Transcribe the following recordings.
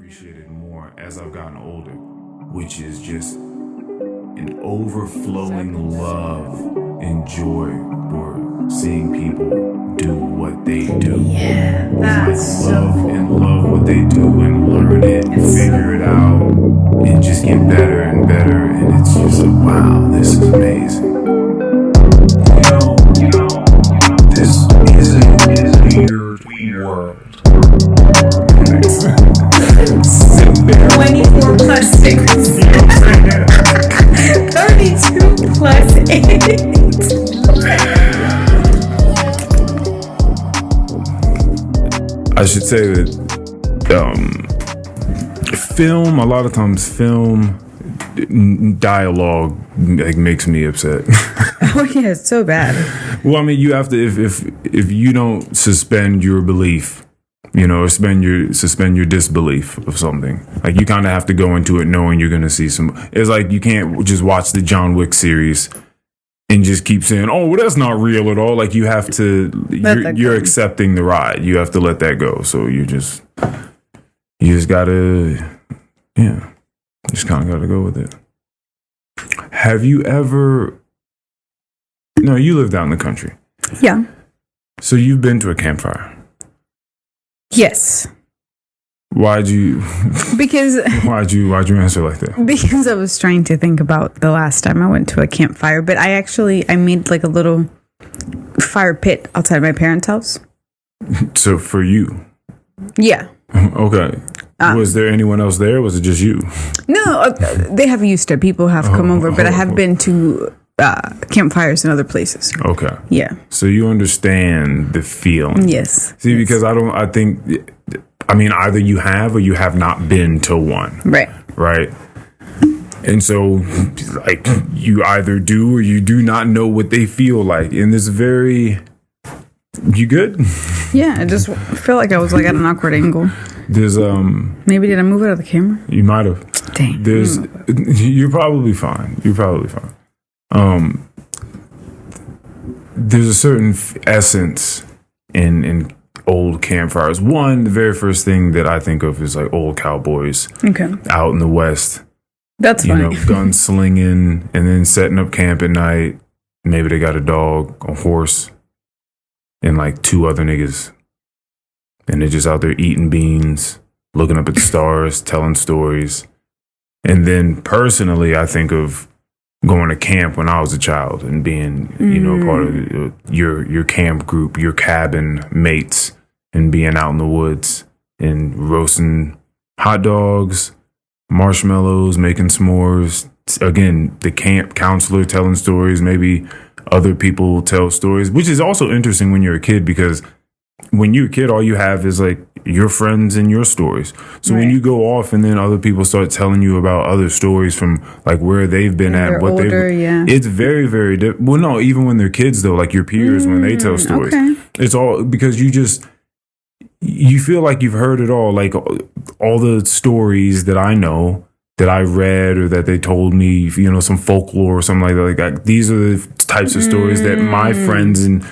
appreciated more as I've gotten older, which is just an overflowing love and joy for seeing people do what they do. Yeah, that's love what they do and learn it and figure it out and just get better and better. And it's just like, wow, this is amazing. This is a weird world. 24 plus 6. 32 plus 8. I should say that film, a lot of times film dialogue makes me upset. Oh yeah, it's so bad. Well, I mean, you have to, if you don't suspend your belief, or suspend your disbelief of something, like you kind of have to go into it knowing you're going to see some. It's like you can't just watch the John Wick series and just keep saying, "Oh, well, that's not real at all." Like you have to, you're accepting the ride. You have to let that go. So you just gotta, just kind of gotta go with it. Have you ever? No, you lived out in the country. Yeah. So you've been to a campfire. Yes. Why'd you answer like that? Because I was trying to think about the last time I went to a campfire, but I made like a little fire pit outside my parents' house. So for you? Yeah. Okay. Was there anyone else there? Or was it just you? No, they have used to. People have come over, but I have been to campfires in other places. Okay. Yeah. So you understand the feeling. Yes. See, because I think, either you have or you have not been to one. Right. Right. And so, like, you either do or you do not know what they feel like. And this very... You good? Yeah, I just feel like I was like at an awkward angle. There's maybe did I move it out of the camera? You might have. Dang. You're probably fine. There's a certain essence in old campfires. One, the very first thing that I think of is like old cowboys. Okay. Out in the West. That's funny. Gunslinging and then setting up camp at night. Maybe they got a dog, a horse, and like two other niggas. And they're just out there eating beans, looking up at the stars, telling stories. And then personally, I think of going to camp when I was a child and being, part of your camp group, your cabin mates, and being out in the woods and roasting hot dogs, marshmallows, making s'mores. Again, the camp counselor telling stories, maybe other people tell stories, which is also interesting when you're a kid because when you're a kid, all you have is like your friends and your stories. So when you go off and then other people start telling you about other stories from like where they've been at, what it's very, very different. Well, no, even when they're kids though, like your peers, when they tell stories, it's all because you feel like you've heard it all. Like all the stories that I know that I read or that they told me, some folklore or something like that. Like these are the types of stories that my friends and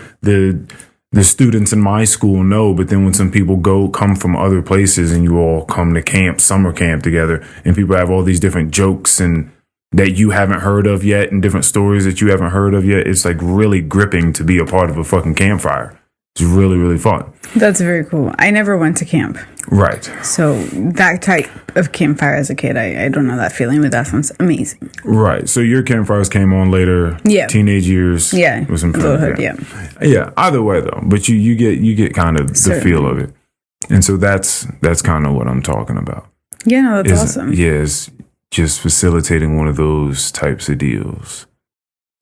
the students in my school know. But then when some people come from other places and you all come to summer camp together, and people have all these different jokes and that you haven't heard of yet and different stories that you haven't heard of yet, it's like really gripping to be a part of a fucking campfire. It's really, really fun. That's very cool. I never went to camp. Right. So that type of campfire as a kid, I don't know that feeling, but that sounds amazing. Right. So your campfires came on later. Yeah. Teenage years. Yeah. Was in yeah. Yeah. Either way though, but you get kind of the feel of it, and so that's kind of what I'm talking about. Yeah. No, that's awesome. Yeah. It's just facilitating one of those types of deals.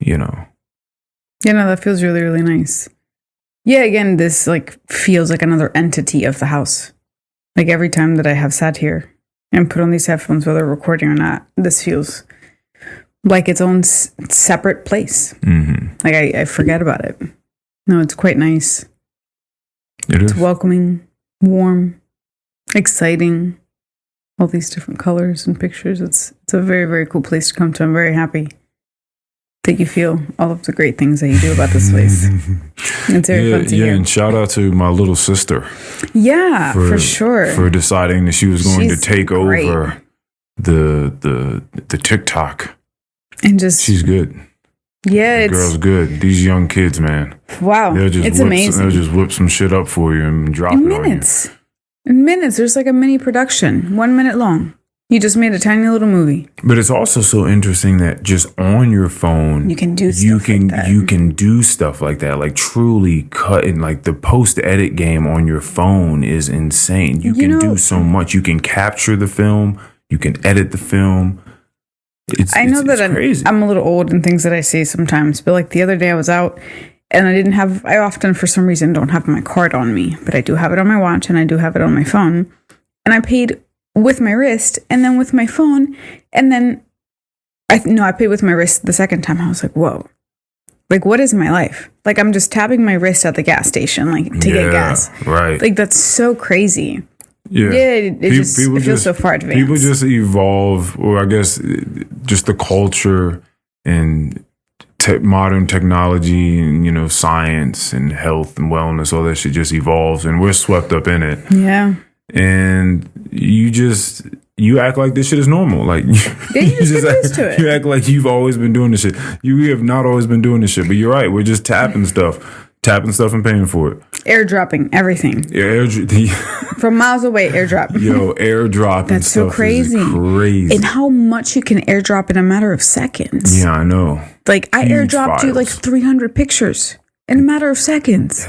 Yeah. No, that feels really, really nice. Yeah, again, this like feels like another entity of the house. Like every time that I have sat here and put on these headphones, whether recording or not, this feels like its own separate place. Mm-hmm. Like I forget about it. No, it's quite nice. It's welcoming, warm, exciting, all these different colors and pictures. It's a very, very cool place to come to. I'm very happy that you feel all of the great things that you do about this place. It's very fun to hear. And shout out to my little sister. Yeah, for sure. For deciding that she was going to take over the TikTok. And just she's good. Yeah, the girl's good. These young kids, man. Wow, it's amazing. They'll just whip some shit up for you and drop it on you. In minutes, there's like a mini production, 1 minute long. You just made a tiny little movie. But it's also so interesting that just on your phone, you can do stuff like that. You can do stuff like that. Like truly cutting, like the post-edit game on your phone is insane. You can do so much. You can capture the film. You can edit the film. I know that I'm a little old in things that I say sometimes, but like the other day I was out and I often for some reason don't have my card on me, but I do have it on my watch and I do have it on my phone. And I paid with my wrist and then with my phone. And then I paid with my wrist the second time. I was like, whoa, like what is my life? Like I'm just tapping my wrist at the gas station, like to get gas. Right. Like that's so crazy. Yeah, it feels so far advanced. People just evolve, or I guess just the culture and modern technology and, science and health and wellness, all that shit just evolves and we're swept up in it. Yeah. And you act like this shit is normal. Like you act like you've always been doing this shit. You have not always been doing this shit, but you're right. We're just tapping stuff and paying for it. Airdropping everything. From miles away, airdrop. Yo, airdropping. That's so crazy. And how much you can airdrop in a matter of seconds. Yeah, I know. Like I airdropped you like 300 pictures in a matter of seconds.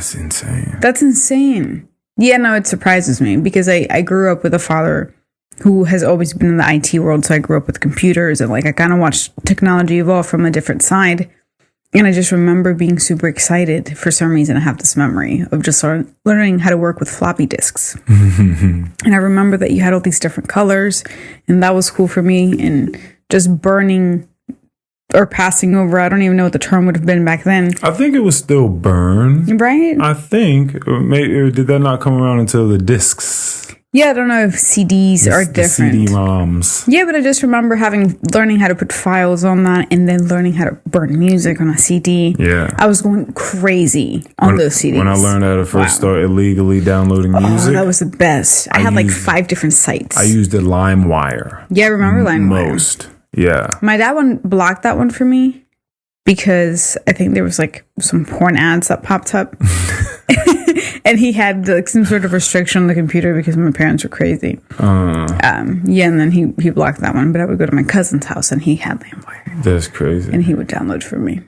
That's insane. Yeah, no, it surprises me because I grew up with a father who has always been in the IT world. So I grew up with computers and like I kind of watched technology evolve from a different side. And I just remember being super excited. For some reason, I have this memory of just learning how to work with floppy disks. And I remember that you had all these different colors, and that was cool for me. And just burning or passing over, I don't even know what the term would have been back then. I think it was still burn. Right? I think. Or did that not come around until the discs? Yeah, I don't know if CDs are different. CD-ROMs. Yeah, but I just remember learning how to put files on that and then learning how to burn music on a CD. Yeah. I was going crazy on those CDs. When I learned how to first start illegally downloading music. That was the best. I had like 5 different sites. I used a LimeWire. Yeah, I remember LimeWire. Most. Yeah. My dad blocked that one for me because I think there was like some porn ads that popped up. And he had like some sort of restriction on the computer because my parents were crazy. And then he blocked that one. But I would go to my cousin's house and he had LimeWire. That's crazy. And he would download for me.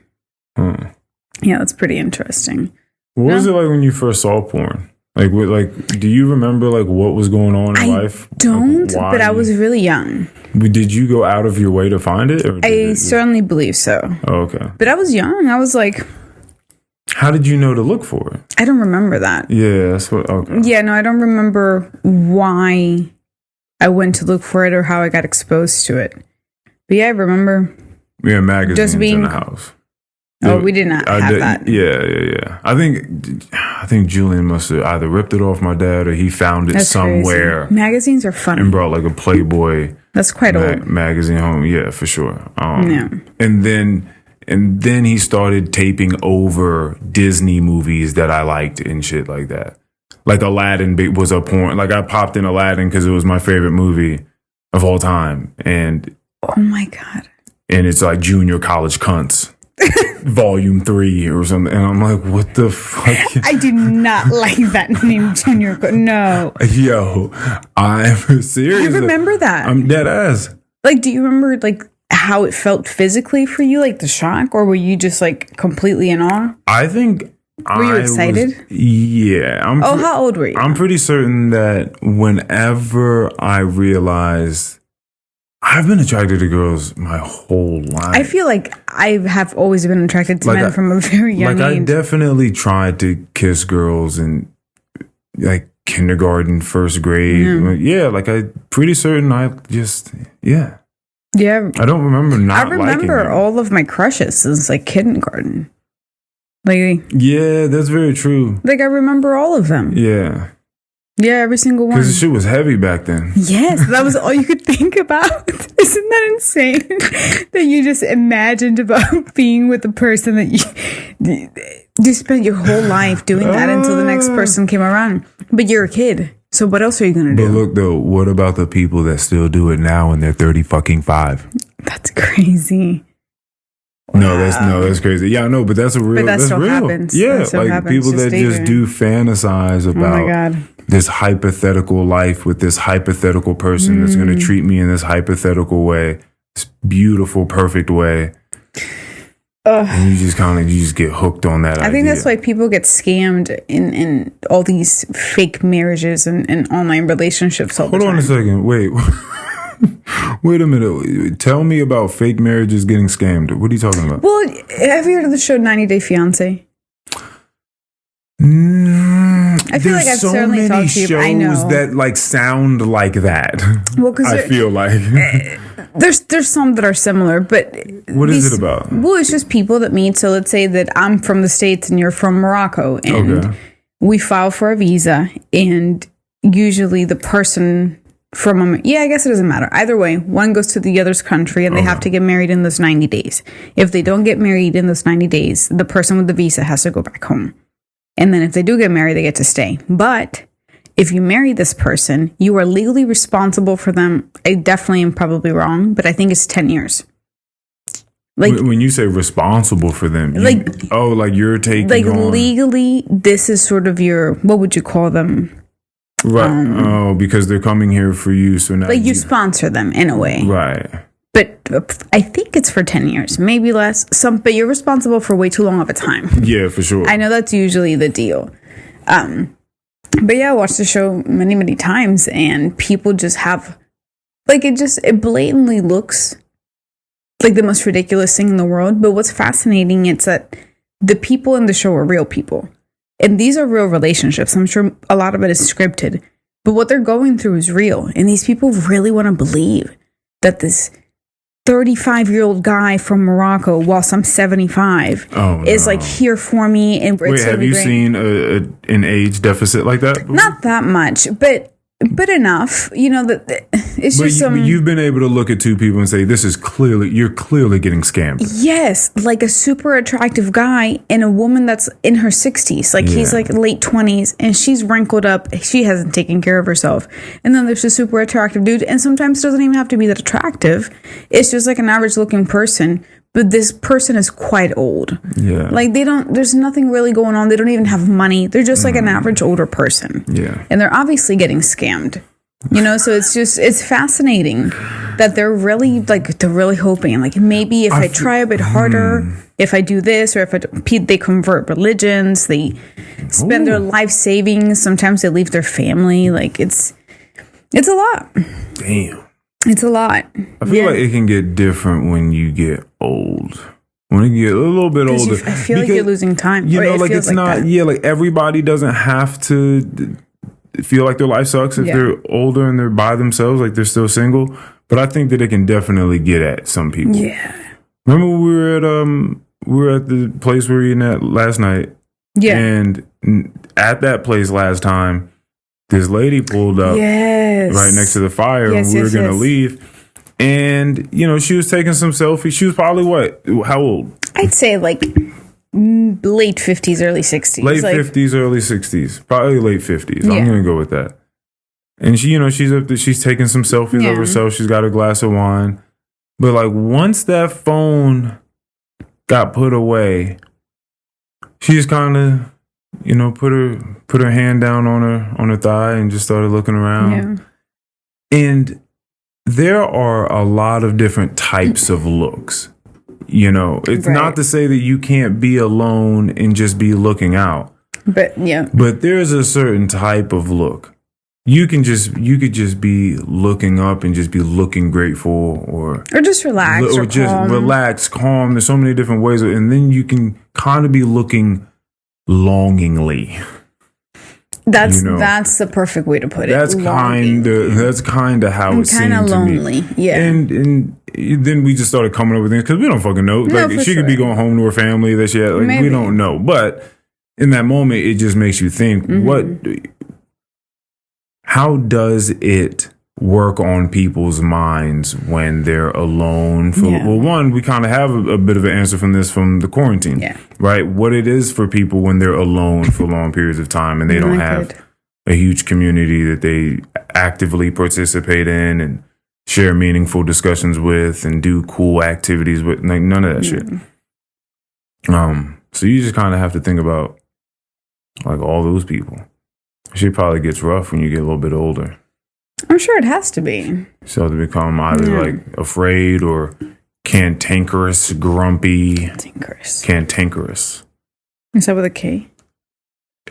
Yeah, that's pretty interesting. What was it like when you first saw porn? Do you remember like what was going on in life? I don't, but I was really young. Did you go out of your way to find it? I certainly believe so. Oh, okay. But I was young. I was like... How did you know to look for it? I don't remember that. Yeah, that's what... Okay. Yeah, no, I don't remember why I went to look for it or how I got exposed to it. But yeah, I remember... We had magazines in the house. Oh, we did not have that. Yeah. I think Julian must have either ripped it off my dad or he found it somewhere. Crazy. Magazines are funny. And brought like a Playboy... That's quite old. Magazine home. Yeah, for sure. Yeah. And then he started taping over Disney movies that I liked and shit like that. Like Aladdin was a porn. Like I popped in Aladdin because it was my favorite movie of all time. And oh my God. And it's like Junior College Cunts. Volume 3 or something. And I'm like, what the fuck? I did not like that name, Junior. No. Yo, I'm serious. I remember that. I'm dead ass. Like, do you remember like how it felt physically for you, like the shock, or were you just like completely in awe? I think were you excited? Yeah. How old were you? I'm pretty certain that whenever I realized I've been attracted to girls my whole life. I feel like I have always been attracted to men from a very young age. I definitely tried to kiss girls in like kindergarten, first grade. Yeah, like I'm pretty certain Yeah. I don't remember not liking them. I remember all of my crushes since like kindergarten. Like, yeah, that's very true. Like I remember all of them. Yeah. Yeah, every single one. Because the shit was heavy back then. Yes, that was all you could think about. Isn't that insane? That you just imagined about being with the person that you spent your whole life doing that until the next person came around. But you're a kid. So what else are you going to do? But look, though, what about the people that still do it now when they're 35? That's crazy. No, that's crazy. Yeah, I know, but that's a real. But that that's still real. happens. Yeah, that still like happens. people that just do fantasize about this hypothetical life with this hypothetical person that's going to treat me in this hypothetical way, this beautiful, perfect way. And you just get hooked on that. I think that's why people get scammed in all these fake marriages and online relationships all the time. Hold on a second. Wait. Wait a minute. Tell me about fake marriages getting scammed. What are you talking about? Well, have you heard of the show 90 Day Fiancé? I feel like I've certainly talked to you. I know that like sound like that. Well, because I feel like there's some that are similar, but what is it about? Well, it's just people that meet. So let's say that I'm from the States and you're from Morocco, and we file for a visa, and usually the person from I guess it doesn't matter. Either way, one goes to the other's country and they have to get married in those 90 days. If they don't get married in those 90 days, the person with the visa has to go back home. And then if they do get married, they get to stay. But if you marry this person, you are legally responsible for them. I definitely am probably wrong, but I think it's 10 years. Like when you say responsible for them, like you're taking on, legally, this is sort of your, what would you call them? Right. Because they're coming here for you. So now you sponsor them in a way. Right. But I think it's for 10 years, maybe less. But you're responsible for way too long of a time. Yeah, for sure. I know that's usually the deal. But yeah, I watched the show many, many times, and people just have, it blatantly looks like the most ridiculous thing in the world. But what's fascinating is that the people in the show are real people. And these are real relationships. I'm sure a lot of it is scripted. But what they're going through is real. And these people really want to believe that this 35-year-old guy from Morocco, whilst I'm 75, is like here for me. And wait, have you seen an age deficit like that before? Not that much, but enough. You know, that it's just you've been able to look at two people and say, you're clearly getting scammed. Yes, like a super attractive guy and a woman that's in her 60s. Like he's like late 20s and she's wrinkled up. She hasn't taken care of herself. And then there's a super attractive dude, and sometimes it doesn't even have to be that attractive. It's just like an average looking person. But this person is quite old. Yeah. Like there's nothing really going on. They don't even have money. They're just like an average older person. Yeah. And they're obviously getting scammed. You know, so it's fascinating that they're really hoping, like, maybe if I try a bit harder, if I do this, or if they convert religions, they spend their life savings. Sometimes they leave their family. Like it's a lot. Damn. It's a lot. I feel like it can get different when you get old. When you get a little bit older. I feel like you're losing time. You know, like it's like not, like everybody doesn't have to feel like their life sucks if they're older and they're by themselves, like they're still single. But I think that it can definitely get at some people. Yeah. Remember when we were at the place we were eating at last night? Yeah. And at that place last time, this lady pulled up right next to the fire and we were going to leave. And, you know, she was taking some selfies. She was probably how old? I'd say like late 50s, early 60s. Late 50s, early 60s. Probably late 50s. I'm going to go with that. And she, you know, she's up there, she's taking some selfies of herself. She's got a glass of wine. But like once that phone got put away, she just kind of, you know, put her hand down on her thigh and just started looking around. Yeah. And there are a lot of different types of looks. You know, it's not to say that you can't be alone and just be looking out. But there's a certain type of look. You could just be looking up and just be looking grateful or just relax or just calm. Relax, calm. There's so many different ways, and then you can kind of be looking longingly. That's the perfect way to put it. That's kind of how it seemed to me. Kind of lonely, yeah. And then we just started coming up with things because we don't fucking know. Like she could be going home to her family that she had. Like, we don't know. But in that moment, it just makes you think, how does it work on people's minds when they're alone? Well, one, we kind of have a bit of an answer from the quarantine, right? What it is for people when they're alone for long periods of time and they don't have a huge community that they actively participate in and share meaningful discussions with and do cool activities with, like none of that shit. So you just kind of have to think about like all those people. Shit probably gets rough when you get a little bit older. I'm sure it has to be. So to become either like afraid or cantankerous, grumpy. Cantankerous. Is that with a K?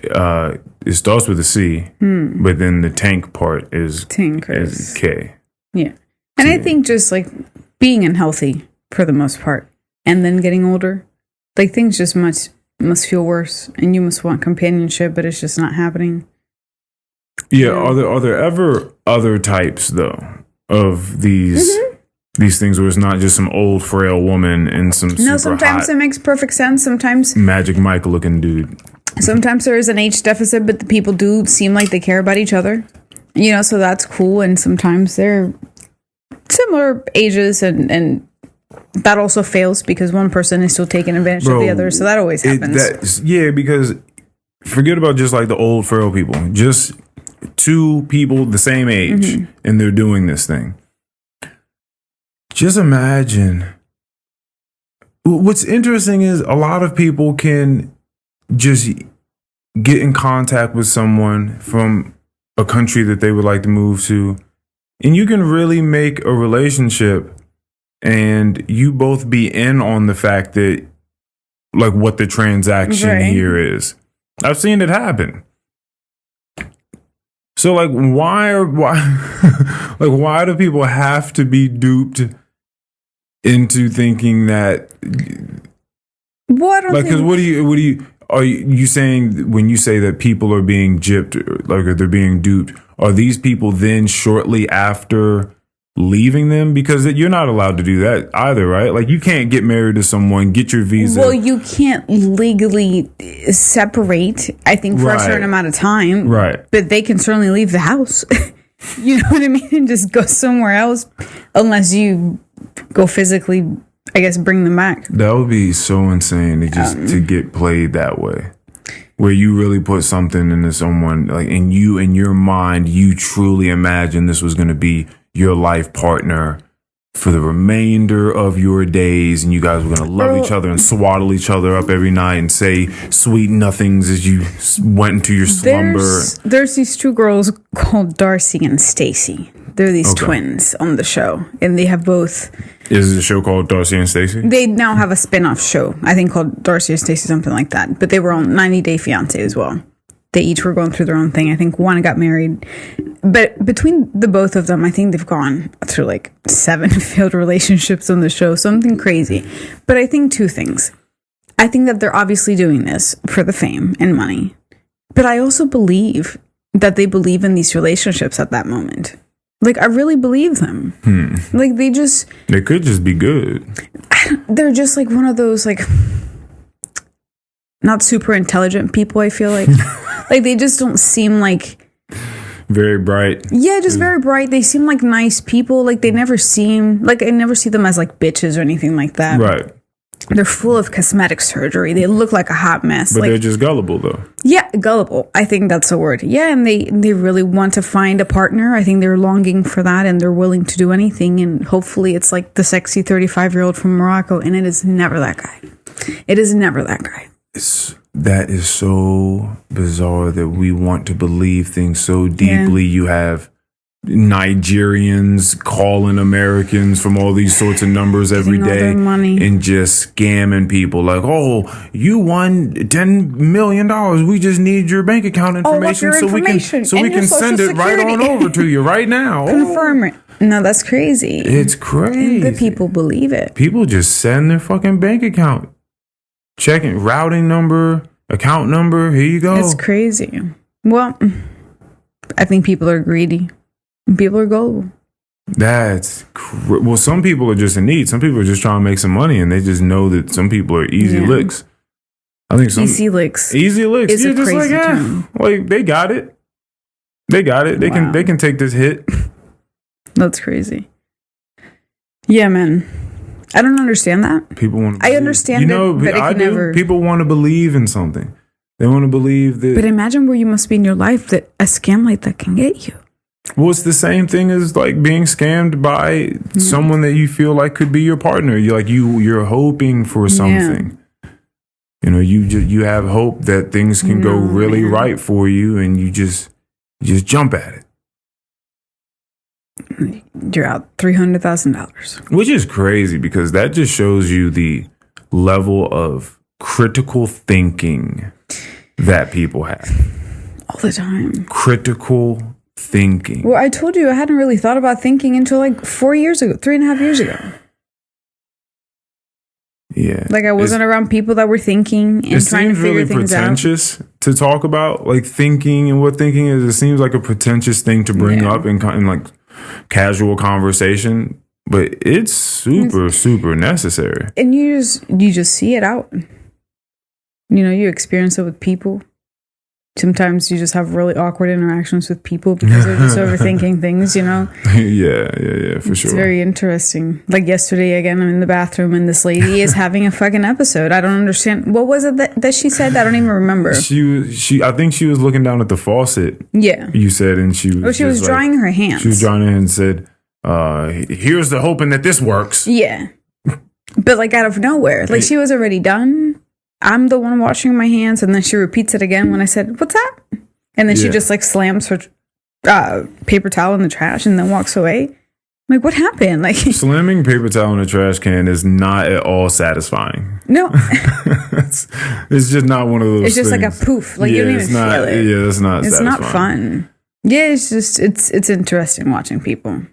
It starts with a C, but then the tank part is K. Yeah. And I think just like being unhealthy for the most part and then getting older, like things just must feel worse and you must want companionship, but it's just not happening. Yeah. Are there ever other types though of these things where it's not just some old frail woman and some super sometimes hot, it makes perfect sense. Sometimes Magic Mike looking dude. Sometimes there is an age deficit, but the people do seem like they care about each other. You know, so that's cool. And sometimes they're similar ages and that also fails because one person is still taking advantage of the other. So that always happens. Because forget about just like the old frail people. Just two people the same age and they're doing this thing. Just imagine. What's interesting is a lot of people can just get in contact with someone from a country that they would like to move to, and you can really make a relationship and you both be in on the fact that like what the transaction here is. I've seen it happen. So like why why do people have to be duped into thinking that are you saying when you say that people are being gypped, like they're being duped, are these people then shortly after leaving them? Because you're not allowed to do that either, right? Like you can't get married to someone, get your visa. Well, you can't legally separate, I think, for a certain amount of time. Right. But they can certainly leave the house. You know what I mean? And just go somewhere else unless you go physically, I guess, bring them back. That would be so insane to get played that way, where you really put something into someone, like, and you in your mind, you truly imagine this was going to be your life partner for the remainder of your days, and you guys were going to love each other and swaddle each other up every night and say sweet nothings as you went into your slumber. There's these two girls called Darcy and Stacy. They're these twins on the show, and they have both. Is the show called Darcy and Stacy? They now have a spin-off show, I think, called Darcy and Stacy, something like that. But they were on 90 Day Fiancé as well. They each were going through their own thing. I think one got married. But between the both of them, I think they've gone through like 7 failed relationships on the show. Something crazy. But I think 2 things. I think that they're obviously doing this for the fame and money. But I also believe that they believe in these relationships at that moment. Like, I really believe them. Like, they could just be good. They're just like one of those, like, not super intelligent people, I feel like. Like, they just don't seem like... Very bright. Yeah, just very bright. They seem like nice people. Like, they never seem... Like, I never see them as, like, bitches or anything like that. Right. They're full of cosmetic surgery. They look like a hot mess. But they're just gullible, though. Yeah, gullible. I think that's the word. Yeah, and they really want to find a partner. I think they're longing for that, and they're willing to do anything. And hopefully it's like the sexy 35-year-old from Morocco, and it is never that guy. It is never that guy. That is so bizarre that we want to believe things so deeply. You have Nigerians calling Americans from all these sorts of numbers every day and just scamming people like, oh, you won $10 million. We just need your bank account information so we can send it right on over to you right now. Confirm it. No, that's crazy. It's crazy. And the people believe it. People just send their fucking bank account. Checking routing number, account number. Here you go. It's crazy. Well, I think people are greedy. People are gullible. Well, some people are just in need. Some people are just trying to make some money, and they just know that some people are easy licks. I think easy licks. Easy licks. Is You're a just crazy like, term. like they got it. They got it. They can take this hit. That's crazy. Yeah, man. I don't understand that. People want to I understand but I do. Never... People want to believe in something. They want to believe that. But imagine where you must be in your life that a scam like that can get you. Well, it's the same thing as like being scammed by someone that you feel like could be your partner. You're hoping for something. You know, you have hope that things can go really right for you, and you just jump at it. You're out $300,000, which is crazy because that just shows you the level of critical thinking that people have all the time. Critical thinking. Well, I told you I hadn't really thought about thinking until like 4 years ago, 3.5 years ago. Yeah. Like I wasn't around people that were thinking and trying to figure things out. It seems really pretentious to talk about, like thinking and what thinking is. It seems like a pretentious thing to bring up in like casual conversation, but it's super necessary. And you just see it out. You know, you experience it with people. Sometimes you just have really awkward interactions with people because they're just overthinking things, you know? Yeah, for sure. It's very interesting. Like yesterday, again, I'm in the bathroom and this lady is having a fucking episode. I don't understand. What was it that she said? I don't even remember. I think she was looking down at the faucet. Yeah. You said, and she was drying her hands. She was drying her hands and said, here's the hoping that this works. Yeah. But like out of nowhere. Like she was already done. I'm the one washing my hands, and then she repeats it again when I said, "What's that?" And then she just like slams her paper towel in the trash and then walks away. I'm like, what happened? Like slamming paper towel in a trash can is not at all satisfying. No, it's just not one of those. It's just things. Like a poof. Like you don't even feel it. Yeah, it's not. It's satisfying. Not fun. Yeah, it's just it's interesting watching people.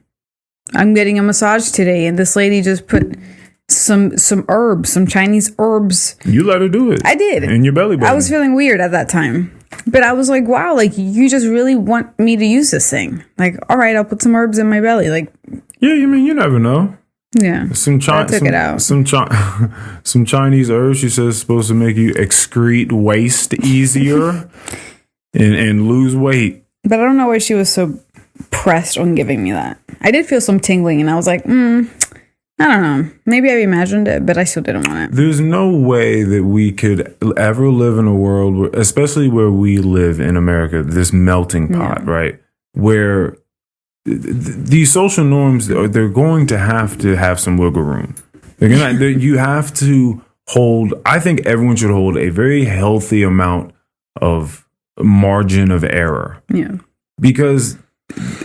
I'm getting a massage today, and this lady just put some herbs, some Chinese herbs. You let her do it. I did. In your belly button. I was feeling weird at that time. But I was like, wow, like you just really want me to use this thing. Like, all right, I'll put some herbs in my belly. Like, yeah, you mean you never know. Yeah. I took it out. Some Chinese herbs, she says, supposed to make you excrete waste easier and lose weight. But I don't know why she was so pressed on giving me that. I did feel some tingling, and I was like, I don't know. Maybe I imagined it, but I still didn't want it. There's no way that we could ever live in a world, where, especially where we live in America, this melting pot, right? Where these social norms, they're going to have some wiggle room. You have to hold, I think everyone should hold a very healthy amount of margin of error. Yeah. Because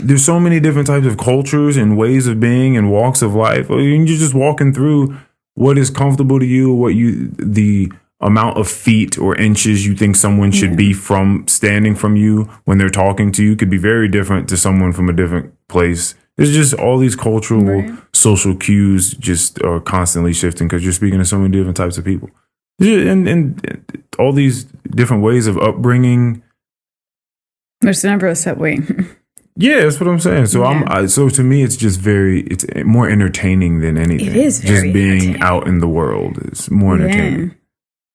there's so many different types of cultures and ways of being and walks of life. You're just walking through what is comfortable to you, the amount of feet or inches you think someone should be from standing from you when they're talking to you could be very different to someone from a different place. There's just all these cultural social cues just are constantly shifting because you're speaking to so many different types of people. And all these different ways of upbringing. There's never a set way. Yeah, that's what I'm saying. So so to me, it's just it's more entertaining than anything. It is very just being out in the world is more entertaining. Yeah.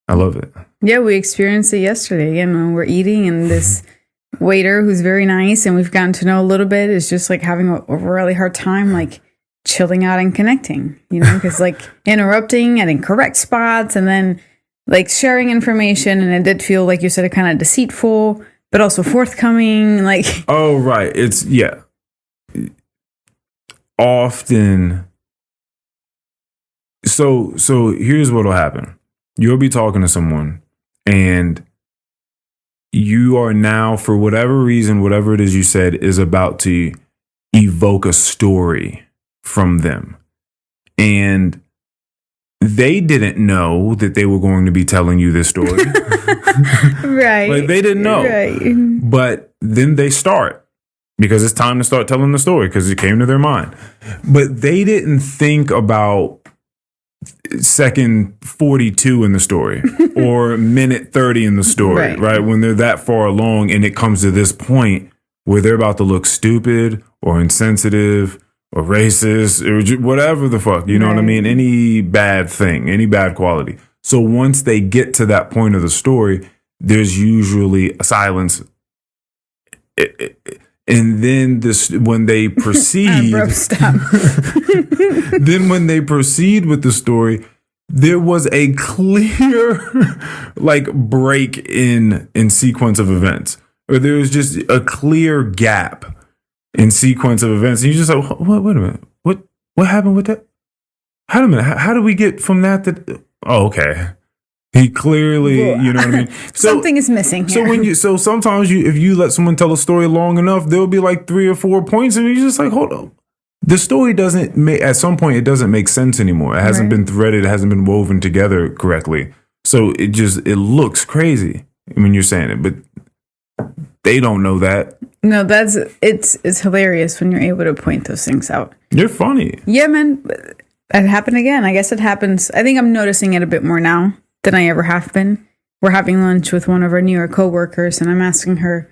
I love it. Yeah, we experienced it yesterday. And we're eating, and this waiter who's very nice, and we've gotten to know a little bit, is just like having a really hard time, like chilling out and connecting. You know, because like interrupting at incorrect spots, and then like sharing information, and it did feel like you said, kind of deceitful. But also forthcoming, like... Oh, right. It's, often... So here's what'll happen. You'll be talking to someone, and you are now, for whatever reason, whatever it is you said, is about to evoke a story from them. And they didn't know that they were going to be telling you this story. Right. Like they didn't know. Right. But then they start because it's time to start telling the story because it came to their mind. But they didn't think about second 42 in the story or minute 30 in the story, right? When they're that far along and it comes to this point where they're about to look stupid or insensitive or racist or whatever the fuck, you know what I mean? Any bad thing, any bad quality. So once they get to that point of the story, there's usually a silence. And then when they proceed, bro, stop. then when they proceed with the story, there was a clear like break in sequence of events, or there was just a clear gap in sequence of events. And you just like, wait a minute, what happened with that? Wait a minute, how did we get from that to? Oh, okay. He clearly, you know what I mean? So, something is missing here. So sometimes if you let someone tell a story long enough, there'll be like 3 or 4 points, and you're just like, hold up. The story doesn't make, at some point, it doesn't make sense anymore. It hasn't been threaded. It hasn't been woven together correctly. So it looks crazy when you're saying it, but they don't know that. No, it's hilarious when you're able to point those things out. You're funny. Yeah, man. It happened again. I guess it happens. I think I'm noticing it a bit more now than I ever have been. We're having lunch with one of our newer coworkers, and I'm asking her,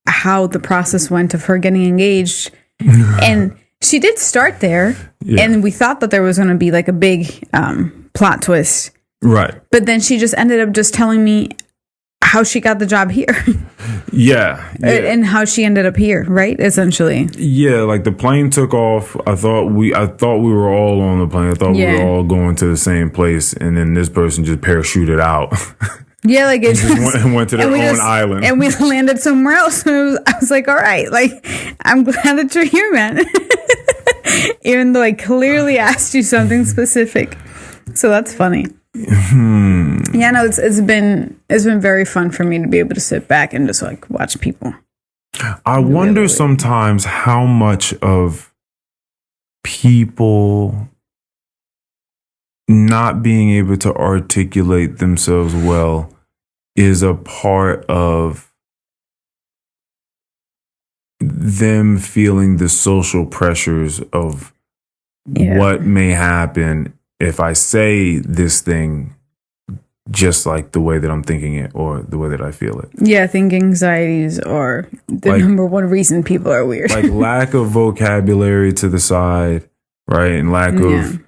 how the process went of her getting engaged. And she did start there, and we thought that there was going to be like a big plot twist. Right. But then she just ended up just telling me how she got the job here. Yeah. And how she ended up here, right? Essentially. Yeah, like the plane took off. I thought we were all on the plane. I thought we were all going to the same place, and then this person just parachuted out. Yeah, like it just went to their own island. And we landed somewhere else. I was like, all right, like, I'm glad that you're here, man. Even though I clearly asked you something specific. So that's funny. Yeah, no, it's been very fun for me to be able to sit back and just like watch people. I wonder sometimes how much of people not being able to articulate themselves well is a part of them feeling the social pressures of what may happen if I say this thing just like the way that I'm thinking it or the way that I feel it. Yeah, I think anxieties are the number one reason people are weird. Like lack of vocabulary to the side, right? And lack of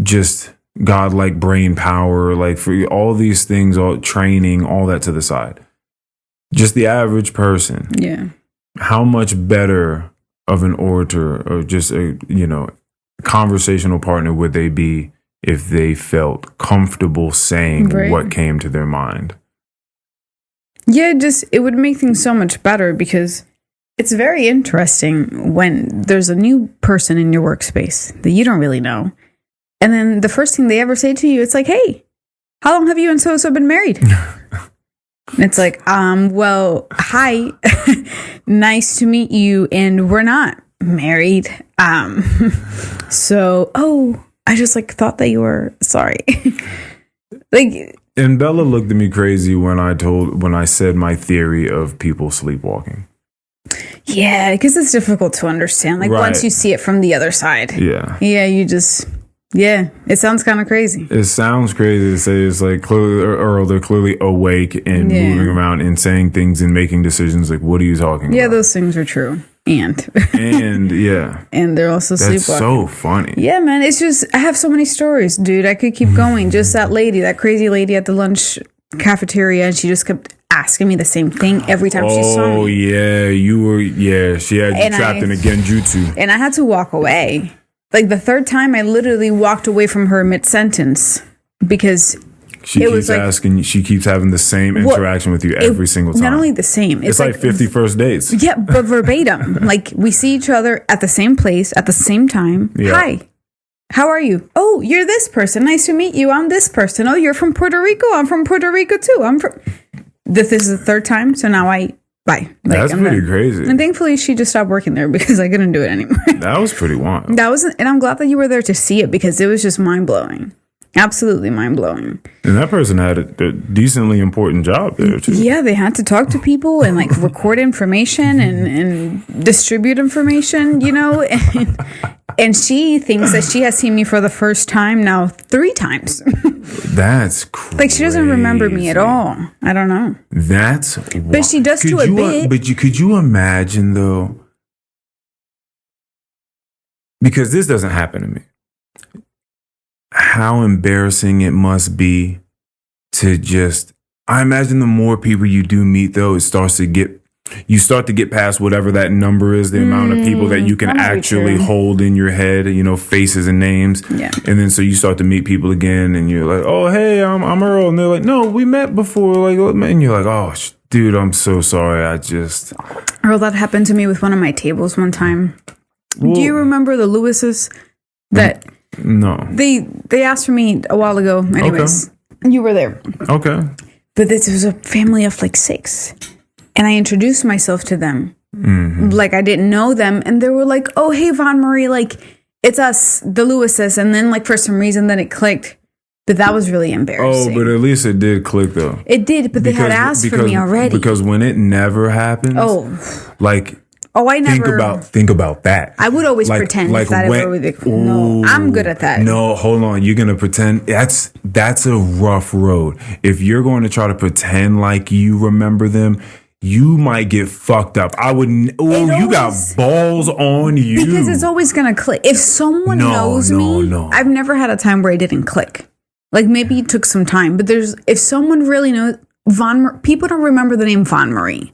just godlike brain power, like for all these things, all training, all that to the side. Just the average person. Yeah. How much better of an orator or just a, conversational partner would they be if they felt comfortable saying what came to their mind? Yeah, it would make things so much better because it's very interesting when there's a new person in your workspace that you don't really know. And then the first thing they ever say to you, it's like, hey, how long have you and so-and-so been married? And it's like, well, hi, nice to meet you. And we're not married. So, I just thought that you were sorry. And Bella looked at me crazy when I said my theory of people sleepwalking. Yeah, because it's difficult to understand. Once you see it from the other side. Yeah. Yeah, it sounds kind of crazy. It sounds crazy to say it's like Earl, they're clearly awake and moving around and saying things and making decisions. Like, what are you talking about? Yeah, those things are true. And and they're also sleepwalking. That's so funny. Yeah, man. It's just, I have so many stories, dude. I could keep going. Just that crazy lady at the lunch cafeteria, and she just kept asking me the same thing every time she saw me. Oh, yeah. She had you trapped in a genjutsu. And I had to walk away. Like the third time, I literally walked away from her mid-sentence because she keeps having the same interaction with you every single time. Not only the same. It's like 50 first dates. Yeah, but verbatim. Like we see each other at the same place at the same time. Yeah. Hi. How are you? Oh, you're this person. Nice to meet you. I'm this person. Oh, you're from Puerto Rico. I'm from Puerto Rico too. This is the third time. So now bye. That's pretty crazy. And thankfully, she just stopped working there because I couldn't do it anymore. That was pretty wild. And I'm glad that you were there to see it because it was just mind blowing. Absolutely mind blowing. And that person had a decently important job there too. Yeah, they had to talk to people and record information and distribute information, And she thinks that she has seen me for the first time now 3 times. That's crazy. She doesn't remember me at all. I don't know. That's but she does to a bit. But could you imagine though? Because this doesn't happen to me. How embarrassing it must be to I imagine the more people you do meet though, it starts to get you start to get past whatever that number is, the amount of people that you can actually hold in your head, faces and names. Yeah. And then so you start to meet people again and you're like, oh, hey, I'm Earl. And they're like, no, we met before. Like, and you're like, oh, dude, I'm so sorry. Earl, that happened to me with one of my tables one time. Well, do you remember the Lewises? No. They asked for me a while ago. Anyways, You were there. Okay. But this was a family of like 6. And I introduced myself to them. Mm-hmm. Like, I didn't know them. And they were like, oh, hey, Von Marie, like, it's us, the Lewises. And then, like, for some reason, then it clicked. But that was really embarrassing. Oh, but at least it did click, though. It did, but they had asked for me already. Because when it never happens, I never... Think about that. I would always pretend if that ever would... No, I'm good at that. No, hold on. You're going to pretend... That's a rough road. If you're going to try to pretend like you remember them... You might get fucked up. You got balls on you. Because it's always going to click. If someone knows me, I've never had a time where it didn't click. Like, maybe it took some time. But if someone really knows, people don't remember the name Von Marie.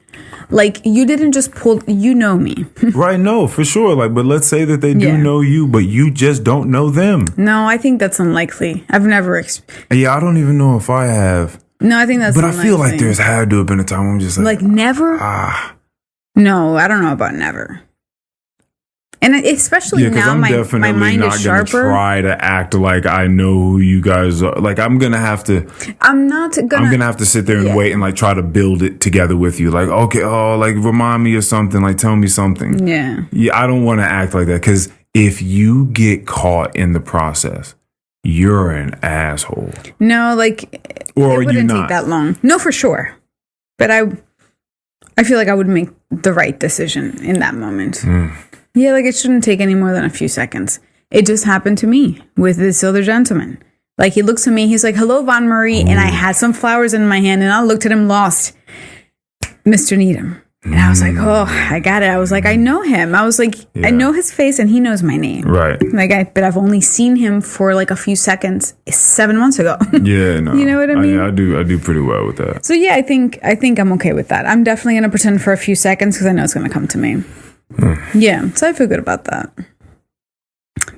Like, you didn't just you know me. Right, no, for sure. Like, but let's say that they do know you, but you just don't know them. No, I think that's unlikely. I've never... I don't even know if I have... No, I think that's But I feel like there's had to have been a time where I'm just like... Like, never? No, I don't know about never. And especially now, my mind is sharper. I'm not going to try to act like I know who you guys are. Like, I'm going to have to... I'm going to have to sit there and wait and, like, try to build it together with you. Like, okay, like, remind me of something. Like, tell me something. Yeah. Yeah, I don't want to act like that. Because if you get caught in the process... You're an asshole. No, like, or it wouldn't take that long. No, for sure. But I feel like I would make the right decision in that moment. Yeah, like, it shouldn't take any more than a few seconds. It just happened to me with this other gentleman. Like, he looks at me, he's like, hello, Von Marie. And I had some flowers in my hand, and I looked at him lost. Mr. Needham. And I was like, oh, I got it. I was like, I know him. I was like, I know his face and he knows my name. Right. Like, but I've only seen him for like a few seconds 7 months ago. Yeah, no. You know what I mean? I do pretty well with that. So yeah, I think I'm okay with that. I'm definitely going to pretend for a few seconds because I know it's going to come to me. Yeah, so I feel good about that.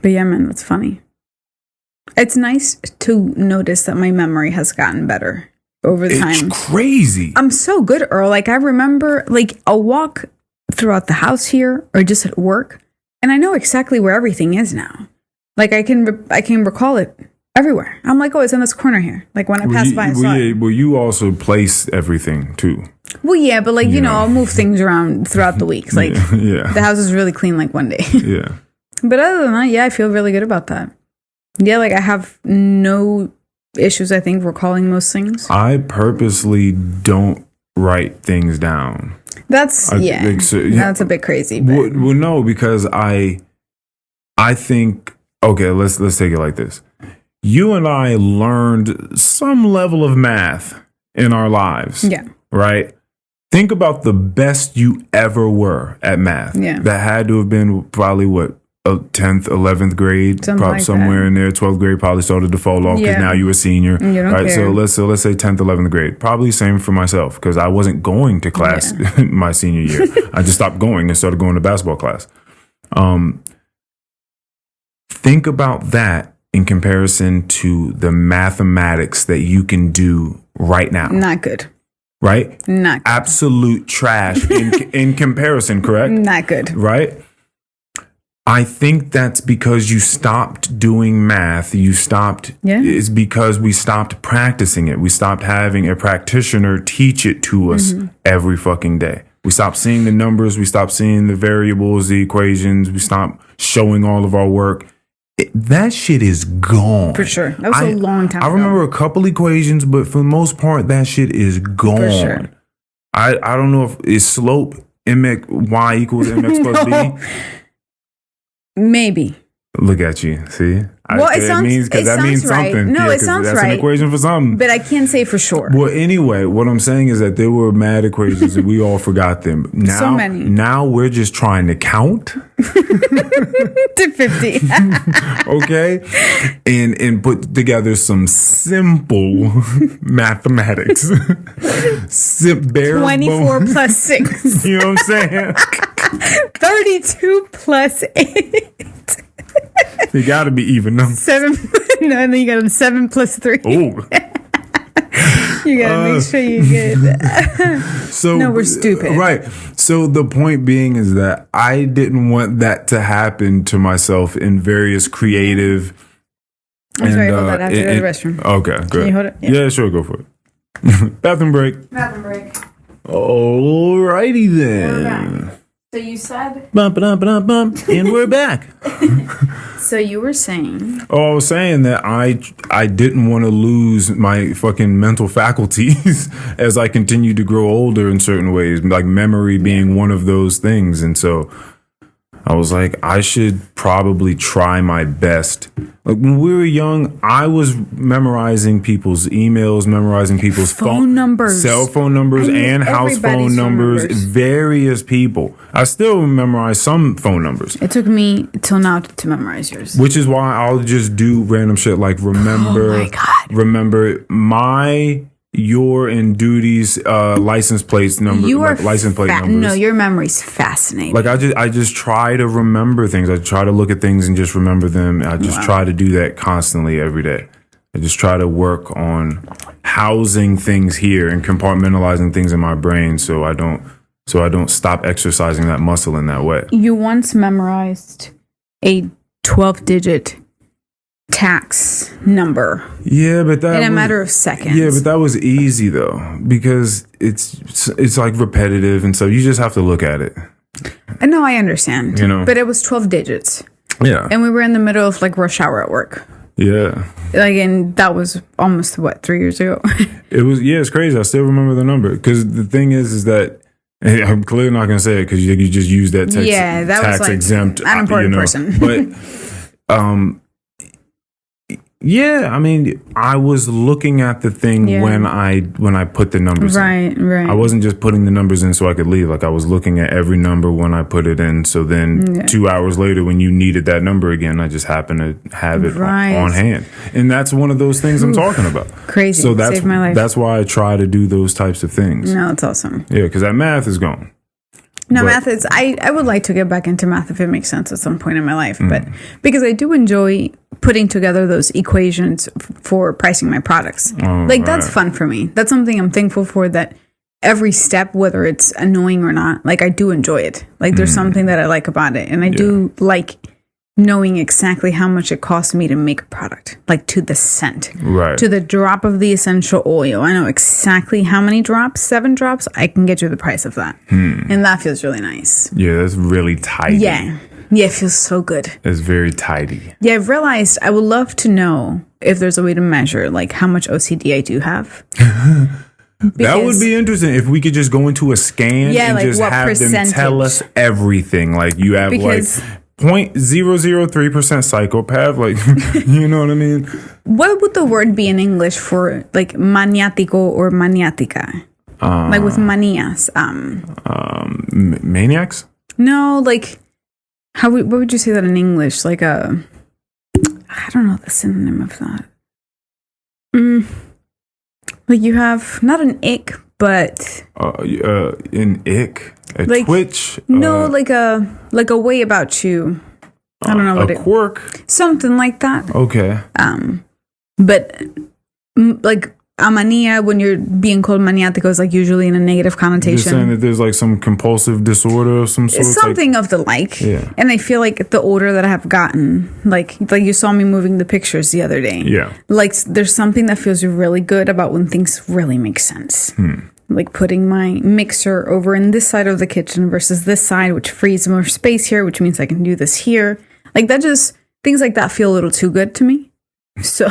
But yeah, man, that's funny. It's nice to notice that my memory has gotten better over the time. It's crazy. I'm so good, Earl. Like, I remember, like, I'll walk throughout the house here or just at work, and I know exactly where everything is now. Like, I can recall it everywhere. I'm like, oh, it's in this corner here. Like, when I pass by, I saw it. Well, you also place everything, too. Well, yeah, but, like, you know, I'll move things around throughout the weeks. Like, the house is really clean, like, one day. Yeah. But other than that, yeah, I feel really good about that. Yeah, like, I have no... issues, I think, recalling most things. I purposely don't write things down. That's that's a bit crazy. Well, no, because I think, okay, let's take it like this. You and I learned some level of math in our lives. Yeah. Right? Think about the best you ever were at math. Yeah. That had to have been probably what? 10th, 11th grade, probably somewhere in there. 12th grade probably started to fall off because now you're a senior. You don't care. So let's say 10th, 11th grade. Probably same for myself because I wasn't going to class my senior year. I just stopped going and started going to basketball class. Think about that in comparison to the mathematics that you can do right now. Not good. Right? Not good. Absolute trash in comparison, correct? Not good. Right? I think that's because you stopped doing math. It's because we stopped practicing it. We stopped having a practitioner teach it to us every fucking day. We stopped seeing the numbers. We stopped seeing the variables, the equations. We stopped showing all of our work. That shit is gone. For sure. That was a long time ago. I remember a couple equations, but for the most part, that shit is gone. For sure. I don't know if it's slope, y equals mx plus b. Maybe. Look at you. See? Well, it sounds right. something. No, it sounds that's right. An equation for something. But I can't say for sure. Well, anyway, what I'm saying is that there were mad equations and we all forgot them. Now, so many. Now we're just trying to count to 50. Okay? And put together some simple mathematics. 24 plus 6. You know what I'm saying? 32 plus 8. You got to be even numbers. 7. No, and then you got 7 plus 3. Oh. You got to make sure you get. So no, we're stupid. Right. So the point being is that I didn't want that to happen to myself in various creative. I'm sorry about that. I have to go to the restroom. Okay, good. Can you hold it? Yeah, sure. Go for it. Bathroom break. Bathroom break. Alrighty then. So you said. Bump, and we're back. So you were saying. Oh, I was saying that I didn't want to lose my fucking mental faculties as I continued to grow older in certain ways, like memory being one of those things. And so I was like, I should probably try my best. Like when we were young, I was memorizing people's emails, memorizing people's phone numbers, cell phone numbers, and house phone numbers, various people. I still memorize some phone numbers. It took me till now to memorize yours. Which is why I'll just do random shit like remember my, your, and Duty's license plates number. You are license plate numbers. No, your memory's fascinating. Like I just try to remember things. I try to look at things and just remember them. I just try to do that constantly every day. I just try to work on housing things here and compartmentalizing things in my brain so I don't stop exercising that muscle in that way. You once memorized a 12-digit tax number. Yeah, but that in a matter of seconds. Yeah, but that was easy though because it's like repetitive, and so you just have to look at it. No, I understand. You know, but it was 12 digits. Yeah, and we were in the middle of like rush hour at work. Yeah, like, and that was almost 3 years ago. It was. Yeah, it's crazy. I still remember the number because the thing is that. I'm clearly not going to say it because you just use that tax exempt, unimportant person. But yeah, I mean, I was looking at the thing when I put the numbers in. Right. I wasn't just putting the numbers in so I could leave. Like I was looking at every number when I put it in. So then 2 hours later, when you needed that number again, I just happened to have it on hand. And that's one of those things I'm talking about. Crazy. So saved my life. That's why I try to do those types of things. No, it's awesome. Yeah, because that math is gone. No, math is. I would like to get back into math if it makes sense at some point in my life, but because I do enjoy putting together those equations for pricing my products. That's fun for me. That's something I'm thankful for. That every step, whether it's annoying or not, like I do enjoy it. Like there's something that I like about it, and I do like knowing exactly how much it costs me to make a product, like to the cent, to the drop of the essential oil. I know exactly how many drops, 7 drops, I can get you the price of that. And that feels really nice. Yeah, that's really tidy. Yeah, it feels so good. It's very tidy. Yeah, I've realized I would love to know if there's a way to measure like how much OCD I do have. That would be interesting if we could just go into a scan and like just have percentage? them tell us everything. Like you have because 0.003% psychopath, like you know what I mean? What would the word be in English for like maniático or maniática? Like with manias. Maniacs? No, like what would you say that in English? Like I don't know the synonym of that. Like you have not an ick, but an ick, a like, twitch. No, like a way about you. I don't know what a quirk, something like that. Okay. But like a mania, when you're being called maniático, is like usually in a negative connotation. You're saying that there's like some compulsive disorder of some sort. It's something of the like. Yeah. And I feel like the older that I have gotten, like you saw me moving the pictures the other day. Yeah. Like there's something that feels really good about when things really make sense. Like putting my mixer over in this side of the kitchen versus this side, which frees more space here, which means I can do this here. Like that just, things like that feel a little too good to me. So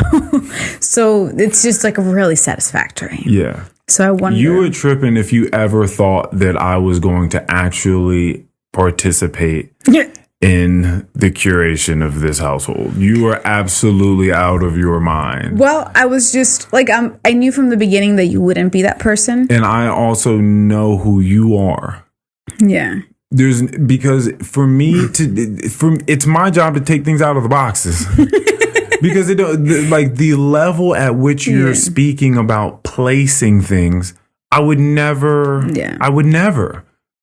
it's just like really satisfactory. Yeah. So I wonder. You were tripping if you ever thought that I was going to actually participate in the curation of this household. You are absolutely out of your mind. Well, I was just like, I knew from the beginning that you wouldn't be that person. And I also know who you are. Yeah. Because for me it's my job to take things out of the boxes. Because the level at which you're speaking about placing things, I would never.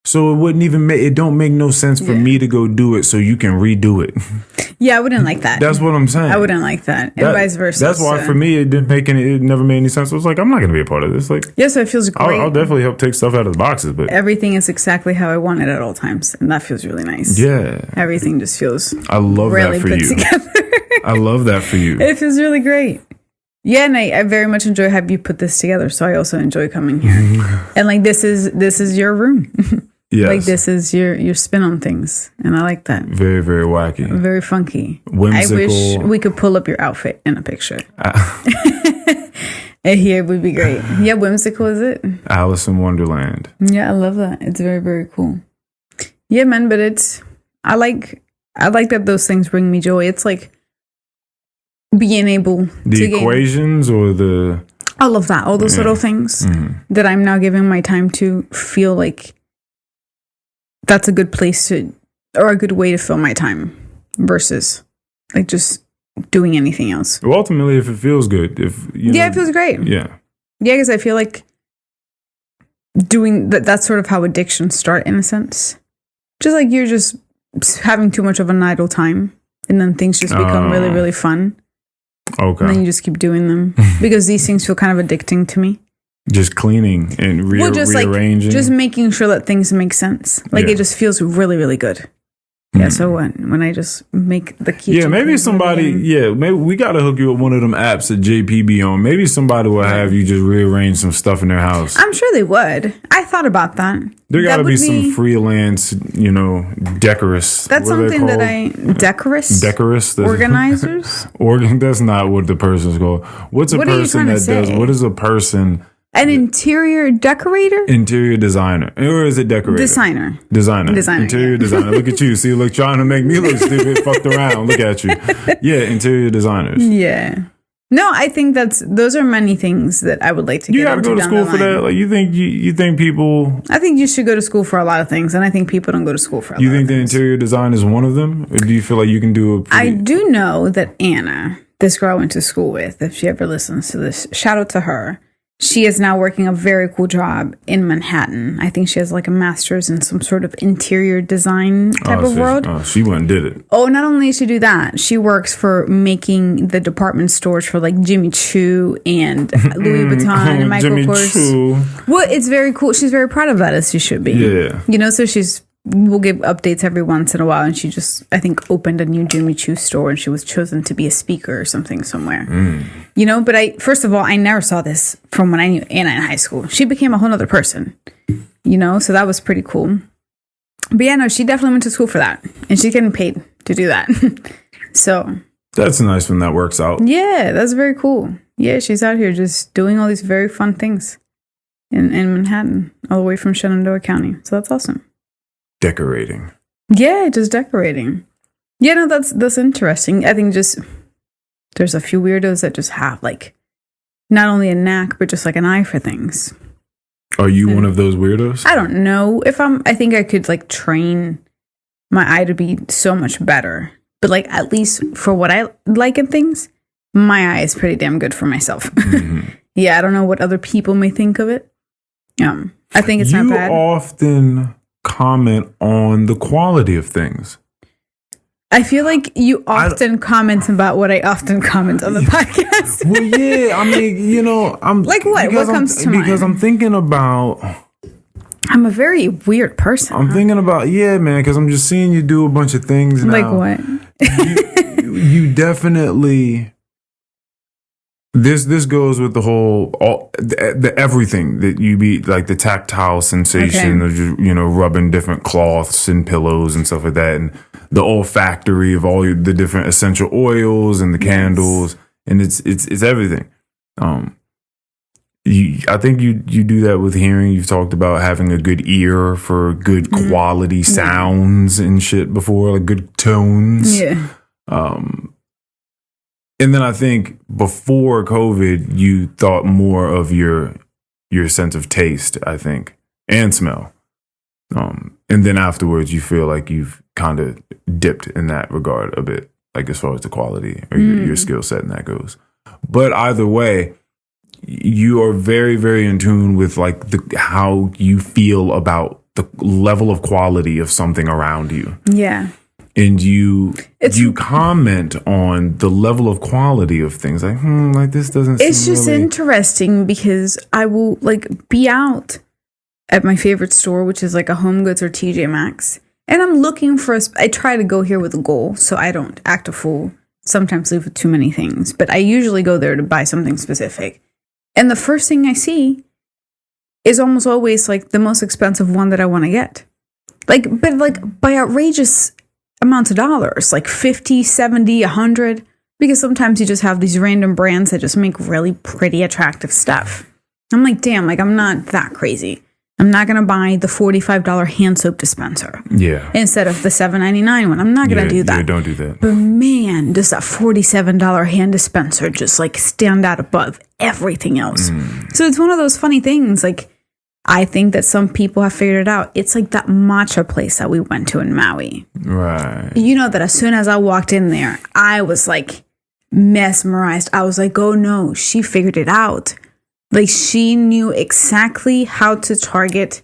So it wouldn't even it don't make no sense for me to go do it so you can redo it. Yeah, I wouldn't like that. That's what I'm saying. I wouldn't like that. And vice versa. That's why for me it never made any sense. I was like, I'm not going to be a part of this. Like, yes, it feels great. I'll definitely help take stuff out of the boxes, but everything is exactly how I want it at all times, and that feels really nice. Yeah. Everything just feels I love really that for put you. together. I love that for you. It feels really great. Yeah, and I very much enjoy having you put this together. So I also enjoy coming here. And like this is your room. Yes. Like this is your spin on things. And I like that. Very, very wacky. Very funky. Whimsical. I wish we could pull up your outfit in a picture. And here would be great. Yeah, whimsical is it? Alice in Wonderland. Yeah, I love that. It's very, very cool. Yeah, man, but I like that those things bring me joy. It's like being able the equations or the all of that, all those little things that I'm now giving my time to feel like that's a good place to, or a good way to fill my time versus like just doing anything else. Well, ultimately, if it feels good, it feels great. Yeah, because I feel like doing that's sort of how addictions start in a sense. Just like you're just having too much of an idle time, and then things just become really, really fun. Okay. And then you just keep doing them because these things feel kind of addicting to me. Just cleaning and rearranging. Just making sure that things make sense. Like it just feels really, really good. Yeah, so when I just make the kitchen. Yeah, maybe somebody, maybe we got to hook you up one of them apps that JP be on. Maybe somebody will have you just rearrange some stuff in their house. I'm sure they would. I thought about that. There got to be some freelance, decorous. That's something that decorous? Decorous? Organizers? That's not what the person's called. What's a person that does? What is a person? An interior decorator? Interior designer. Or is it decorator? Designer. Interior designer. Look at you. See, look, trying to make me look stupid. Fucked around. Look at you. Yeah, interior designers. Yeah. No, I think those are many things that I would like to get into. You got to go to school for that? Like, you think people... I think you should go to school for a lot of things, and I think people don't go to school for a lot of things. You think the interior design is one of them? Or do you feel like you can do I do know that Anna, this girl I went to school with, if she ever listens to this, shout out to her. She is now working a very cool job in Manhattan. I think she has like a master's in some sort of interior design type of world. She went and did it. Oh, not only does she do that, she works for making the department stores for like Jimmy Choo and Louis Vuitton and Michael Kors. Well, it's very cool. She's very proud of that, as she should be. Yeah. So we'll give updates every once in a while. And she just, I think, opened a new Jimmy Choo store and she was chosen to be a speaker or something somewhere. But first of all, I never saw this from when I knew Anna in high school. She became a whole other person, so that was pretty cool. But yeah, no, she definitely went to school for that. And she's getting paid to do that. So. That's nice when that works out. Yeah, that's very cool. Yeah, she's out here just doing all these very fun things in Manhattan, all the way from Shenandoah County. So that's awesome. Decorating. Yeah, just decorating. Yeah, no, that's interesting. I think just there's a few weirdos that just have like not only a knack but just like an eye for things. Are you one of those weirdos? I don't know if I think I could like train my eye to be so much better. But like at least for what I like in things, my eye is pretty damn good for myself. Yeah, I don't know what other people may think of it. I think it's not bad. You often comment on the quality of things. I feel like you often comment about what I often comment on the podcast. Well, yeah, I mean, I'm like what? What comes to mind? Because I'm thinking about. I'm a very weird person. I'm thinking about man, because I'm just seeing you do a bunch of things now. Like what? You definitely. This goes with the whole the everything that you be like the tactile sensation of rubbing different cloths and pillows and stuff like that, and the olfactory of all the different essential oils and the candles, and it's everything. I think you do that with hearing. You've talked about having a good ear for good quality sounds and shit before, like good tones. Yeah. And then I think before COVID, you thought more of your sense of taste, I think, and smell. And then afterwards, you feel like you've kind of dipped in that regard a bit, like as far as the quality or your skill set and that goes. But either way, you are very, very in tune with like how you feel about the level of quality of something around you. Yeah. And you comment on the level of quality of things like, like this doesn't It's seem just really... interesting because I will like be out at my favorite store, which is like a Home Goods or TJ Maxx. And I'm looking for I try to go here with a goal so I don't act a fool. Sometimes leave with too many things. But I usually go there to buy something specific. And the first thing I see is almost always like the most expensive one that I want to get. But by outrageous amounts of dollars, like 50, 70, 100. Because sometimes you just have these random brands that just make really pretty, attractive stuff. I'm like, damn, like I'm not that crazy. I'm not going to buy the $45 hand soap dispenser. Yeah. Instead of the $7.99 one. I'm not going to do that. Yeah, don't do that. But man, does that $47 hand dispenser just like stand out above everything else. So it's one of those funny things. Like, I think that some people have figured it out. It's like that matcha place that we went to in Maui. Right. You know that as soon as I walked in there, I was like mesmerized. I was like, oh no, she figured it out. Like, she knew exactly how to target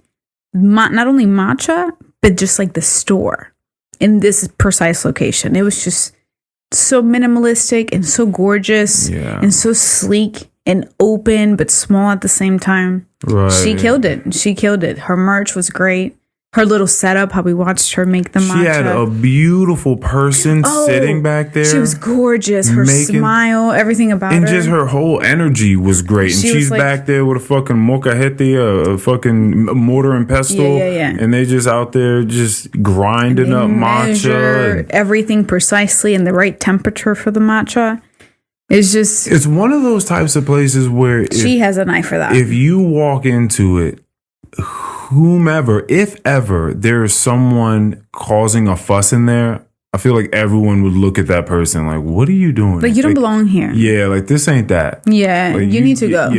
not only matcha, but just like the store in this precise location. It was just so minimalistic and so gorgeous and so sleek and open, but small at the same time. Right. She killed it. She killed it. Her merch was great. Her little setup, how we watched her make the matcha. She had a beautiful person sitting back there. She was gorgeous. Her smile, everything about her. And just her whole energy was great. And she's like, back there with a fucking molcajete, a fucking mortar and pestle. Yeah. And they just out there just grinding up matcha. And everything precisely in the right temperature for the matcha. It's one of those types of places where she has an eye for that. If you walk into it, whomever, if ever there's someone causing a fuss in there, I feel like everyone would look at that person like, what are you doing? Like, you don't belong here. Yeah, like this ain't that. Yeah, like, you need to go.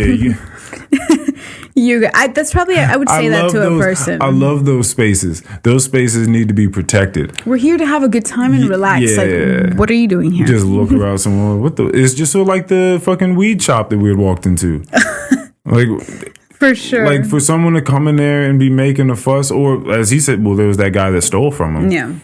Yeah, that's probably, I would say that to a person. I love those spaces. Those spaces need to be protected. We're here to have a good time and relax. Yeah. Like, what are you doing here? Just look around someone. It's just so like the fucking weed shop that we had walked into. Like, for sure. Like, for someone to come in there and be making a fuss, or as he said, well, there was that guy that stole from him. Yeah.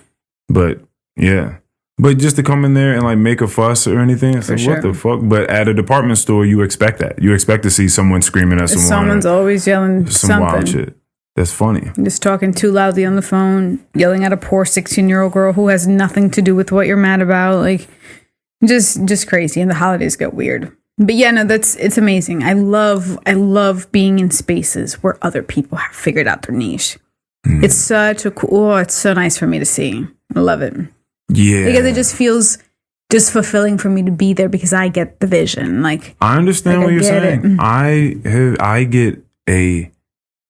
But just to come in there and like make a fuss or anything, it's like, what the fuck? But at a department store, you expect that. You expect to see someone screaming at someone. Someone's always yelling some wild shit. That's funny. Just talking too loudly on the phone, yelling at a poor 16-year-old girl who has nothing to do with what you're mad about. Like, just crazy. And the holidays get weird. But yeah, no, it's amazing. I love being in spaces where other people have figured out their niche. It's such a cool, it's so nice for me to see. I love it. Yeah. Because it just feels just fulfilling for me to be there because I get the vision. Like, I understand what you're saying. I get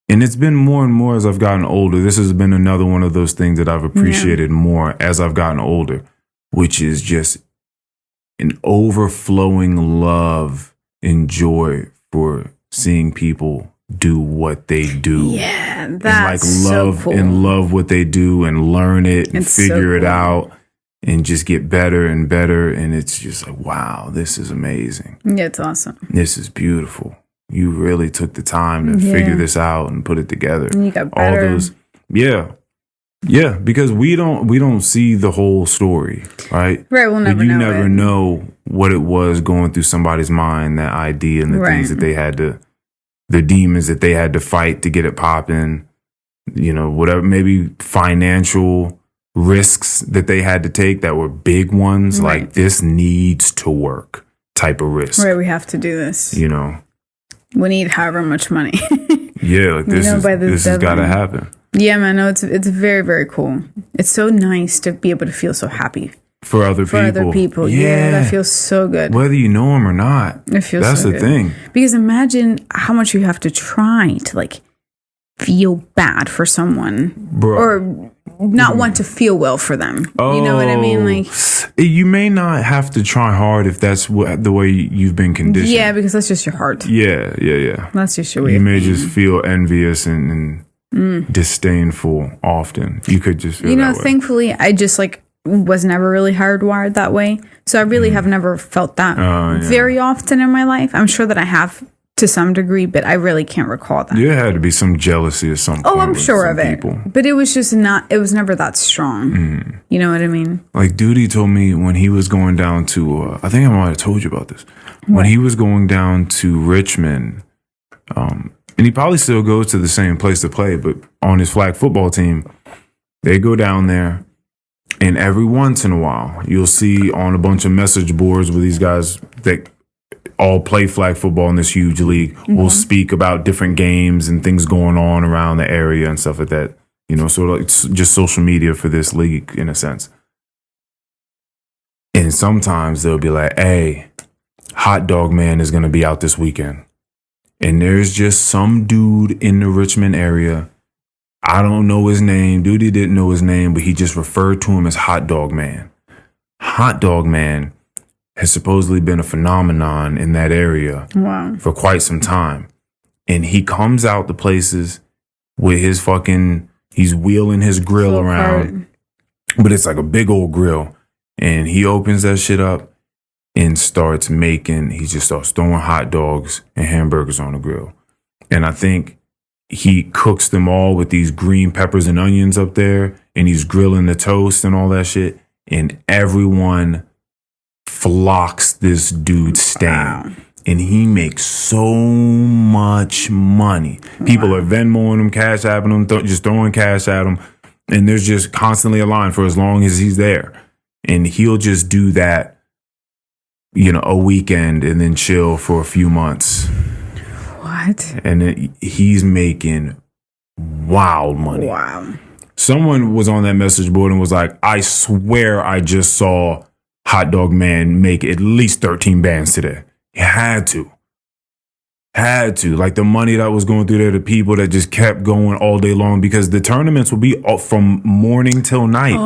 and it's been more and more as I've gotten older. This has been another one of those things that I've appreciated more as I've gotten older, which is just an overflowing love and joy for seeing people do what they do. Yeah, that's and like love so cool. And love what they do and learn it and figure it out and just get better and better. And it's just like, wow, this is amazing. Yeah, it's awesome. This is beautiful. You really took the time to figure this out and put it together. And you got better. All those, yeah, because we don't see the whole story, right? Right, we'll never know. You never know what it was going through somebody's mind, that idea and the things that they had to, the demons that they had to fight to get it popping, you know, whatever, maybe financial risks that they had to take that were big ones, like this needs to work type of risk. Right, we have to do this. You know. We need however much money. Yeah, like this has got to happen. Yeah, man, no, it's very, very cool. It's so nice to be able to feel so happy for other people. Yeah, that feels so good. Whether you know them or not. It feels That's so the good. thing. Because imagine how much you have to try to like feel bad for someone, Bro. or not want to feel well for them. You know what I mean? Like, you may not have to try hard if that's the way you've been conditioned. yeah, because that's just your heart. Yeah. That's just your way. You of may being. just feel envious and disdainful often. You could just feel that way. Thankfully, I just like was never really hardwired that way. So I really have never felt that very often in my life. I'm sure that I have to some degree, but I really can't recall that. There had to be some jealousy or something. Oh, I'm sure of it. But it was just it was never that strong. You know what I mean? Like Duty told me when he was going down to, I think I might have told you about this. When he was going down to Richmond, and he probably still goes to the same place to play, but on his flag football team, they go down there, and every once in a while, you'll see on a bunch of message boards with these guys that all play flag football in this huge league will speak about different games and things going on around the area and stuff like that. You know, sort of like just social media for this league in a sense. And sometimes they'll be like, hey, Hot Dog Man is going to be out this weekend. And there's just some dude in the Richmond area. I don't know his name. Duty didn't know his name, but he just referred to him as Hot Dog Man. Hot Dog Man has supposedly been a phenomenon in that area for quite some time. And he comes out to places with his he's wheeling his grill around, but it's like a big old grill. And he opens that shit up and he just starts throwing hot dogs and hamburgers on the grill. And I think he cooks them all with these green peppers and onions up there, and he's grilling the toast and all that shit. And everyone flocks this dude's stand, and he makes so much money. People are Venmoing him, Cash Apping him, just throwing cash at him, and there's just constantly a line for as long as he's there. And he'll just do that, you know, a weekend and then chill for a few months. What? And he's making wild money. Wow. Someone was on that message board and was like, I swear I just saw Hot Dog Man make at least 13 bands today. He had to. Like the money that was going through there, the people that just kept going all day long, because the tournaments will be from morning till night.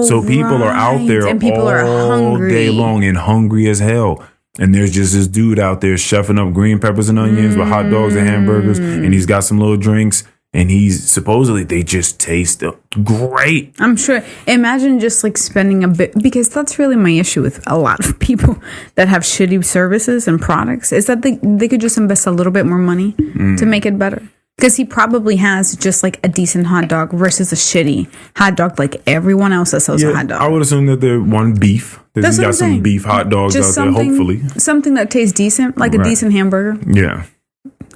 So people are out there and people are all day long and hungry as hell. And there's just this dude out there chefing up green peppers and onions with hot dogs and hamburgers. And he's got some little drinks. And they just taste great. I'm sure. Imagine just like spending a bit, because that's really my issue with a lot of people that have shitty services and products, is that they could just invest a little bit more money to make it better. Because he probably has just like a decent hot dog versus a shitty hot dog like everyone else that sells a hot dog. I would assume that they're beef. He's got some beef hot dogs just out there, hopefully. Something that tastes decent, like a decent hamburger. Yeah.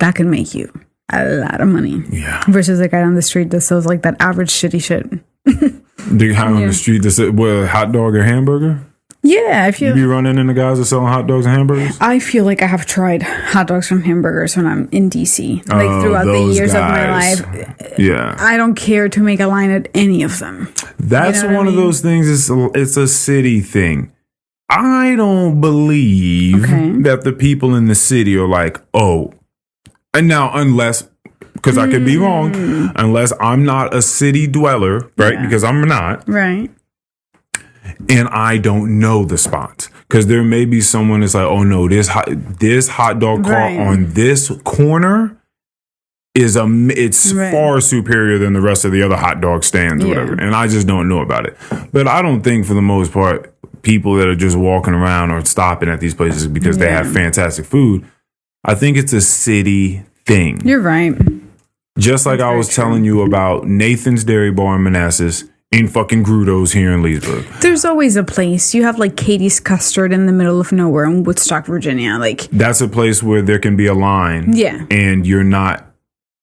That can make you a lot of money. Yeah. Versus the guy on the street that sells like that average shitty shit. The guy on the street that said, what, hot dog or hamburger? Yeah, I feel. You be running into guys that selling hot dogs and hamburgers? I feel like I have tried hot dogs and hamburgers when I'm in DC. Like throughout the years of my life. Yeah. I don't care to make a line at any of them. That's one of those things, it's a city thing. I don't believe that the people in the city are like, oh, and now unless, because I could be wrong, unless I'm not a city dweller, right? Yeah. Because I'm not. Right. And I don't know the spots. Because there may be someone that's like, oh no, this hot dog cart on this corner is far superior than the rest of the other hot dog stands or whatever. And I just don't know about it. But I don't think for the most part, people that are just walking around or stopping at these places because they have fantastic food, I think it's a city thing. You're right. Just like I was telling you about Nathan's Dairy Bar in Manassas and fucking Grudo's here in Leesburg. There's always a place. You have like Katie's Custard in the middle of nowhere in Woodstock, Virginia. Like that's a place where there can be a line. Yeah. And you're not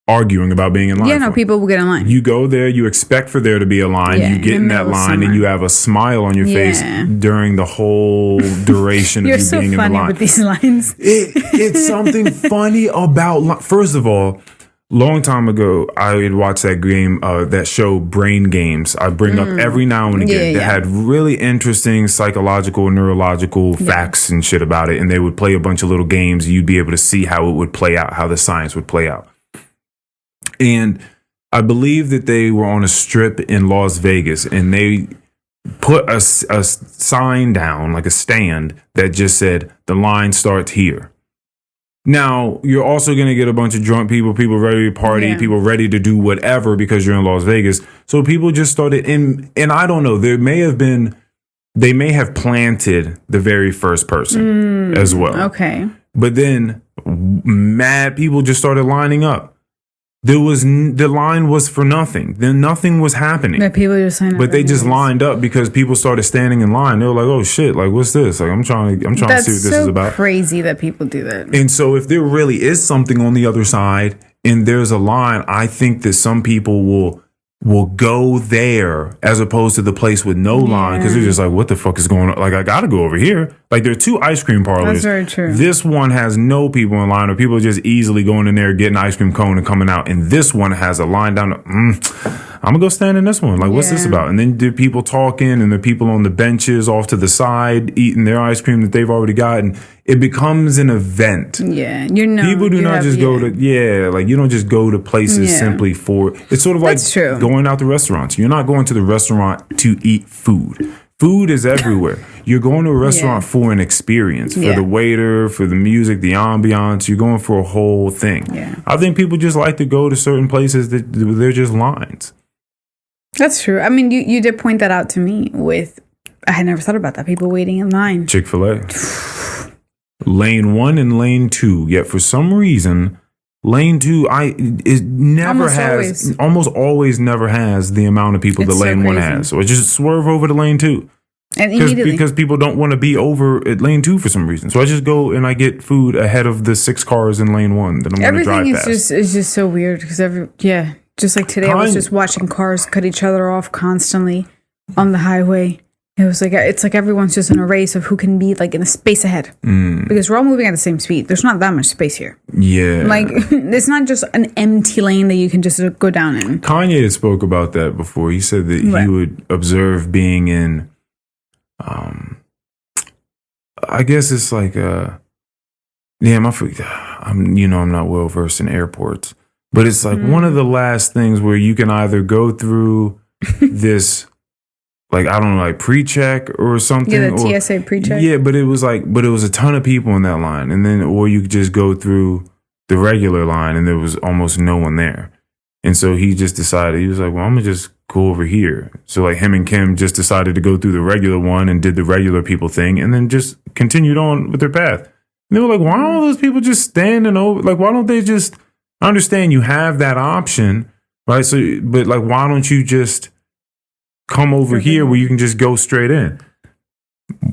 arguing about being in line. Yeah, no, people will get in line. You go there, you expect for there to be a line, you get in that line, and you have a smile on your face during the whole duration of you being in the line. You're so funny with these lines. It's something funny about, first of all, long time ago, I would watch that game, that show Brain Games. I bring up every now and again. They had really interesting psychological, neurological facts and shit about it. And they would play a bunch of little games. You'd be able to see how it would play out, how the science would play out. And I believe that they were on a strip in Las Vegas, and they put a sign down, like a stand, that just said, the line starts here. Now, you're also going to get a bunch of drunk people ready to party, people ready to do whatever because you're in Las Vegas. So people just started and I don't know, they may have planted the very first person as well. Okay. But then mad people just started lining up. The line was for nothing. Then nothing was happening. But people just signed up. But they just lined up because people started standing in line. They were like, "Oh shit! Like, what's this? Like, I'm trying to see what this is about." That's so crazy that people do that. And so, if there really is something on the other side and there's a line, I think that some people will go there as opposed to the place with no line because they're just like, what the fuck is going on? Like, I gotta go over here. Like, there are two ice cream parlors. That's very true. This one has no people in line, or people just easily going in there, getting an ice cream cone and coming out. And this one has a line down. I'm gonna go stand in this one. Like, what's this about? And then the people talking, and the people on the benches off to the side eating their ice cream that they've already gotten. It becomes an event. Yeah, people do not just go to like, you don't just go to places simply for. It's sort of like going out to restaurants. You're not going to the restaurant to eat food. Food is everywhere. You're going to a restaurant for an experience, for the waiter, for the music, the ambiance. You're going for a whole thing. Yeah. I think people just like to go to certain places that they're just lines. That's true. I mean, you did point that out to me with, I had never thought about that. People waiting in line. Chick-fil-A. Lane 1 and lane 2. Yet for some reason, lane 2 almost always never has the amount of people that lane 1 has. So it just swerve over to lane 2. And immediately, because people don't want to be over at lane 2 for some reason. So I just go and I get food ahead of the 6 cars in lane 1 that I'm going to drive past. Everything is just so weird because just like today, I was just watching cars cut each other off constantly on the highway. It was like, it's like everyone's just in a race of who can be like in a space ahead. Because we're all moving at the same speed. There's not that much space here. Yeah. Like, it's not just an empty lane that you can just go down in. Kanye had spoke about that before. He said that he would observe being in, I guess it's like, I'm not well versed in airports. But it's like one of the last things where you can either go through this, like, I don't know, like pre-check or something. Yeah, the TSA pre-check. Yeah, but it was a ton of people in that line. And then, or you could just go through the regular line and there was almost no one there. And so he just decided, he was like, well, I'm going to just go over here. So like him and Kim just decided to go through the regular one and did the regular people thing and then just continued on with their path. And they were like, why don't all those people just stand and over? Like, why don't they just... I understand you have that option, right? So, but like, why don't you just come over here where you can just go straight in?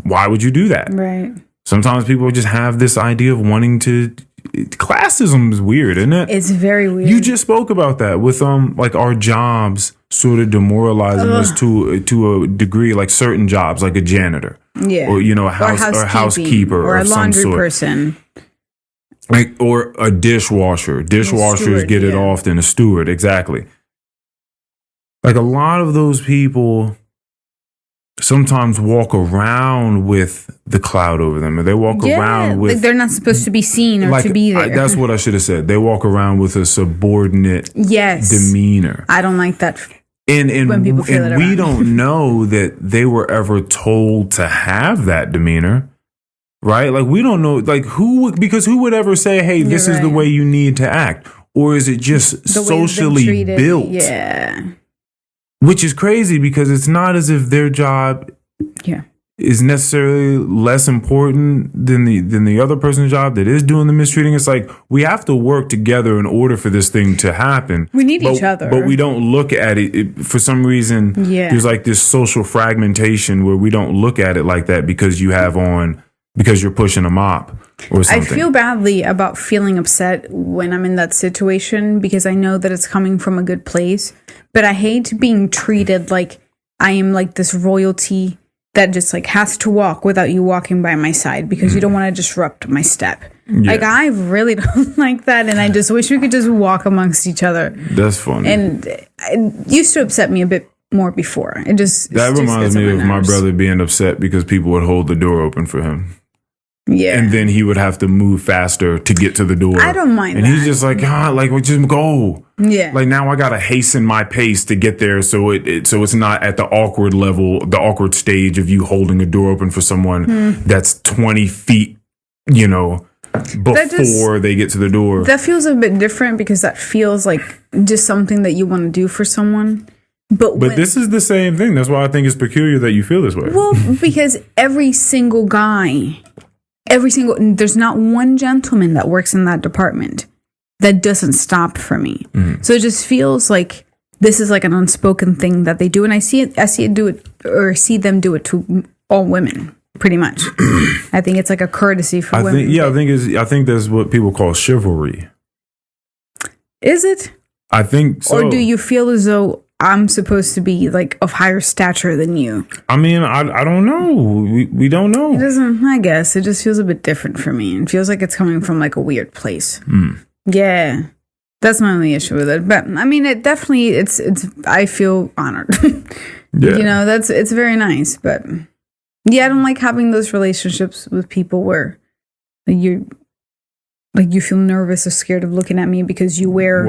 Why would you do that? Right. Sometimes people just have this idea of wanting to. Classism is weird, isn't it? It's very weird. You just spoke about that with like our jobs sort of demoralizing us to a degree, like certain jobs, like a janitor, or a housekeeper, or a laundry some sort. person. Like, or a dishwasher. Dishwashers get it often. A steward, exactly. Like a lot of those people sometimes walk around with the cloud over them, or they walk around with, like they're not supposed to be seen or to be there. That's what I should have said. They walk around with a subordinate demeanor. I don't like that. And when people feel and we don't know that they were ever told to have that demeanor. Right? Like, we don't know, like, who would ever say, hey, this is the way you need to act? Or is it just socially built? Yeah. Which is crazy because it's not as if their job is necessarily less important than the other person's job that is doing the mistreating. It's like, we have to work together in order for this thing to happen. We need each other. But we don't look at it for some reason. There's like this social fragmentation where we don't look at it like that because you're pushing a mop or something. I feel badly about feeling upset when I'm in that situation because I know that it's coming from a good place. But I hate being treated like I am like this royalty that just like has to walk without you walking by my side because you don't want to disrupt my step. Yeah. Like I really don't like that, and I just wish we could just walk amongst each other. That's funny. And it used to upset me a bit more before. That reminds me of my brother being upset because people would hold the door open for him. Yeah. And then he would have to move faster to get to the door. I don't mind and that. And he's just like, like, well, just go. Yeah. Like, now I got to hasten my pace to get there so it's not at the awkward level, the awkward stage of you holding a door open for someone that's 20 feet, before they get to the door. That feels a bit different because that feels like just something that you want to do for someone. But this is the same thing. That's why I think it's peculiar that you feel this way. Well, because every single guy... there's not one gentleman that works in that department that doesn't stop for me. So it just feels like this is like an unspoken thing that they do, and I see them do it to all women, pretty much. I think it's like a courtesy for women. I think that's what people call chivalry. Is it? I think so. Or do you feel as though I'm supposed to be like of higher stature than you? I mean, I don't know. We don't know. It doesn't. I guess it just feels a bit different for me. It feels like it's coming from like a weird place. Yeah, that's my only issue with it. But I mean, it definitely. It's. I feel honored. Yeah. It's very nice. But yeah, I don't like having those relationships with people where you feel nervous or scared of looking at me because you wear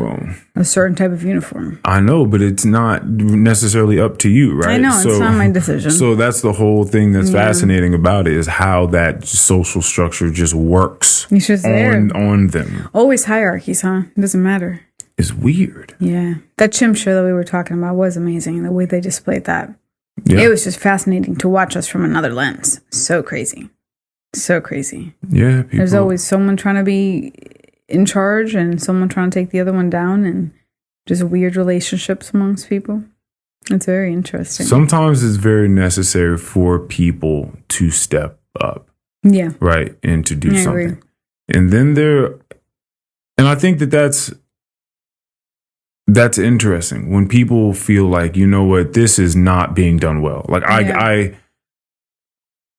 a certain type of uniform. I know, but it's not necessarily up to you, right? I know, it's not my decision. So that's the whole thing that's fascinating about it is how that social structure just works on them. Always hierarchies, huh? It doesn't matter. It's weird. Yeah. That chimp show that we were talking about was amazing. The way they displayed that. Yeah. It was just fascinating to watch us from another lens. So crazy. So crazy. Yeah. There's always someone trying to be in charge and someone trying to take the other one down, and just weird relationships amongst people. It's very interesting. Sometimes it's very necessary for people to step up. Yeah. Right. And to do something. Agree. And then and I think that's interesting when people feel like, you know what, this is not being done well. Like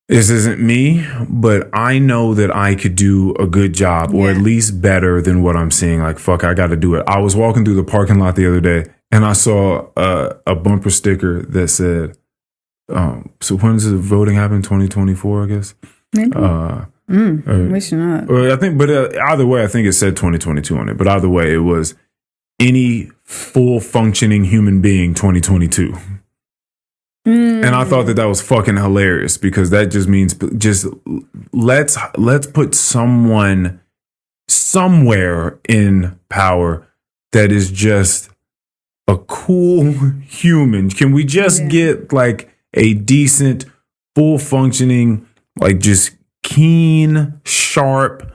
this isn't me, but I know that I could do a good job or at least better than what I'm seeing. Like, fuck, I got to do it. I was walking through the parking lot the other day and I saw a bumper sticker that said, so when does the voting happen? 2024, I guess. Maybe. We should know that. Or I think, but either way, I think it said 2022 on it. But either way, it was any full functioning human being 2022. And I thought that was fucking hilarious because that just means let's put someone somewhere in power that is just a cool human. Can we just get like a decent, full functioning, like just keen, sharp,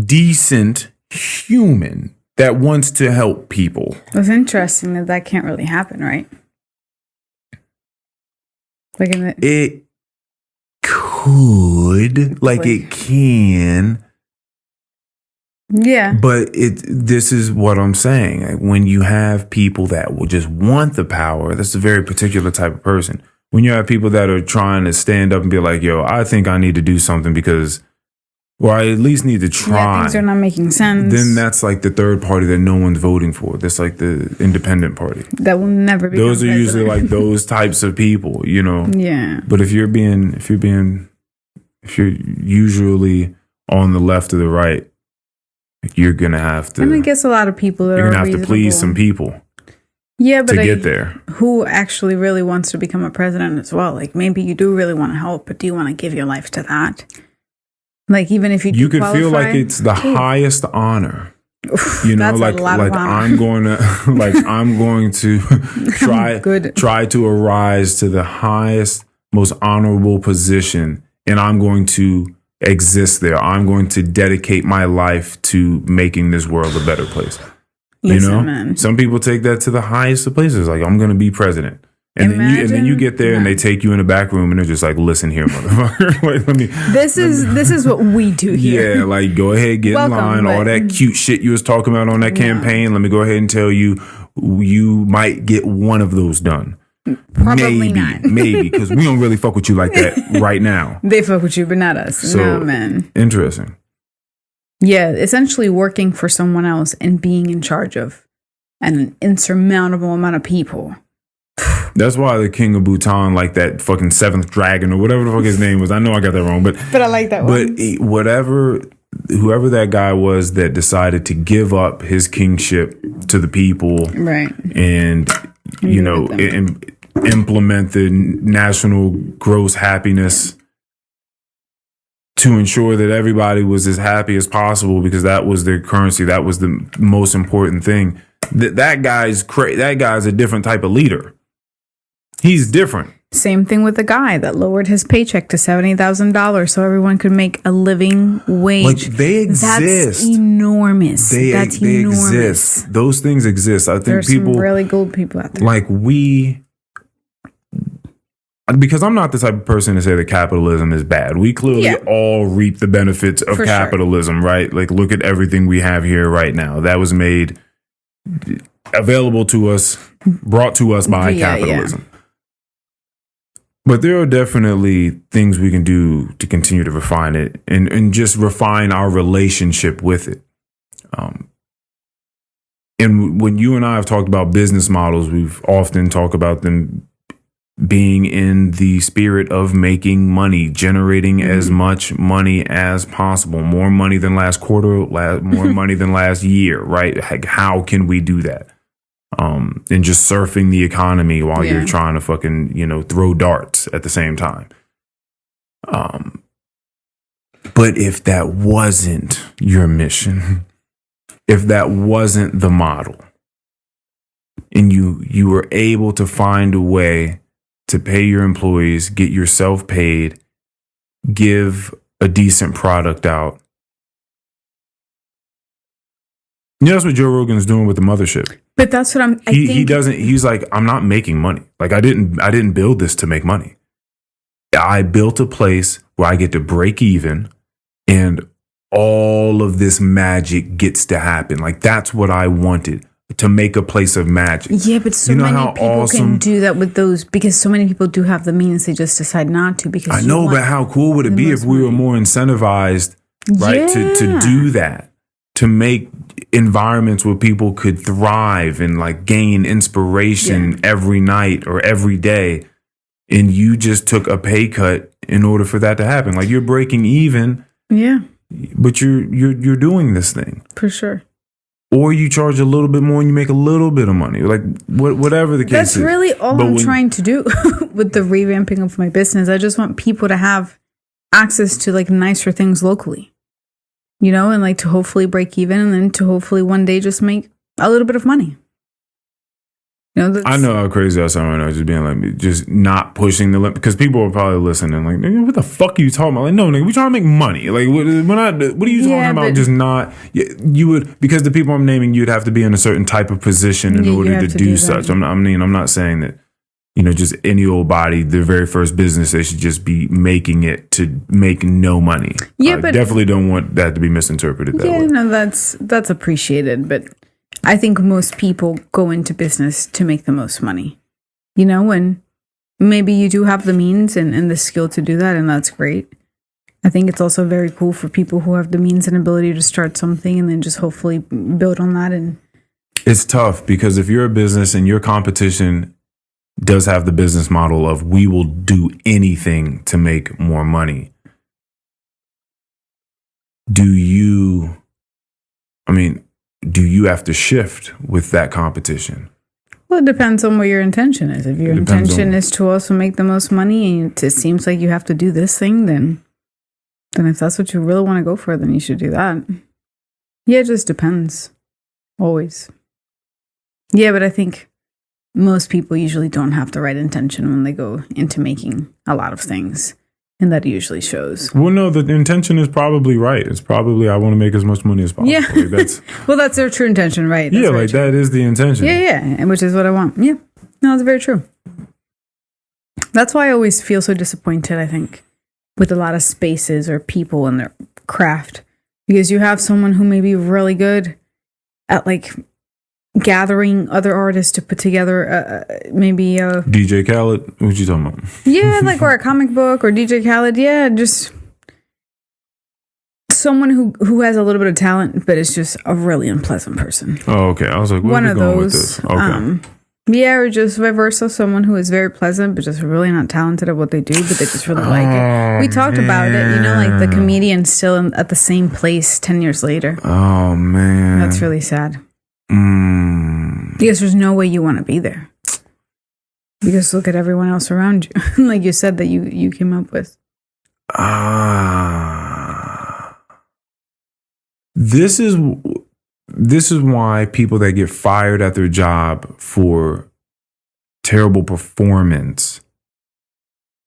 decent human that wants to help people? It's interesting that can't really happen, right? Like it could, like it can. Yeah. But this is what I'm saying. Like when you have people that will just want the power, that's a very particular type of person. When you have people that are trying to stand up and be like, yo, I think I need to do something because, or I at least need to try. Yeah, things are not making sense. Then that's like the third party that no one's voting for. That's like the independent party. That will never be. Those are usually like those types of people, Yeah. But if you're usually on the left or the right, you're gonna have to. And I guess a lot of people you're gonna have to please some people. Yeah, but to get there, who actually really wants to become a president as well? Like maybe you do really want to help, but do you want to give your life to that? Like even if you could feel like it's the highest honor. Like I'm going to try to arise to the highest, most honorable position, and I'm going to exist there. I'm going to dedicate my life to making this world a better place. Yes, man. Some people take that to the highest of places. Like, I'm going to be president. And then you get there and they take you in the back room and they're just like, listen here, motherfucker. Like, this is what we do here. Yeah, like go ahead, get in line. All that cute shit you was talking about on that campaign. Let me go ahead and tell you, you might get one of those done. Probably not. Maybe, because we don't really fuck with you like that right now. They fuck with you, but not us. So, no, man. Interesting. Yeah, essentially working for someone else and being in charge of an insurmountable amount of people. That's why the king of Bhutan, like that fucking seventh dragon or whatever the fuck his name was. I know I got that wrong, but I like that one. But whoever that guy was that decided to give up his kingship to the people, right, and implement the national gross happiness to ensure that everybody was as happy as possible, because that was their currency. That was the most important thing. That guy's a different type of leader. He's different. Same thing with the guy that lowered his paycheck to $70,000 so everyone could make a living wage. Like, they exist. That's enormous. That's enormous. Exist. Those things exist. I think there's people, some really gold people out there. like because I'm not the type of person to say that capitalism is bad. We clearly all reap the benefits of capitalism, right? Like, look at everything we have here right now. That was made available to us, brought to us by capitalism. But there are definitely things we can do to continue to refine it and just refine our relationship with it. And when you and I have talked about business models, we've often talked about them being in the spirit of making money, generating as much money as possible, more money than last quarter, more money than last year, right? How can we do that? And just surfing the economy while you're trying to fucking, throw darts at the same time. But if that wasn't your mission, if that wasn't the model, and you were able to find a way to pay your employees, get yourself paid, give a decent product out. That's what Joe Rogan's doing with the mothership. But that's what he's like, I'm not making money. Like, I didn't build this to make money. I built a place where I get to break even and all of this magic gets to happen. Like, that's what I wanted, to make a place of magic. Yeah, but so many people can do that with those, because so many people do have the means. They just decide not to. Because I know, but how cool would it be if we were more incentivized, right, to do that, to make environments where people could thrive and like gain inspiration every night or every day, and you just took a pay cut in order for that to happen. Like, you're breaking even, but you're doing this thing for sure. Or you charge a little bit more and you make a little bit of money. Like, whatever the case is. That's really all I'm trying to do with the revamping of my business. I just want people to have access to like nicer things locally, and like to hopefully break even, and then to hopefully one day just make a little bit of money. I know how crazy I sound right now, just being like, just not pushing the limit, because people are probably listening like, nigga, what the fuck are you talking about? Like, no, nigga, we trying to make money. Like, what are you talking about? Just not, you would, because the people I'm naming, you'd have to be in a certain type of position in order to do such. I'm not saying that, just any old body, their very first business, they should just be making it to make no money. Yeah, but definitely don't want that to be misinterpreted that way. Yeah, no, that's appreciated, but I think most people go into business to make the most money, and maybe you do have the means and the skill to do that, and that's great. I think it's also very cool for people who have the means and ability to start something and then just hopefully build on that. And it's tough, because if you're a business and your competition does have the business model of, we will do anything to make more money, do you have to shift with that competition? Well, it depends on what your intention is. If your intention is to also make the most money, and it seems like you have to do this thing, then if that's what you really want to go for, then you should do that. Yeah, it just depends. Always. Yeah, but I think most people usually don't have the right intention when they go into making a lot of things. And that usually shows. Well, no, the intention is probably right. It's probably, I want to make as much money as possible. Yeah. Like, well, that's their true intention, right? That's that is the intention. Yeah, and which is what I want. Yeah. No, that's very true. That's why I always feel so disappointed, I think, with a lot of spaces or people in their craft. Because you have someone who may be really good at like gathering other artists to put together maybe DJ Khaled? What you talking about? Yeah, like, or a comic book, or DJ Khaled. Yeah, just someone who has a little bit of talent, but is just a really unpleasant person. Oh, okay. I was like, where are we going with this? Okay. Yeah, or just vice versa, someone who is very pleasant, but just really not talented at what they do, but they just really like it. We talked about it, you know, like the comedian still at the same place 10 years later. Oh, man. That's really sad. Because there's no way you want to be there. Because look at everyone else around you. Like you said that you came up with. This is why people that get fired at their job for terrible performance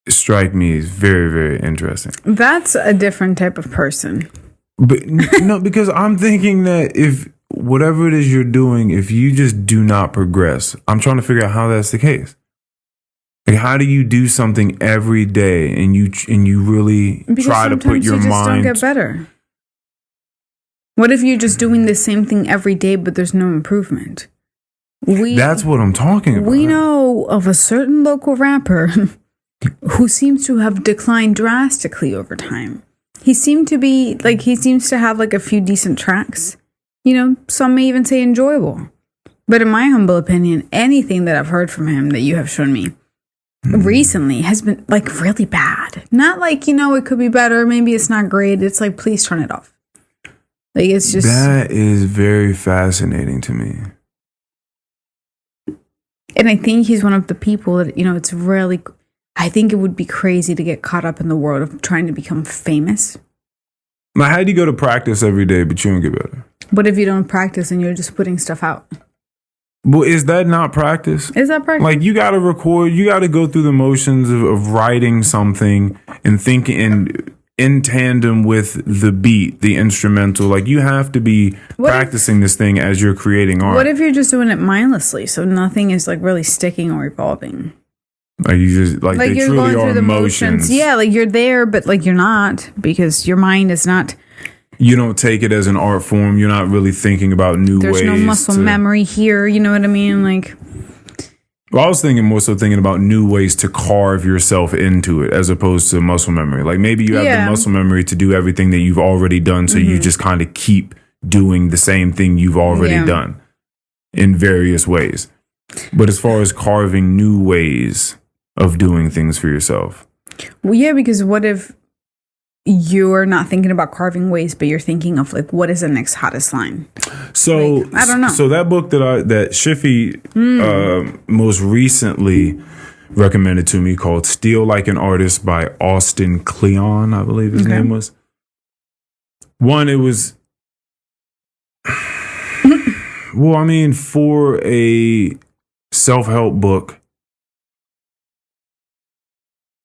strike me as very, very interesting. That's a different type of person. But no, because I'm thinking that if whatever it is you're doing, if you just do not progress, I'm trying to figure out how that's the case. Like, how do you do something every day and you really try to put your mind? Because sometimes you just don't get better. What if you're just doing the same thing every day, but there's no improvement? That's what I'm talking about. We know of a certain local rapper who seems to have declined drastically over time. He seems to have like a few decent tracks. You know, some may even say enjoyable. But in my humble opinion, anything that I've heard from him that you have shown me recently has been like really bad. Not like, you know, it could be better. Maybe it's not great. It's like, please turn it off. Like, it's just... That is very fascinating to me. And I think he's one of the people that, you know, it's really... I think it would be crazy to get caught up in the world of trying to become famous. Now, how do you go to practice every day, but you don't get better? What if you don't practice and you're just putting stuff out? Well, is that not practice? Is that practice? Like, you got to record, you got to go through the motions of writing something and thinking... and in tandem with the beat, the instrumental. Like, you have to be practicing this thing as you're creating art. What if you're just doing it mindlessly, so nothing is like really sticking or evolving? Like, you just like they you're truly going through are the motions. Yeah, like you're there, but like you're not, because your mind is not. You don't take it as an art form. You're not really thinking about new ways. There's no muscle memory here. You know what I mean? Like. Well, I was more so thinking about new ways to carve yourself into it as opposed to muscle memory. Like, maybe you have the muscle memory to do everything that you've already done. So you just kind of keep doing the same thing you've already done in various ways. But as far as carving new ways of doing things for yourself. Well, yeah, because what if you're not thinking about carving ways, but you're thinking of like, what is the next hottest line? So like, I don't know. So that book that Shiffy most recently recommended to me, called "Steal Like an Artist" by Austin Kleon, I believe his name was. One, it was well, I mean, for a self-help book,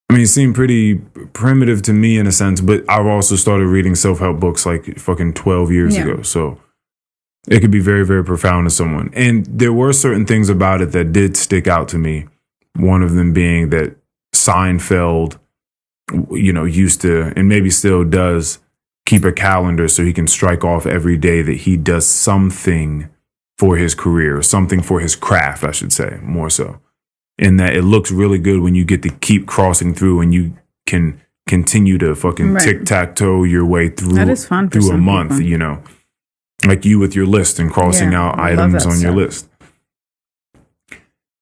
I mean, it seemed pretty primitive to me in a sense, but I've also started reading self-help books like fucking 12 years ago. So it could be very, very profound to someone. And there were certain things about it that did stick out to me. One of them being that Seinfeld, you know, used to, and maybe still does, keep a calendar so he can strike off every day that he does something for his career, or something for his craft, I should say, more so. In that it looks really good when you get to keep crossing through and you can continue to fucking tic-tac-toe your way through, that is fun through a month, people. You know, like you with your list and crossing out items on your list.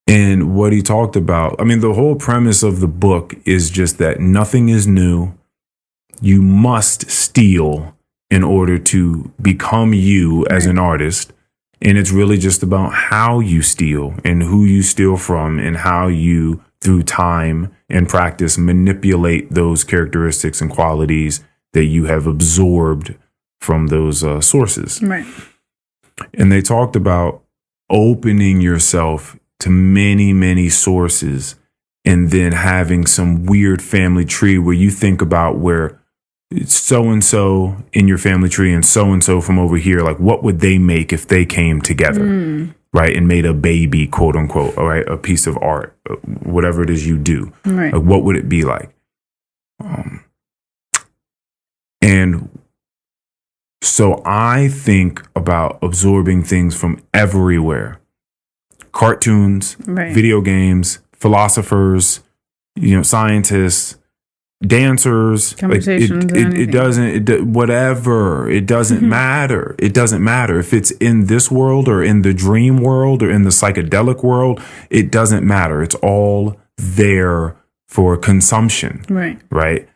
And what he talked about, I mean, the whole premise of the book is just that nothing is new. You must steal in order to become you as an artist. And it's really just about how you steal and who you steal from and how you, through time and practice, manipulate those characteristics and qualities that you have absorbed from those sources. Right. And they talked about opening yourself to many, many sources and then having some weird family tree where you think about where so-and-so in your family tree and so-and-so from over here, like what would they make if they came together, right? And made a baby, quote unquote, all right? A piece of art, whatever it is you do. Right. Like, what would it be like? And So I think about absorbing things from everywhere. Cartoons, video games, philosophers, scientists, dancers, conversations, whatever. It doesn't matter. It doesn't matter if it's in this world or in the dream world or in the psychedelic world. It doesn't matter. It's all there for consumption. Right.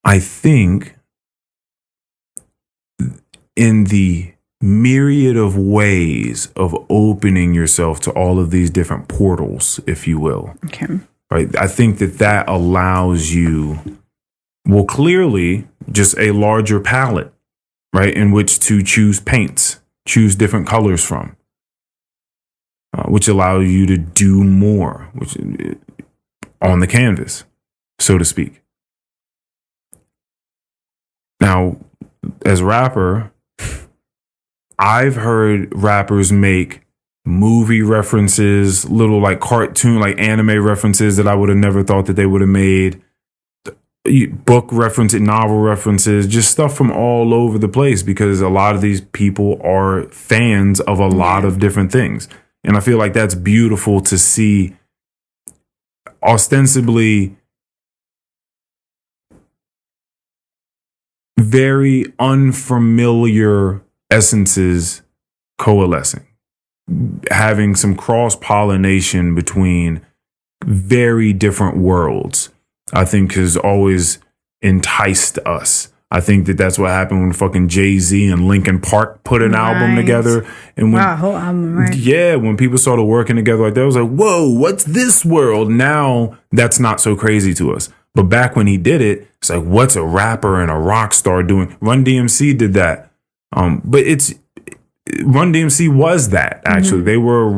I think in the myriad of ways of opening yourself to all of these different portals, if you will. Okay. Right. I think that allows you, well, clearly just a larger palette, right, in which to choose paints, choose different colors from, which allow you to do more, which on the canvas, so to speak. Now, as a rapper, I've heard rappers make movie references, little like cartoon, like anime references that I would have never thought that they would have made. Book references, novel references, just stuff from all over the place, because a lot of these people are fans of a lot of different things. And I feel like that's beautiful to see. Ostensibly very unfamiliar essences coalescing, having some cross-pollination between very different worlds, I think has always enticed us. I think that's what happened when fucking Jay-Z and Linkin Park put an album together. And when, whole album, right? Yeah, when people started working together like that, it was like, whoa, what's this world? Now that's not so crazy to us. But back when he did it, it's like, what's a rapper and a rock star doing? Run DMC did that. But Run DMC was that, actually. They were,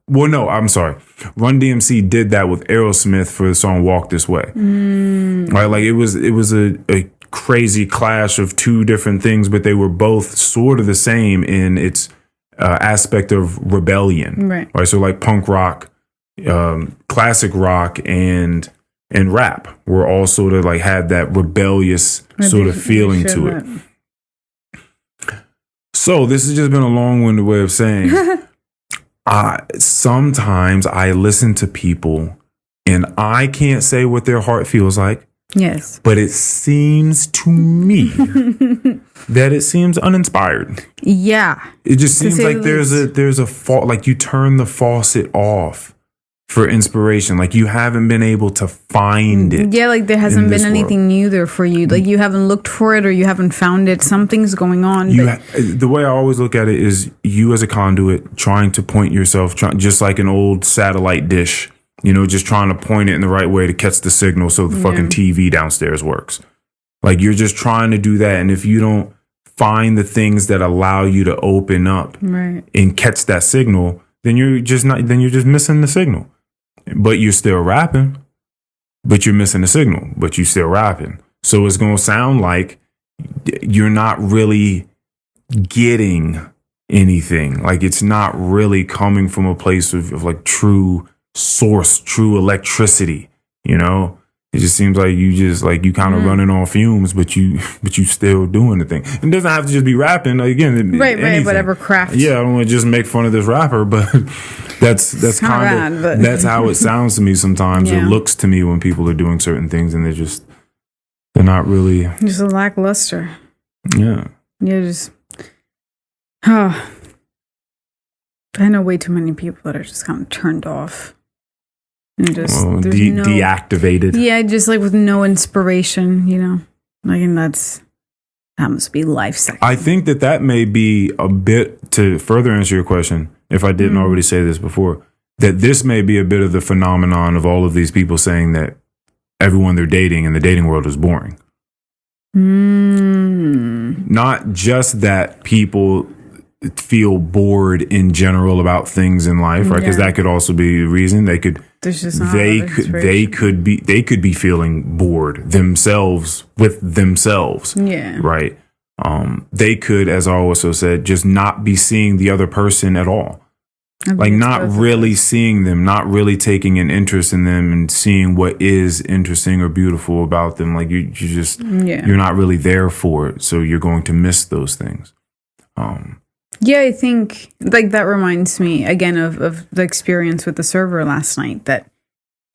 well, no, I'm sorry. Run DMC did that with Aerosmith for the song Walk This Way. Right? Like it was a crazy clash of two different things, but they were both sort of the same in its aspect of rebellion. Right? So like punk rock, classic rock, and rap were all sort of like had that rebellious sort of feeling to it. So this has just been a long-winded way of saying sometimes I listen to people and I can't say what their heart feels like. Yes. But it seems to me that it seems uninspired. Yeah. It just seems like there's a fault, like you turn the faucet off for inspiration, like you haven't been able to find it. Yeah, like there hasn't been anything new there for you. Like you haven't looked for it or you haven't found it. Something's going on. The way I always look at it is you as a conduit trying to point yourself, just like an old satellite dish, just trying to point it in the right way to catch the signal so the fucking TV downstairs works. Like you're just trying to do that. And if you don't find the things that allow you to open up and catch that signal, then you're just missing the signal. But you're still rapping, but you're missing the signal, but you're still rapping. So it's going to sound like you're not really getting anything. Like it's not really coming from a place of like true source, true electricity, It just seems like you kind of running on fumes, but you still doing the thing. It doesn't have to just be rapping. Again, right, whatever craft. Yeah, I don't want to just make fun of this rapper, but that's kind of that's how it sounds to me sometimes. It looks to me when people are doing certain things and they're not really just a lackluster. Yeah. I know way too many people that are just kind of turned off. And just deactivated. Yeah, just like with no inspiration, Like, and that must be life-sucking. I think that may be a bit, to further answer your question, if I didn't already say this before, that this may be a bit of the phenomenon of all of these people saying that everyone they're dating in the dating world is boring. Not just that people feel bored in general about things in life, right? Because that could also be a reason. They could be feeling bored themselves with themselves. Yeah. Right. They could, as I also said, just not be seeing the other person at all. Like not really seeing them, not really taking an interest in them and seeing what is interesting or beautiful about them. Like you just, you're not really there for it. So you're going to miss those things. Yeah, I think like that reminds me again of the experience with the server last night, that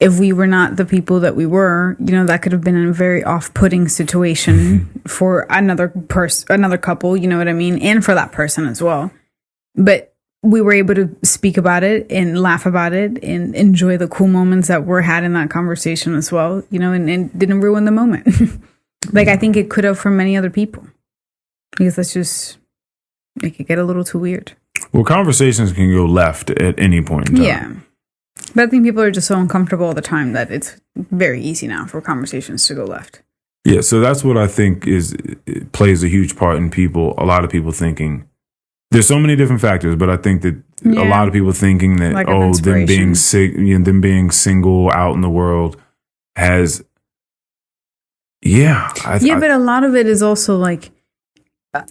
if we were not the people that we were, that could have been a very off-putting situation for another couple, you know what I mean? And for that person as well. But we were able to speak about it and laugh about it and enjoy the cool moments that were had in that conversation as well, and didn't ruin the moment. Like, I think it could have for many other people, because it could get a little too weird. Well, conversations can go left at any point in time. Yeah. But I think people are just so uncomfortable all the time that it's very easy now for conversations to go left. Yeah. So that's what I think it plays a huge part in a lot of people thinking. There's so many different factors, but I think that a lot of people thinking that, like them being sick, them being single out in the world has, but a lot of it is also like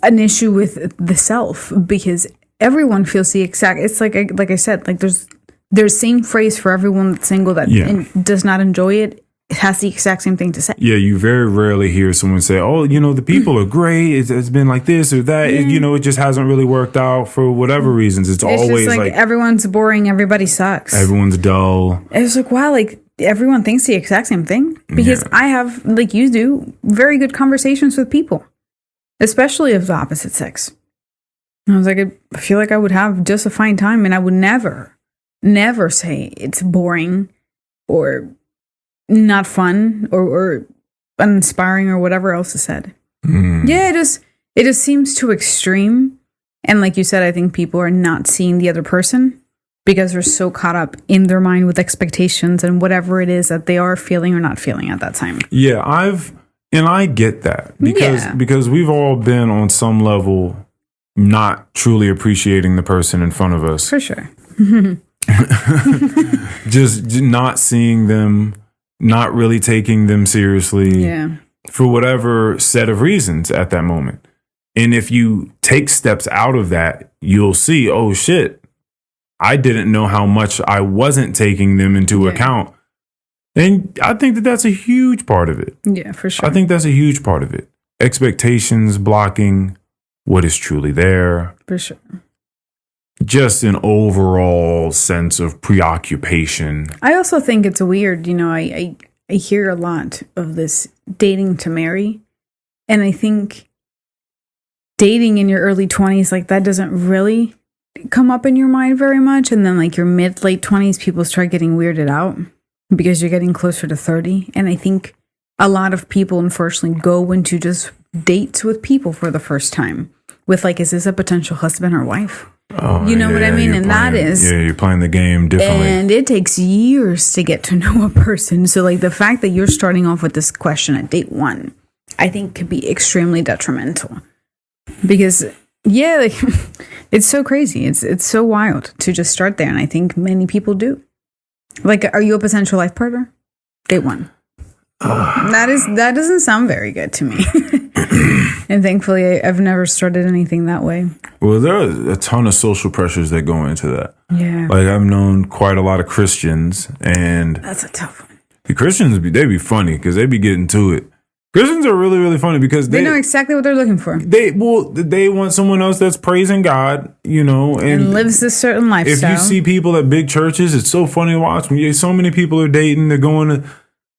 an issue with the self, because everyone feels the exact. It's like I said, like there's same phrase for everyone that's single that does not enjoy it. It has the exact same thing to say. Yeah, you very rarely hear someone say, "Oh, the people are great. It's been like this or that." It just hasn't really worked out for whatever reasons. It's always just like everyone's boring. Everybody sucks. Everyone's dull. It's like, wow, like everyone thinks the exact same thing, because I have, like you do, very good conversations with people, especially of the opposite sex. And I was like, I feel like I would have just a fine time, and I would never say it's boring or not fun or uninspiring or whatever else is said. Yeah, it just seems too extreme. And like you said, I think people are not seeing the other person because they're so caught up in their mind with expectations and whatever it is that they are feeling or not feeling at that time. Yeah, I get that because we've all been on some level not truly appreciating the person in front of us. For sure. Just not seeing them, not really taking them seriously for whatever set of reasons at that moment. And if you take steps out of that, you'll see, oh shit, I didn't know how much I wasn't taking them into account. And I think that that's a huge part of it. Yeah, for sure. I think that's a huge part of it. Expectations, blocking what is truly there. For sure. Just an overall sense of preoccupation. I also think it's weird. I hear a lot of this dating to marry. And I think dating in your early 20s, like that doesn't really come up in your mind very much. And then like your late 20s, people start getting weirded out because you're getting closer to 30. And I think a lot of people unfortunately go into just dates with people for the first time with like, is this a potential husband or wife? Oh, you know what I mean? And that is... Yeah, you're playing the game differently. And it takes years to get to know a person. So, like, the fact that you're starting off with this question at date 1, I think could be extremely detrimental. Because, like, it's so crazy. It's so wild to just start there. And I think many people do. Like, are you a potential life partner? Date 1. That doesn't sound very good to me. And thankfully, I've never started anything that way. Well, there are a ton of social pressures that go into that. Yeah. Like, I've known quite a lot of Christians, and... That's a tough one. The Christians, they be funny, because they be getting to it. Christians are really, really funny, because they know exactly what they're looking for. They want someone else that's praising God, and lives this certain lifestyle. If you see people at big churches, it's so funny to watch. So many people are dating, they're going to...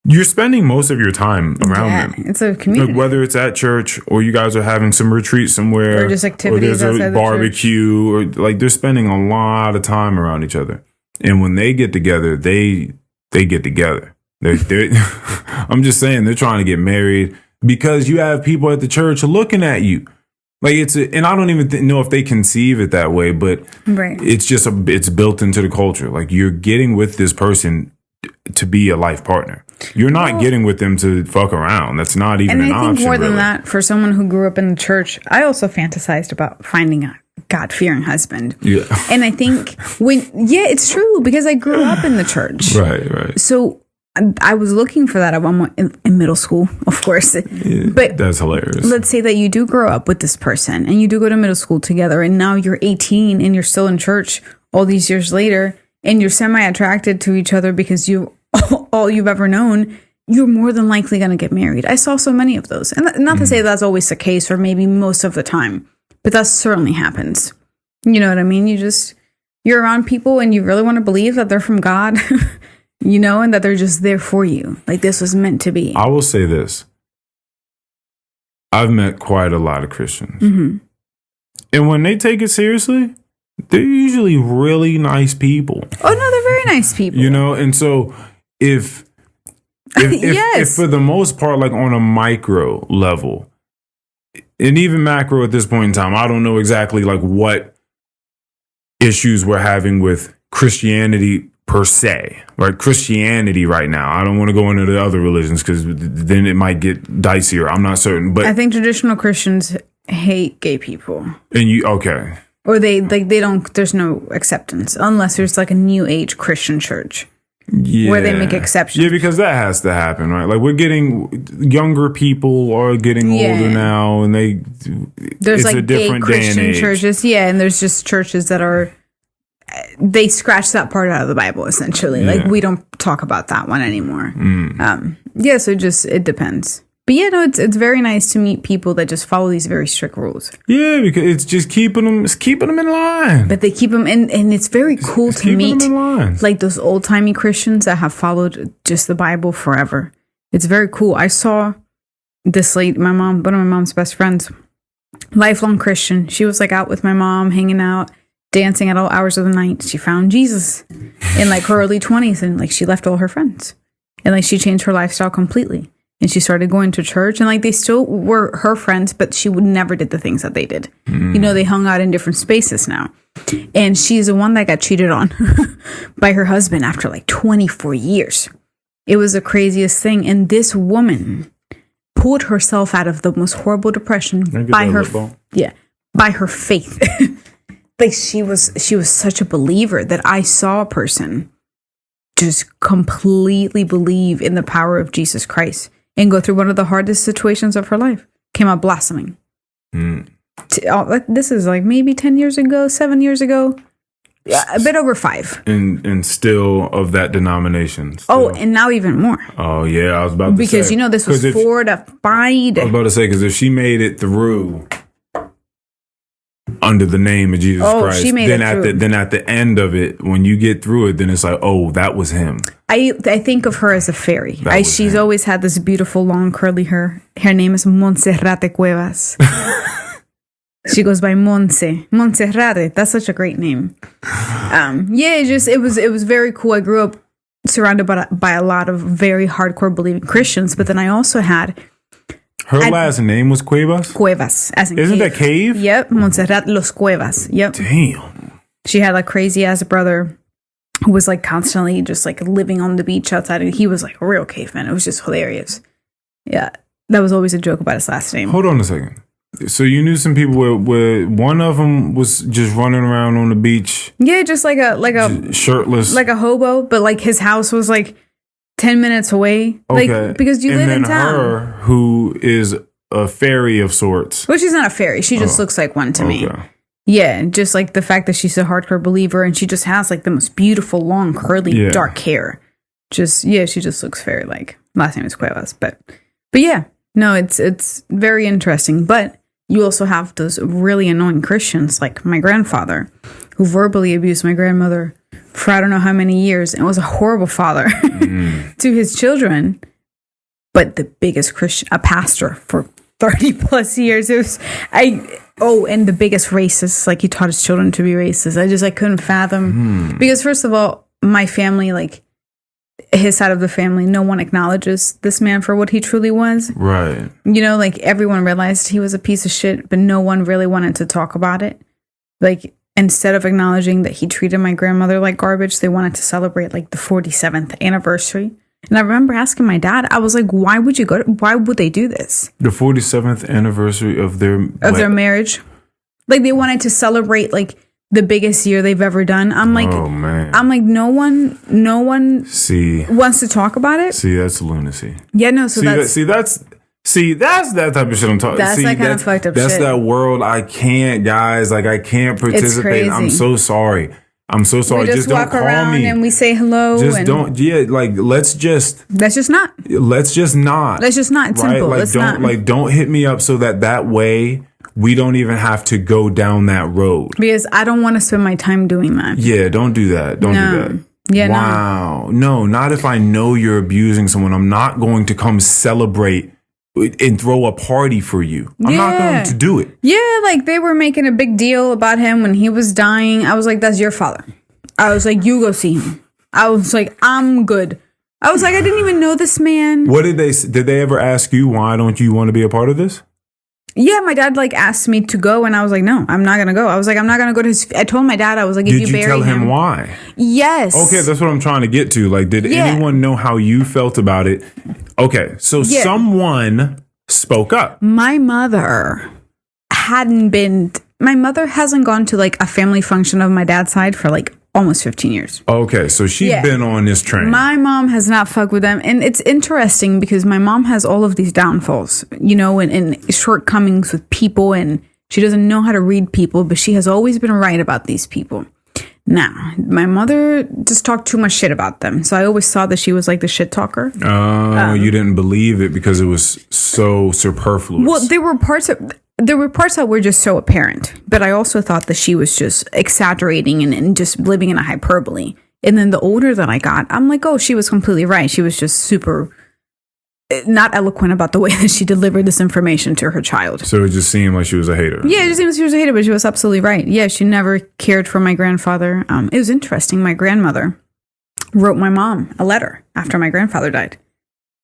You're spending most of your time around them. It's a community. Like whether it's at church or you guys are having some retreat somewhere. Or just activities outside the church. Or there's a barbecue. Or like they're spending a lot of time around each other. And when they get together, they get together. They're I'm just saying, they're trying to get married because you have people at the church looking at you. Like and I don't even know if they conceive it that way, but it's just it's built into the culture. Like you're getting with this person to be a life partner. You're not getting with them to fuck around. That's not even an option. And I think more than that, for someone who grew up in the church, I also fantasized about finding a God-fearing husband. Yeah. And I think it's true because I grew up in the church. Right. So I was looking for that at one point in middle school, of course. Yeah, but that's hilarious. Let's say that you do grow up with this person and you do go to middle school together and now you're 18 and you're still in church. all these years later, and you're semi-attracted to each other because you all you've ever known, you're more than likely going to get married. I saw so many of those. And not to say that's always the case, or maybe most of the time, but that certainly happens. You know what I mean? You're around people and you really want to believe that they're from God, and that they're just there for you. Like this was meant to be. I will say this. I've met quite a lot of Christians. Mm-hmm. And when they take it seriously, they're usually really nice people. Oh, no, they're very nice people. And so if for the most part, like on a micro level, and even macro at this point in time, I don't know exactly like what issues we're having with Christianity per se, right? Christianity right now. I don't want to go into the other religions because then it might get dicier. I'm not certain, but I think traditional Christians hate gay people. And okay. Or they don't, there's no acceptance unless there's like a new age Christian church. Yeah. Where they make exceptions. Yeah, because that has to happen, right? Like we're getting younger people are getting older now, and there's it's like a different gay Christian churches, and there's just churches that they scratch that part out of the Bible essentially. Like we don't talk about that one anymore. So it depends. But it's very nice to meet people that just follow these very strict rules. Yeah, because it's just keeping them in line. But they keep them in, and it's very cool to meet like those old timey Christians that have followed just the Bible forever. It's very cool. I saw this lady, one of my mom's best friends, lifelong Christian. She was like out with my mom, hanging out, dancing at all hours of the night. She found Jesus in like her early 20s, and like she left all her friends, and like she changed her lifestyle completely. And she started going to church, and like they still were her friends, but she would never did the things that they did. They hung out in different spaces now. And she's the one that got cheated on by her husband after like 24 years. It was the craziest thing. And this woman pulled herself out of the most horrible depression by her faith. Like she was such a believer that I saw a person just completely believe in the power of Jesus Christ and go through one of the hardest situations of her life. Came out blossoming. This is like maybe 10 years ago, 7 years ago. Yeah, a bit over 5. And still of that denomination. Still. Oh, and now even more. Oh, yeah, I was about to say. Because, this was fortified. I was about to say, because if she made it through under the name of Jesus Christ, she made then it through. Then at the end of it, when you get through it, then it's like, oh, that was him. I think of her as a fairy. She's always had this beautiful, long, curly hair. Her name is Montserrat Cuevas. She goes by Monse. Montserrat. That's such a great name. It was very cool. I grew up surrounded by a lot of very hardcore believing Christians, but then I also had her last name was Cuevas? Cuevas, as in Isn't cave. that cave? Yep, Montserrat Los Cuevas. Yep. Damn. She had a crazy ass brother who was like constantly just like living on the beach outside, and he was like a real caveman. It was just hilarious. Yeah, that was always a joke about his last name. Hold on a second. So you knew some people where one of them was just running around on the beach. Yeah, just like a shirtless, like a hobo, but like his house was like 10 minutes away. Okay. Like, because you live in town. Her, who is a fairy of sorts. Well, she's not a fairy. She just looks like one to me. Yeah, just like the fact that she's a hardcore believer, and she just has like the most beautiful, long, curly, dark hair. She just looks fairy like. Last name is Cuevas, but yeah, no, it's very interesting. But you also have those really annoying Christians like my grandfather, who verbally abused my grandmother for I don't know how many years, and was a horrible father to his children. But the biggest Christian, a pastor for 30 plus years. And the biggest racist, like he taught his children to be racist. I couldn't fathom. Because first of all, my family, like his side of the family, no one acknowledges this man for what he truly was. Right. Like everyone realized he was a piece of shit, but no one really wanted to talk about it. Like instead of acknowledging that he treated my grandmother like garbage, they wanted to celebrate like the 47th anniversary. And I remember asking my dad, I was like, why would they do this? The 47th anniversary of their marriage. Like they wanted to celebrate like the biggest year they've ever done. I'm like, oh man. I'm like, no one wants to talk about it. See, that's lunacy. Yeah, no, so that's that type of shit I'm talking. That's that kind of fucked up shit. That's that world I can't, guys. Like I can't participate. I'm so sorry. I'm so sorry. We just don't walk call around me. and we say hello. Just and don't. Yeah, like let's just not. It's right? simple. Like don't hit me up so that way we don't even have to go down that road. Because I don't want to spend my time doing that. Yeah, don't do that. Don't do that. Yeah, wow. No, not if I know you're abusing someone. I'm not going to come celebrate and throw a party for you. I'm not going to do it. Yeah, like they were making a big deal about him when he was dying. I was like, that's your father. I was like, you go see him. I was like, I'm good. I was like, I didn't even know this man. What did they ever ask you? Why don't you want to be a part of this? Yeah, my dad like asked me to go, and I was like, no, I'm not gonna go. I was like, I'm not gonna go to his. I told my dad, I was like, if you bury him, did you tell him why? Yes. Okay, that's what I'm trying to get to. Like, did anyone know how you felt about it? Okay, so someone spoke up. My mother hasn't gone to like a family function of my dad's side for like almost 15 years. Okay, so she's been on this train. My mom has not fucked with them. And it's interesting because my mom has all of these downfalls, you know, and shortcomings with people. And she doesn't know how to read people, but she has always been right about these people. Now, my mother just talked too much shit about them. So I always saw that she was like the shit talker. Oh, you didn't believe it because it was so superfluous. Well, there were parts that were just so apparent, but I also thought that she was just exaggerating and just living in a hyperbole. And then the older that I got, I'm like, oh, she was completely right. She was just super not eloquent about the way that she delivered this information to her child. So it just seemed like she was a hater. Yeah, it just seemed like she was a hater, but she was absolutely right. Yeah, she never cared for my grandfather. It was interesting. My grandmother wrote my mom a letter after my grandfather died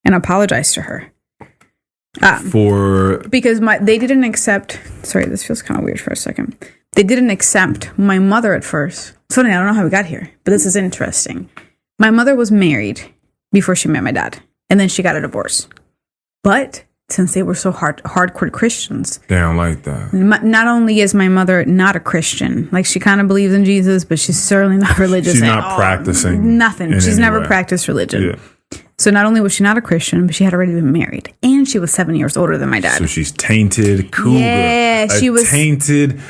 and apologized to her. Because they didn't accept. Sorry, this feels kind of weird for a second. They didn't accept my mother at first. So I don't know how we got here, but this is interesting. My mother was married before she met my dad, and then she got a divorce. But since they were so hardcore Christians, they don't like that. Not only is my mother not a Christian, like she kind of believes in Jesus, but she's certainly not religious. She's not practicing nothing. She's never practiced religion. Yeah. So not only was she not a Christian, but she had already been married. And she was 7 years older than my dad. So she's tainted cougar. Yeah, she was tainted,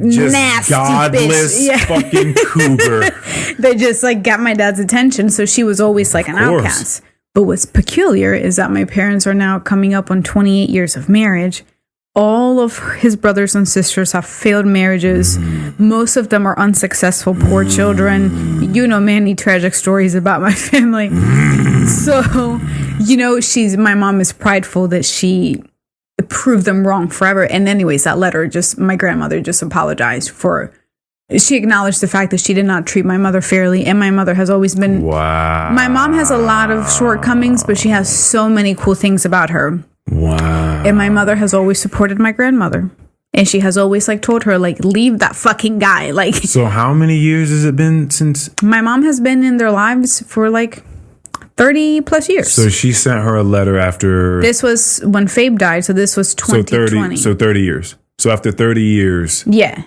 just nasty godless fucking cougar. They just like got my dad's attention. So she was always like an outcast. But what's peculiar is that my parents are now coming up on 28 years of marriage. All of his brothers and sisters have failed marriages. Most of them are unsuccessful, poor children. You know, many tragic stories about my family. So, you know, my mom is prideful that she proved them wrong forever. And anyways, that letter, my grandmother just apologized for. She acknowledged the fact that she did not treat my mother fairly. And my mother has always been. Wow. My mom has a lot of shortcomings, but she has so many cool things about her. Wow. And my mother has always supported my grandmother. And she has always like told her, like, leave that fucking guy. Like, so how many years has it been since? My mom has been in their lives for like 30 plus years. So she sent her a letter after. This was when Fabe died. So this was 2020. So 30 years. So after 30 years. Yeah.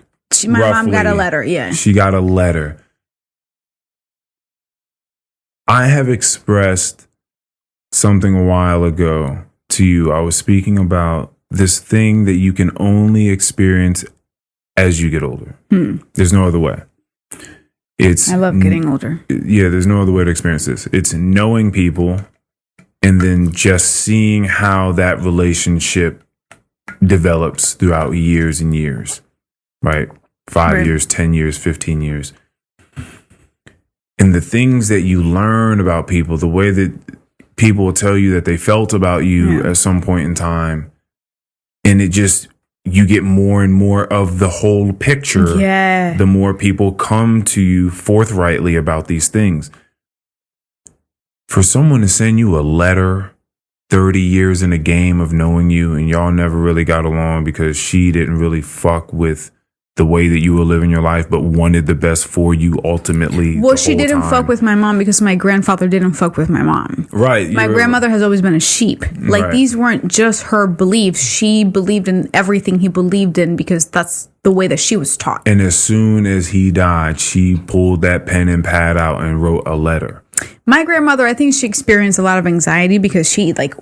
My mom got a letter. Yeah. She got a letter. I have expressed something a while ago to you. I was speaking about this thing that you can only experience as you get older. There's no other way. I love getting older. Yeah, there's no other way to experience this. It's knowing people and then just seeing how that relationship develops throughout years and years, right? 5 years, 10 years, 15 years. And the things that you learn about people, the way that people will tell you that they felt about you at some point in time. And you get more and more of the whole picture. Yeah. The more people come to you forthrightly about these things. For someone to send you a letter 30 years in a game of knowing you and y'all never really got along because she didn't really fuck with the way that you were living your life, but wanted the best for you ultimately. Well, she didn't fuck with my mom because my grandfather didn't fuck with my mom. Right. My grandmother has always been a sheep. Like, these weren't just her beliefs. She believed in everything he believed in because that's the way that she was taught. And as soon as he died, she pulled that pen and pad out and wrote a letter. My grandmother, I think she experienced a lot of anxiety because she, like,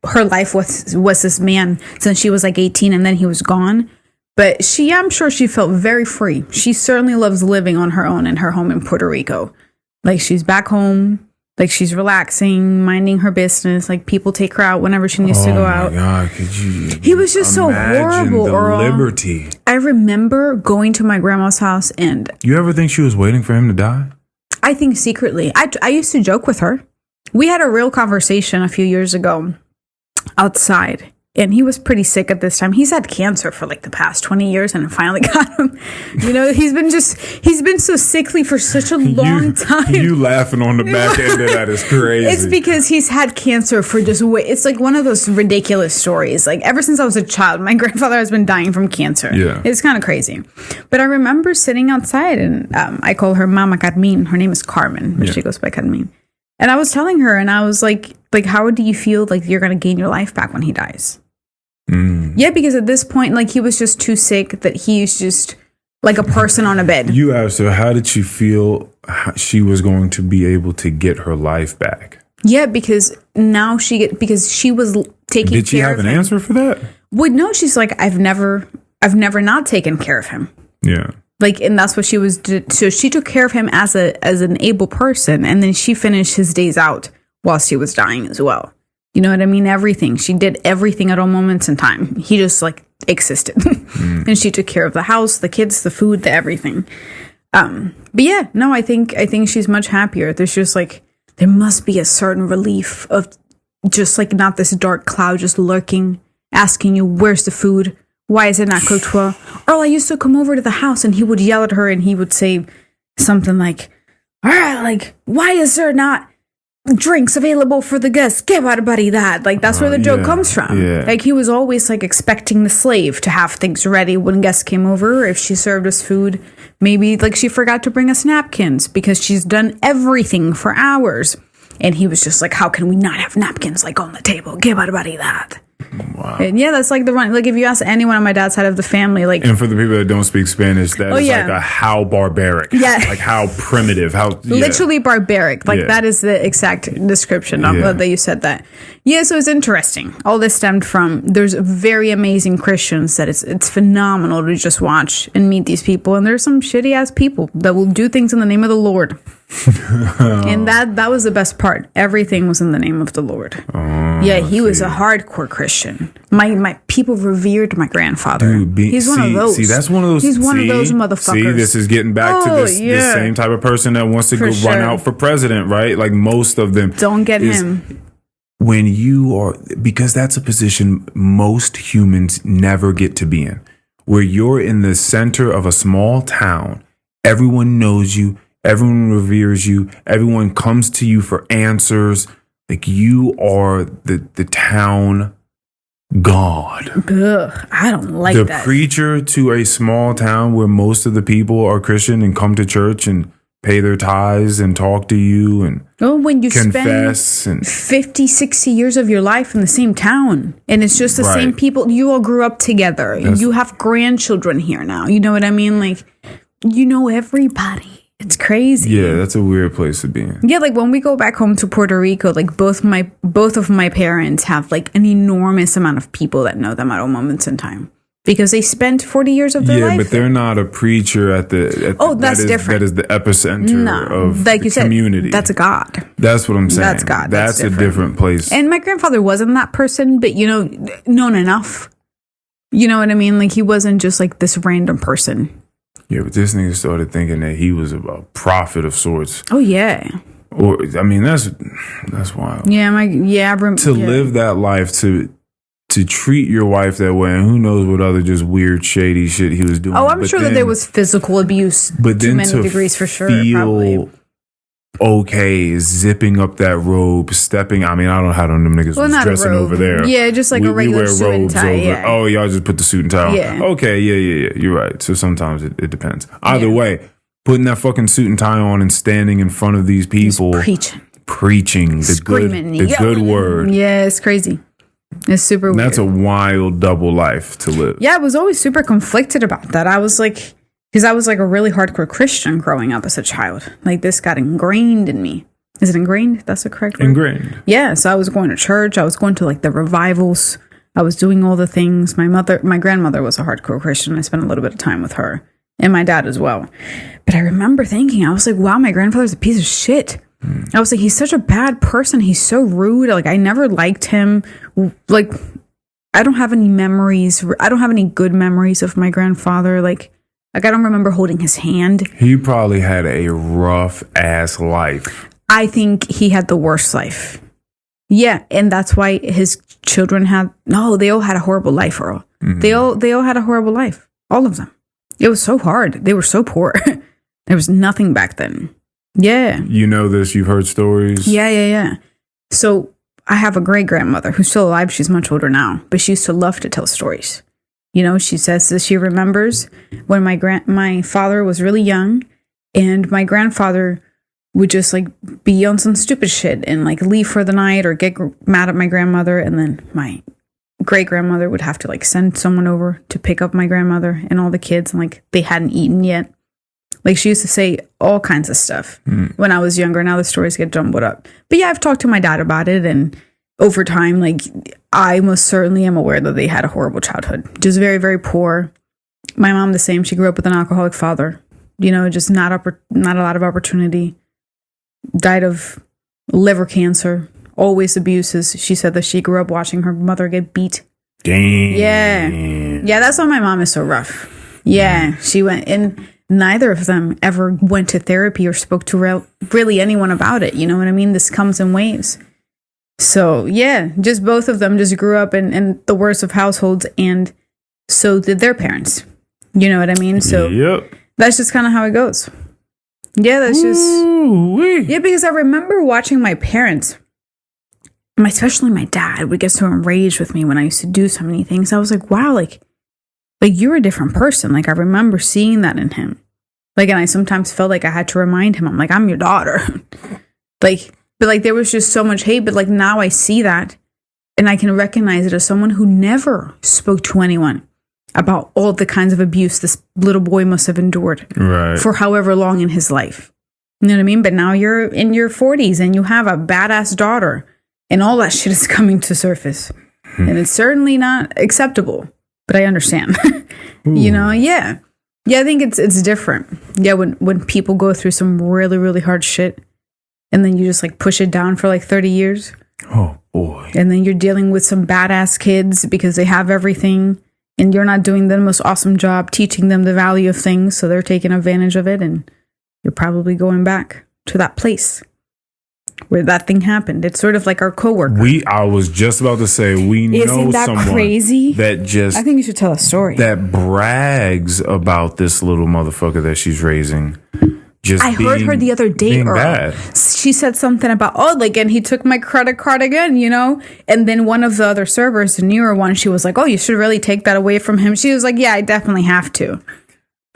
her life was this man since she was like 18 and then he was gone. But I'm sure she felt very free. She certainly loves living on her own in her home in Puerto Rico. Like, she's back home. Like, she's relaxing, minding her business. Like, people take her out whenever she needs to go out. Oh, my God. Could you He was just so horrible, the Earl. liberty. I remember going to my grandma's house and... You ever think she was waiting for him to die? I think secretly. I used to joke with her. We had a real conversation a few years ago outside. And he was pretty sick at this time. He's had cancer for like the past 20 years and it finally got him. You know, he's been so sickly for such a long time. You laughing on the back end of that is crazy. It's because he's had cancer for it's like one of those ridiculous stories. Like, ever since I was a child, my grandfather has been dying from cancer. Yeah. It's kind of crazy. But I remember sitting outside and I call her Mama Carmen. Her name is Carmen, but she goes by Carmen. And I was telling her, and I was like, how do you feel like you're going to gain your life back when he dies? Yeah, because at this point, like, he was just too sick that he's just like a person on a bed. You asked her, how did she feel she was going to be able to get her life back? Yeah, because now because she was taking care of him. Did she have an answer for that? Well, no, she's like, I've never not taken care of him. Yeah. Like, and that's what she was. So she took care of him as an able person, and then she finished his days out while she was dying as well. You know what I mean? Everything. She did everything at all moments in time. He just like existed. And she took care of the house, the kids, the food, the everything. But yeah, no, I think she's much happier. There's just like, there must be a certain relief of just like not this dark cloud just lurking, asking you, where's the food? Why is it not cooked well? Earl, I used to come over to the house and he would yell at her and he would say something like, all right, like, why is there not drinks available for the guests? Get everybody that. Like, that's where the joke comes from. Yeah. Like, he was always like expecting the slave to have things ready when guests came over. If she served us food, maybe like she forgot to bring us napkins because she's done everything for hours. And he was just like, how can we not have napkins like on the table? Give everybody that. Wow. And yeah, that's like the run. Like, if you ask anyone on my dad's side of the family, like, and for the people that don't speak Spanish, that is like a how barbaric, like how primitive, how literally barbaric. Like that is the exact description of that you said that. Yeah, so it's interesting. All this stemmed from there's very amazing Christians that it's phenomenal to just watch and meet these people, and there's some shitty ass people that will do things in the name of the Lord. And that was the best part. Everything was in the name of the Lord. Yeah, he was a hardcore Christian. My people revered my grandfather. Dude, he's one of those. See, that's one of those. He's one of those motherfuckers. See, this is getting back to this same type of person that wants to run out for president, right? Like, most of them. Don't get him. When you are, because that's a position most humans never get to be in, where you're in the center of a small town. Everyone knows you. Everyone reveres you. Everyone comes to you for answers. Like, you are the town god. Ugh, I don't like that. The preacher to a small town where most of the people are Christian and come to church and pay their tithes and talk to you and when you confess spend 50, 60 years of your life in the same town and it's just the same people. You all grew up together. You have grandchildren here now. You know what I mean? Like, you know everybody. It's crazy. Yeah, that's a weird place to be in. Yeah, like when we go back home to Puerto Rico, like both of my parents have like an enormous amount of people that know them at all moments in time because they spent 40 years of their life. Yeah, but they're not a preacher at the. That's different. That is the epicenter of like the you said, community. That's God. That's what I'm saying. That's God. That's a different place. And my grandfather wasn't that person, but known enough. You know what I mean? Like, he wasn't just like this random person. Yeah, but this nigga started thinking that he was a prophet of sorts. Oh yeah. Or I mean, that's wild. Yeah, live that life, to treat your wife that way, and who knows what other just weird shady shit he was doing. Oh, I'm sure that there was physical abuse, but to then many degrees for sure. Probably. Okay, zipping up that robe, stepping. I mean, I don't know how them niggas was dressing over there. Yeah, just like a regular suit and tie. Yeah. Oh, y'all just put the suit and tie on. Yeah. Okay, yeah. You're right. So sometimes it depends. Either way, putting that fucking suit and tie on and standing in front of these people, just preaching screaming, the good word. Yeah, it's crazy. It's super weird. That's a wild double life to live. Yeah, I was always super conflicted about that. I was like, because I was like a really hardcore Christian growing up as a child. Like, this got ingrained in me. Is it ingrained? That's the correct word? Ingrained. Yeah, so I was going to church. I was going to like the revivals. I was doing all the things. My grandmother was a hardcore Christian. I spent a little bit of time with her, and my dad as well. But I remember thinking, I was like, wow, my grandfather's a piece of shit. I was like, he's such a bad person. He's so rude. Like, I never liked him. Like, I don't have any memories. I don't have any good memories of my grandfather. Like I don't remember holding his hand. He probably had a rough ass life. I think he had the worst life. Yeah, and that's why his children they all had a horrible life, Earl. Mm-hmm. They all had a horrible life. All of them. It was so hard. They were so poor. There was nothing back then. Yeah. You know this, you've heard stories? Yeah. So I have a great grandmother who's still alive. She's much older now, but she used to love to tell stories. You know, she says that she remembers when my father was really young, and my grandfather would just like be on some stupid shit and like leave for the night or get mad at my grandmother, and then my great grandmother would have to like send someone over to pick up my grandmother and all the kids, and like they hadn't eaten yet. Like she used to say all kinds of stuff when I was younger. Now the stories get jumbled up. But yeah, I've talked to my dad about it, and over time, like I most certainly am aware that they had a horrible childhood. Just very, very poor. My mom the same. She grew up with an alcoholic father. You know, just not a lot of opportunity. Died of liver cancer. Always abuses. She said that she grew up watching her mother get beat. Damn. Yeah, that's why my mom is so rough. Yeah, she went, and neither of them ever went to therapy or spoke to really anyone about it. You know what I mean? This comes in waves. So, yeah, just both of them just grew up in the worst of households, and so did their parents. You know what I mean? So, That's just kind of how it goes. Yeah, that's just... Ooh-wee. Yeah, because I remember watching my parents, especially my dad, would get so enraged with me when I used to do so many things. I was like, wow, like you're a different person. Like, I remember seeing that in him. Like, and I sometimes felt like I had to remind him, I'm like, I'm your daughter. But like there was just so much hate. But like now I see that, and I can recognize it as someone who never spoke to anyone about all the kinds of abuse this little boy must have endured for however long in his life. You know what I mean? But now you're in your 40s and you have a badass daughter, and all that shit is coming to surface. And it's certainly not acceptable. But I understand. You know? Yeah. Yeah, I think it's different. Yeah, when people go through some really, really hard shit, and then you just like push it down for like 30 years. Oh, boy. And then you're dealing with some badass kids because they have everything, and you're not doing the most awesome job teaching them the value of things. So they're taking advantage of it, and you're probably going back to that place where that thing happened. It's sort of like our coworker. I was just about to say, know someone crazy? That just... I think you should tell a story. That brags about this little motherfucker that she's raising. I heard her the other day, Earl. She said something about, and he took my credit card again, you know? And then one of the other servers, the newer one, she was like, oh, you should really take that away from him. She was like, yeah, I definitely have to.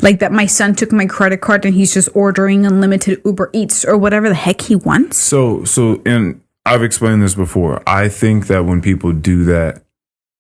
Like that my son took my credit card and he's just ordering unlimited Uber Eats or whatever the heck he wants. So, and I've explained this before. I think that when people do that,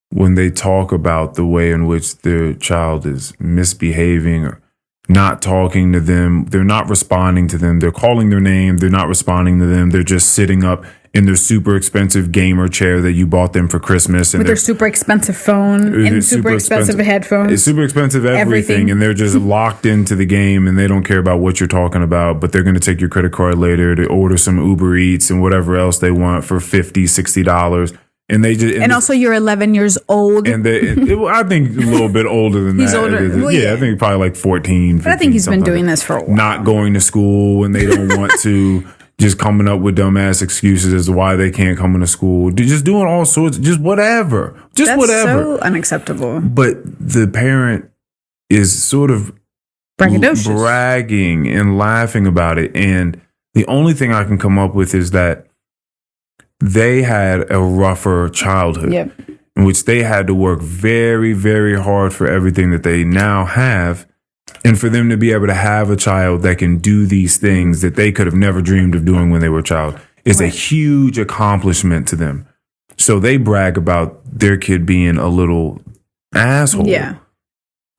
when they talk about the way in which their child is misbehaving or not talking to them, they're not responding to them, they're calling their name, they're not responding to them, they're just sitting up in their super expensive gamer chair that you bought them for Christmas, and with their super expensive phone and super expensive headphones. It's super expensive everything, and they're just locked into the game, and they don't care about what you're talking about, but they're going to take your credit card later to order some Uber Eats and whatever else they want for $50, $60. And they just, and also you're 11 years old. And I think a little bit older than he's that. Older. Well, yeah, I think probably like 14, 15. But I think he's been doing this for a while. Not going to school, and they don't want to. Just coming up with dumbass excuses as to why they can't come into school. Just doing all sorts, just whatever. That's whatever. So unacceptable. But the parent is sort of bragging and laughing about it. And the only thing I can come up with is that they had a rougher childhood, in which they had to work very, very hard for everything that they now have. And for them to be able to have a child that can do these things that they could have never dreamed of doing when they were a child is a huge accomplishment to them. So they brag about their kid being a little asshole. Yeah.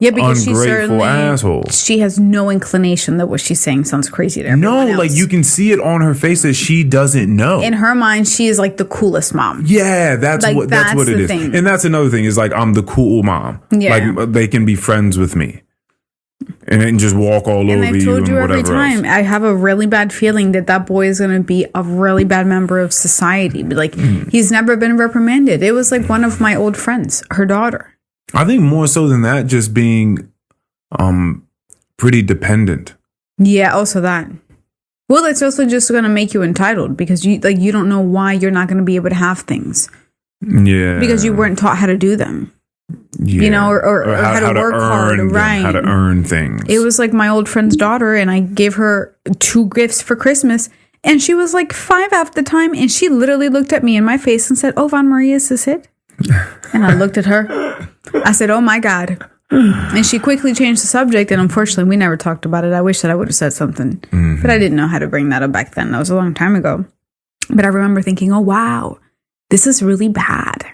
Yeah, because ungrateful asshole. She has no inclination that what she's saying sounds crazy to everyone else. Like you can see it on her face that she doesn't know. In her mind, she is like the coolest mom. Yeah, that's what it is. Thing. And that's another thing is like I'm the cool mom. Yeah. Like they can be friends with me. And then just walk all over you and whatever else. And I told you every time, I have a really bad feeling that boy is going to be a really bad member of society. But like, he's never been reprimanded. It was like one of my old friends, her daughter. I think more so than that, just being pretty dependent. Yeah, also that. Well, it's also just going to make you entitled because you don't know why you're not going to be able to have things. Yeah. Because you weren't taught how to do them. Yeah. You know, or how to work hard, right? How to earn things. It was like my old friend's daughter, and I gave her 2 gifts for Christmas, and she was like 5 half the time, and she literally looked at me in my face and said, "Oh, Von Marie, is this it?" And I looked at her. I said, "Oh my God." And she quickly changed the subject, and unfortunately, we never talked about it. I wish that I would have said something, but I didn't know how to bring that up back then. That was a long time ago. But I remember thinking, "Oh wow, this is really bad."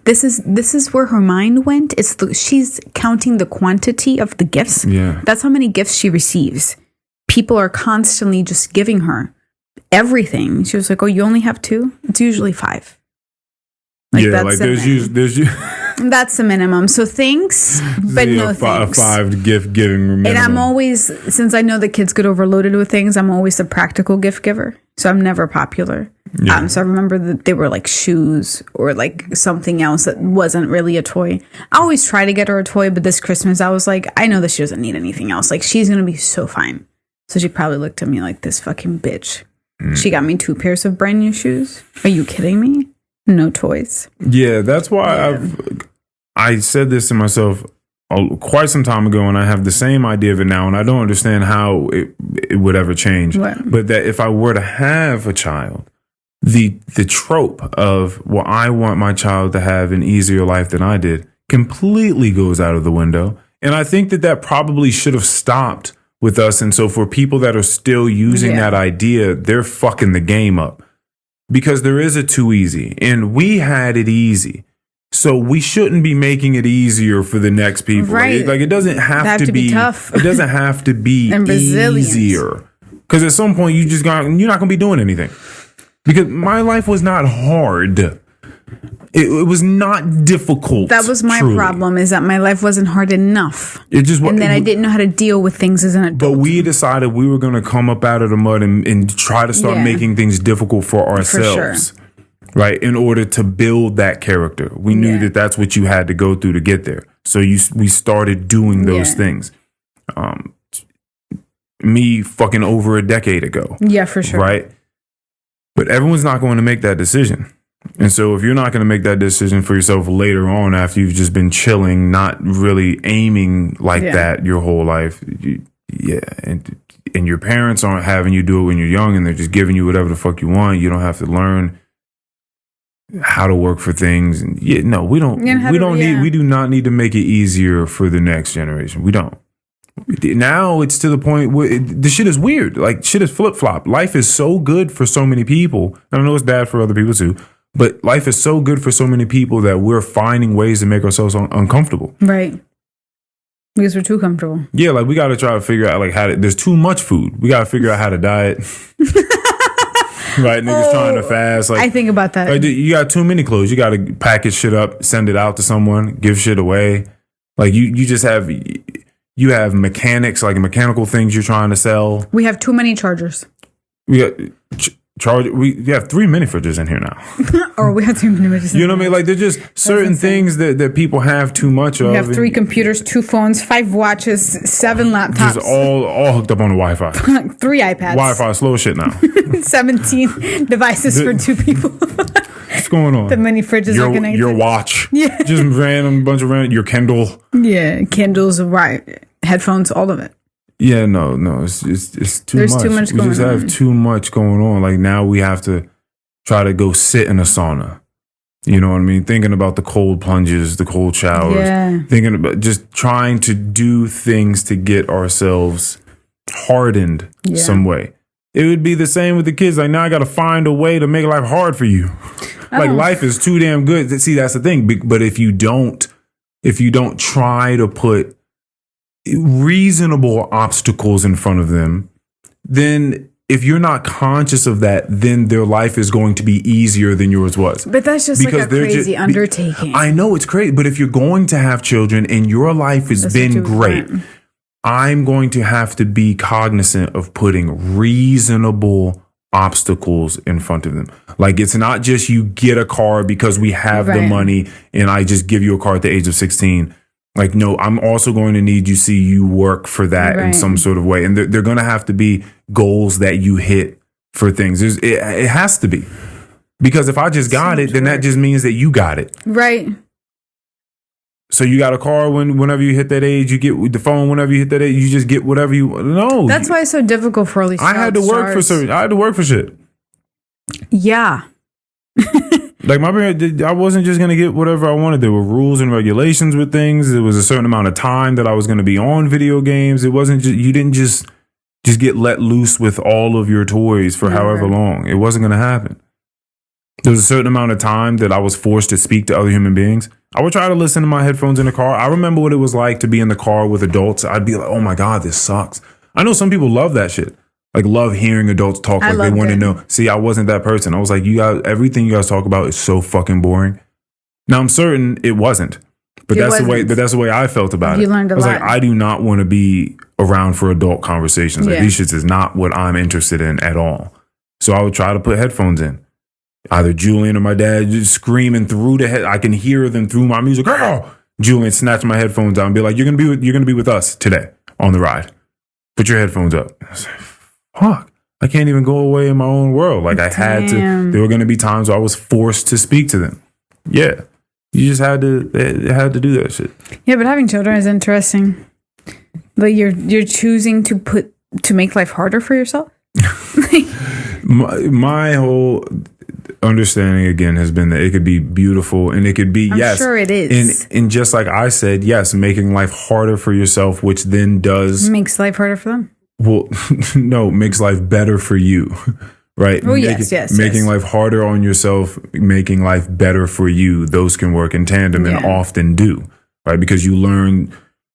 This is where her mind went. She's counting the quantity of the gifts. Yeah. That's how many gifts she receives. People are constantly just giving her everything. She was like, "Oh, you only have 2? It's usually 5." Like, yeah, like there's that's the minimum. So thanks, but no thanks. A 5 gift giving minimum. And I'm always, since I know that kids get overloaded with things, I'm always the practical gift giver. So I'm never popular. Yeah. So I remember that they were like shoes or like something else that wasn't really a toy. I always try to get her a toy, but this Christmas I was like, I know that she doesn't need anything else. Like she's going to be so fine. So she probably looked at me like, this fucking bitch. She got me 2 pairs of brand new shoes. Are you kidding me? No toys. Yeah, that's why I said this to myself quite some time ago, and I have the same idea of it now, and I don't understand how it would ever change. What? But that if I were to have a child, the trope of, well, I want my child to have an easier life than I did completely goes out of the window. And I think that probably should have stopped with us. And so for people that are still using that idea, they're fucking the game up. Because there is a too easy, and we had it easy. So we shouldn't be making it easier for the next people. Right. Like it doesn't have to be tough. It doesn't have to be easier. Because at some point you're not going to be doing anything. Because my life was not hard. It was not difficult. That was my problem, is that my life wasn't hard enough. I didn't know how to deal with things as an adult. But we decided we were going to come up out of the mud and try to start making things difficult for ourselves. For sure. Right? In order to build that character. We knew that that's what you had to go through to get there. So we started doing those things. Me fucking over a decade ago. Yeah, for sure. Right? But everyone's not going to make that decision. And so if you're not going to make that decision for yourself later on after you've just been chilling, not really aiming like that your whole life, and your parents aren't having you do it when you're young and they're just giving you whatever the fuck you want. You don't have to learn how to work for things. And we do not need to make it easier for the next generation. We don't. Now it's to the point where the shit is weird. Like shit is flip-flop. Life is so good for so many people. I know it's bad for other people too. But life is so good for so many people that we're finding ways to make ourselves uncomfortable. Right. Because we're too comfortable. Yeah, like we got to try to figure out there's too much food. We got to figure out how to diet. Right? Niggas trying to fast. Like, I think about that. Like, you got too many clothes. You got to package shit up, send it out to someone, give shit away. Like you just have, you have mechanics, like mechanical things you're trying to sell. We have too many chargers. We got... We have 3 mini fridges in here now. Or we have 3 mini fridges. You know what I mean? Like there's just certain things that people have too much of. We have 3 computers, 2 phones, 5 watches, 7 laptops. Just all hooked up on the Wi-Fi. 3 iPads. Wi-Fi slow shit now. 17 devices for 2 people. What's going on? The mini fridges are connected. Your watch. Yeah. Just bunch of random. Your Kindle. Yeah, Kindles, right. Headphones, all of it. Yeah, no, it's too much. There's too much going on. We just have too much going on. Like now we have to try to go sit in a sauna. You know what I mean? Thinking about the cold plunges, the cold showers. Yeah. Thinking about just trying to do things to get ourselves hardened some way. It would be the same with the kids. Like now I got to find a way to make life hard for you. Like life is too damn good. See, that's the thing. But if you don't try to put reasonable obstacles in front of them, then if you're not conscious of that, then their life is going to be easier than yours was. But that's just like a crazy undertaking. I know it's crazy, but if you're going to have children and your life has been great, I'm going to have to be cognizant of putting reasonable obstacles in front of them. Like, it's not just you get a car because we have the money and I just give you a car at the age of 16. Like, no, I'm also going to need you see you work for that in some sort of way. And they're going to have to be goals that you hit for things. It has to be. Because if I just got it, then that just means that you got it. Right. So you got a car whenever you hit that age, you get the phone whenever you hit that age, you just get whatever you want. No. That's why it's so difficult for all these I had to work for shit. Yeah. Like, my parents, I wasn't just going to get whatever I wanted. There were rules and regulations with things. There was a certain amount of time that I was going to be on video games. It wasn't just, you didn't just get let loose with all of your toys for however long. It wasn't going to happen. There was a certain amount of time that I was forced to speak to other human beings. I would try to listen to my headphones in the car. I remember what it was like to be in the car with adults. I'd be like, oh my God, this sucks. I know some people love that shit. Like, love hearing adults talk like they want to know. See, I wasn't that person. I was like, you guys, everything you guys talk about is so fucking boring. Now, I'm certain it wasn't. But that's the way I felt about it. You learned a lot. I was like, I do not want to be around for adult conversations. Like, these shits is not what I'm interested in at all. So I would try to put headphones in. Either Julian or my dad just screaming through the head. I can hear them through my music. Oh! Julian snatched my headphones out and be like, you're gonna be with us today on the ride. Put your headphones up. I was like, fuck, I can't even go away in my own world. Like, I had to. There were going to be times where I was forced to speak to them. Yeah, you just had to do that shit. Yeah, but having children is interesting. Like, you're choosing to make life harder for yourself. my whole understanding again has been that it could be beautiful and it could be I'm sure it is. And just like I said, yes, making life harder for yourself, which then makes life harder for them. Well, no, makes life better for you, right? Oh, yes. Making life harder on yourself, making life better for you, those can work in tandem and often do, right? Because you learn,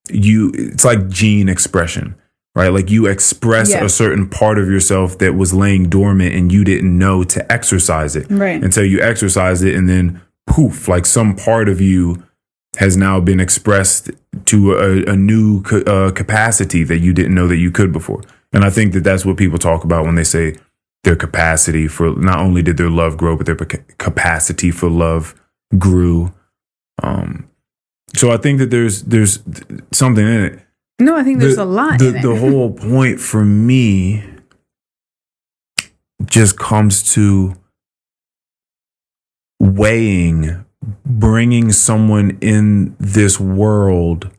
it's like gene expression, right? Like, you express a certain part of yourself that was laying dormant and you didn't know to exercise it. Right. Until you exercise it, and then poof, like some part of you has now been expressed to a new capacity that you didn't know that you could before. And I think that that's what people talk about when they say their capacity for, not only did their love grow, but their capacity for love grew. So I think that there's something in it. No, I think there's a lot in it. The whole point for me just comes to weighing bringing someone in this world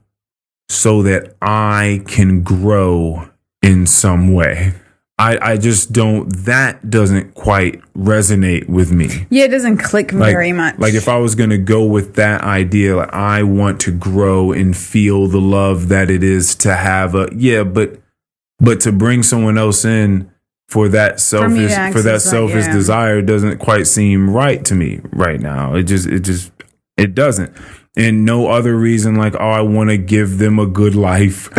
so that I can grow in some way. I just don't, that doesn't quite resonate with me. Yeah, it doesn't click very much. Like, if I was going to go with that idea, like, I want to grow and feel the love that it is to have but to bring someone else in for that selfish desire doesn't quite seem right to me right now. It doesn't. And no other reason like, oh, I want to give them a good life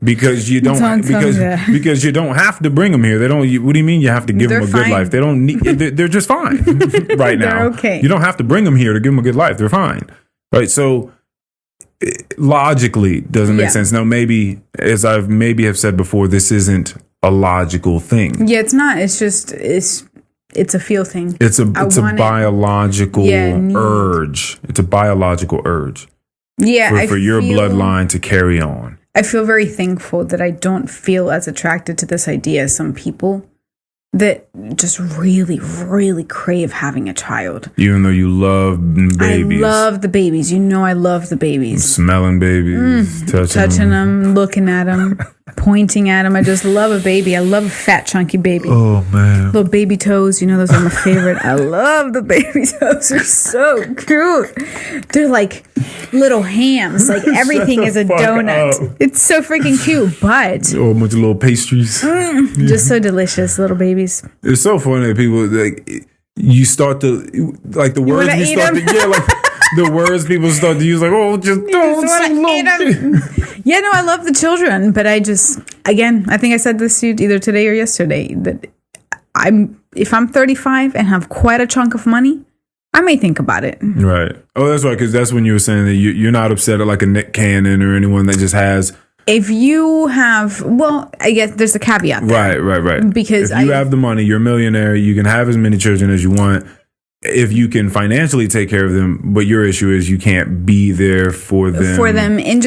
because you don't because you don't have to bring them here. They don't. What do you mean you have to give them a good life? They don't need. They're just fine right now. They're okay. You don't have to bring them here to give them a good life. They're fine, right? So logically, doesn't make sense. Now, maybe, as I've have said before, this isn't a logical thing. Yeah, it's not. It's just it's a feel thing. It's a biological urge. It's a biological urge. Yeah, for your bloodline to carry on. I feel very thankful that I don't feel as attracted to this idea as some people that just really, really crave having a child. Even though you love babies. I love the babies. You know I love the babies. Smelling babies. Touching them, looking at them, pointing at them. I just love a baby. I love a fat, chunky baby. Oh, man. Little baby toes. You know, those are my favorite. I love the baby toes. They're so cute. They're like little hams. Like, everything is a donut. It's so freaking cute, but... Oh, a bunch of little pastries. Just so delicious, little babies. It's so funny that people, like, you start to, like, the words you start to, like, the words people start to use, like, oh, just don't. Yeah, no, I love the children, but I just, again, I think I said this to you either today or yesterday, that if I'm 35 and have quite a chunk of money, I may think about it. Right. Oh, that's right, because that's when you were saying that you're not upset at like a Nick Cannon or anyone that just has... If you have, well, I guess there's a caveat there. Right. Because if you have the money, you're a millionaire, you can have as many children as you want. If you can financially take care of them, but your issue is you can't be there for them. And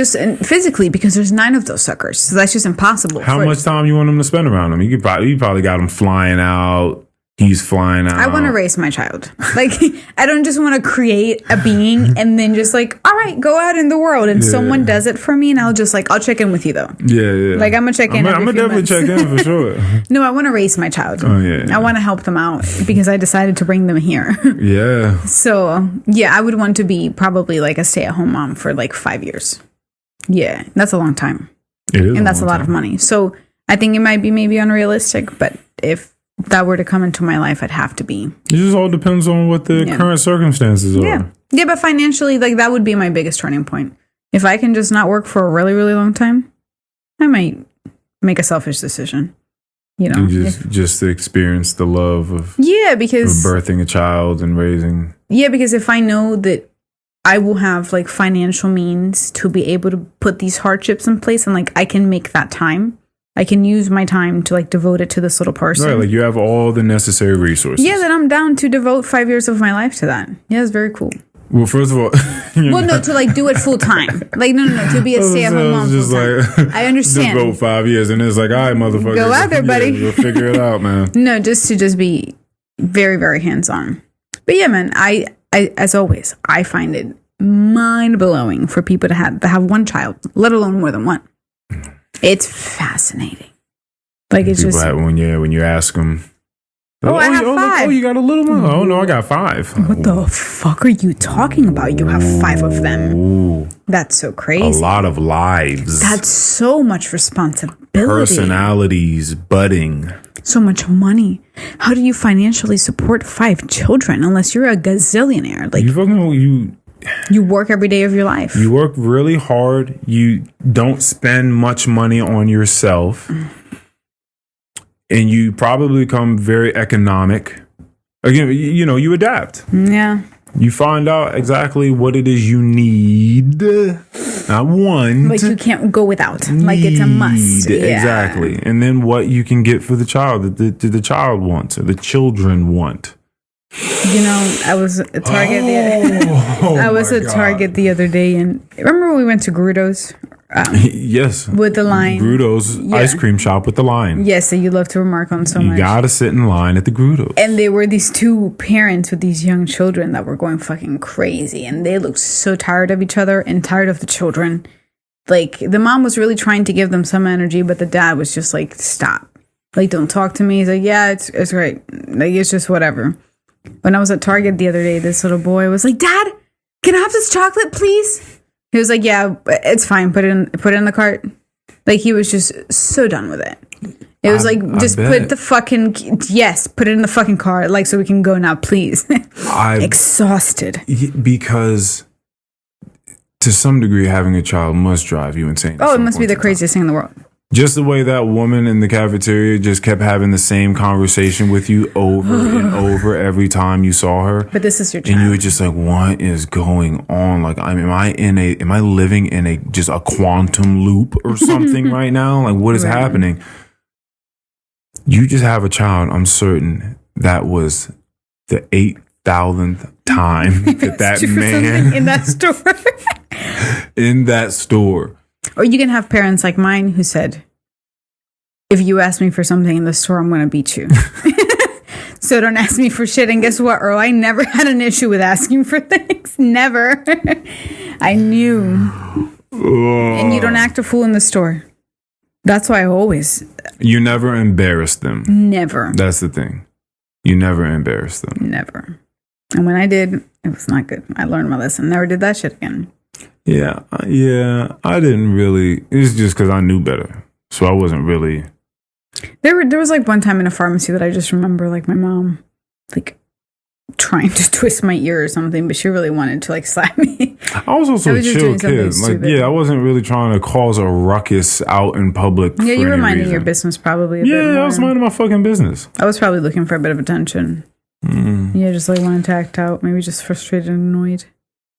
physically, because there's 9 of those suckers. So that's just impossible. How much time you want them to spend around them? You probably got them flying out. He's flying out. I want to raise my child. Like, I don't just want to create a being and then just like, all right, go out in the world and someone does it for me and I'll just like, I'll check in with you though. Yeah. Like, I'm going to check in. I'm going to definitely check in for sure. No, I want to raise my child. Oh, yeah. I want to help them out because I decided to bring them here. Yeah. So, yeah, I would want to be probably like a stay-at-home mom for like 5 years. Yeah, that's a long time. It is. And that's a lot of money. So, I think it might be maybe unrealistic, but if that were to come into my life, I'd have to be. It just all depends on what the current circumstances are. Yeah, but financially, like that would be my biggest turning point. If I can just not work for a really, really long time, I might make a selfish decision. You know, just to experience the love of because of birthing a child and raising. Yeah, because if I know that I will have like financial means to be able to put these hardships in place, and like I can make that time. I can use my time to like devote it to this little person. Right, like you have all the necessary resources. Yeah, then I'm down to devote 5 years of my life to that. Yeah, it's very cool. Well, first of all, to like do it full time. Like no, to be a stay-at-home mom full time. Like, I understand. Devote 5 years, and it's like, all right, motherfucker, go out there, buddy. We'll figure it out, man. No, just to be very, very hands-on. But yeah, man, I as always, I find it mind-blowing for people to have one child, let alone more than one. It's fascinating. Like it's people just when you ask them. I have 5. You got a little one? Oh no, I got 5. What the fuck are you talking about? You have 5 of them. Ooh. That's so crazy. A lot of lives. That's so much responsibility. Personalities budding. So much money. How do you financially support 5 children unless you're a gazillionaire? Like you work every day of your life. You work really hard. You don't spend much money on yourself. And you probably become very economic. Again, you adapt. Yeah. You find out exactly what it is you need. Not want. Like you can't go without. Like it's a must. Yeah. Exactly. And then what you can get for the child that the child wants or the children want. I was at Target Target the other day, and remember when we went to Grudo's? Yes. With the line. Grudo's ice cream shop with the line. Yes, that you love to remark on so much. You gotta sit in line at the Grudo's. And there were these 2 parents with these young children that were going fucking crazy, and they looked so tired of each other and tired of the children. Like, the mom was really trying to give them some energy, but the dad was just like, stop. Like, don't talk to me. He's like, yeah, it's great. Like, it's just whatever. When I was at Target the other day, this little boy was like, Dad, can I have this chocolate, please? He was like, yeah, it's fine. Put it in the cart. Like, he was just so done with it. It was just put it in the fucking cart, like, so we can go now, please. Exhausted. Because to some degree, having a child must drive you insane. Oh, it must be the craziest thing in the world. Just the way that woman in the cafeteria just kept having the same conversation with you over and over every time you saw her. But this is your child. And you were just like, what is going on? Like, am I living in a quantum loop or something right now? Like, what is happening? You just have a child. I'm certain that was the 8,000th time that man in that store. In that store. Or you can have parents like mine who said, if you ask me for something in the store, I'm going to beat you. So don't ask me for shit. And guess what, Earl? I never had an issue with asking for things. Never. I knew. And you don't act a fool in the store. That's why I always... You never embarrass them. Never. That's the thing. You never embarrass them. Never. And when I did, it was not good. I learned my lesson. Never did that shit again. Yeah. I didn't really. It's just because I knew better, so I wasn't really. There was like one time in a pharmacy that I just remember, like my mom, like trying to twist my ear or something, but she really wanted to like slap me. I was also a just chill doing something kid. Like, stupid. yeah, I wasn't really trying to cause a ruckus out in public. Yeah, you for were any minding reason. your business probably a bit Yeah, more. I was minding my fucking business. I was probably looking for a bit of attention. Yeah, just like wanted to act out, maybe just frustrated and annoyed.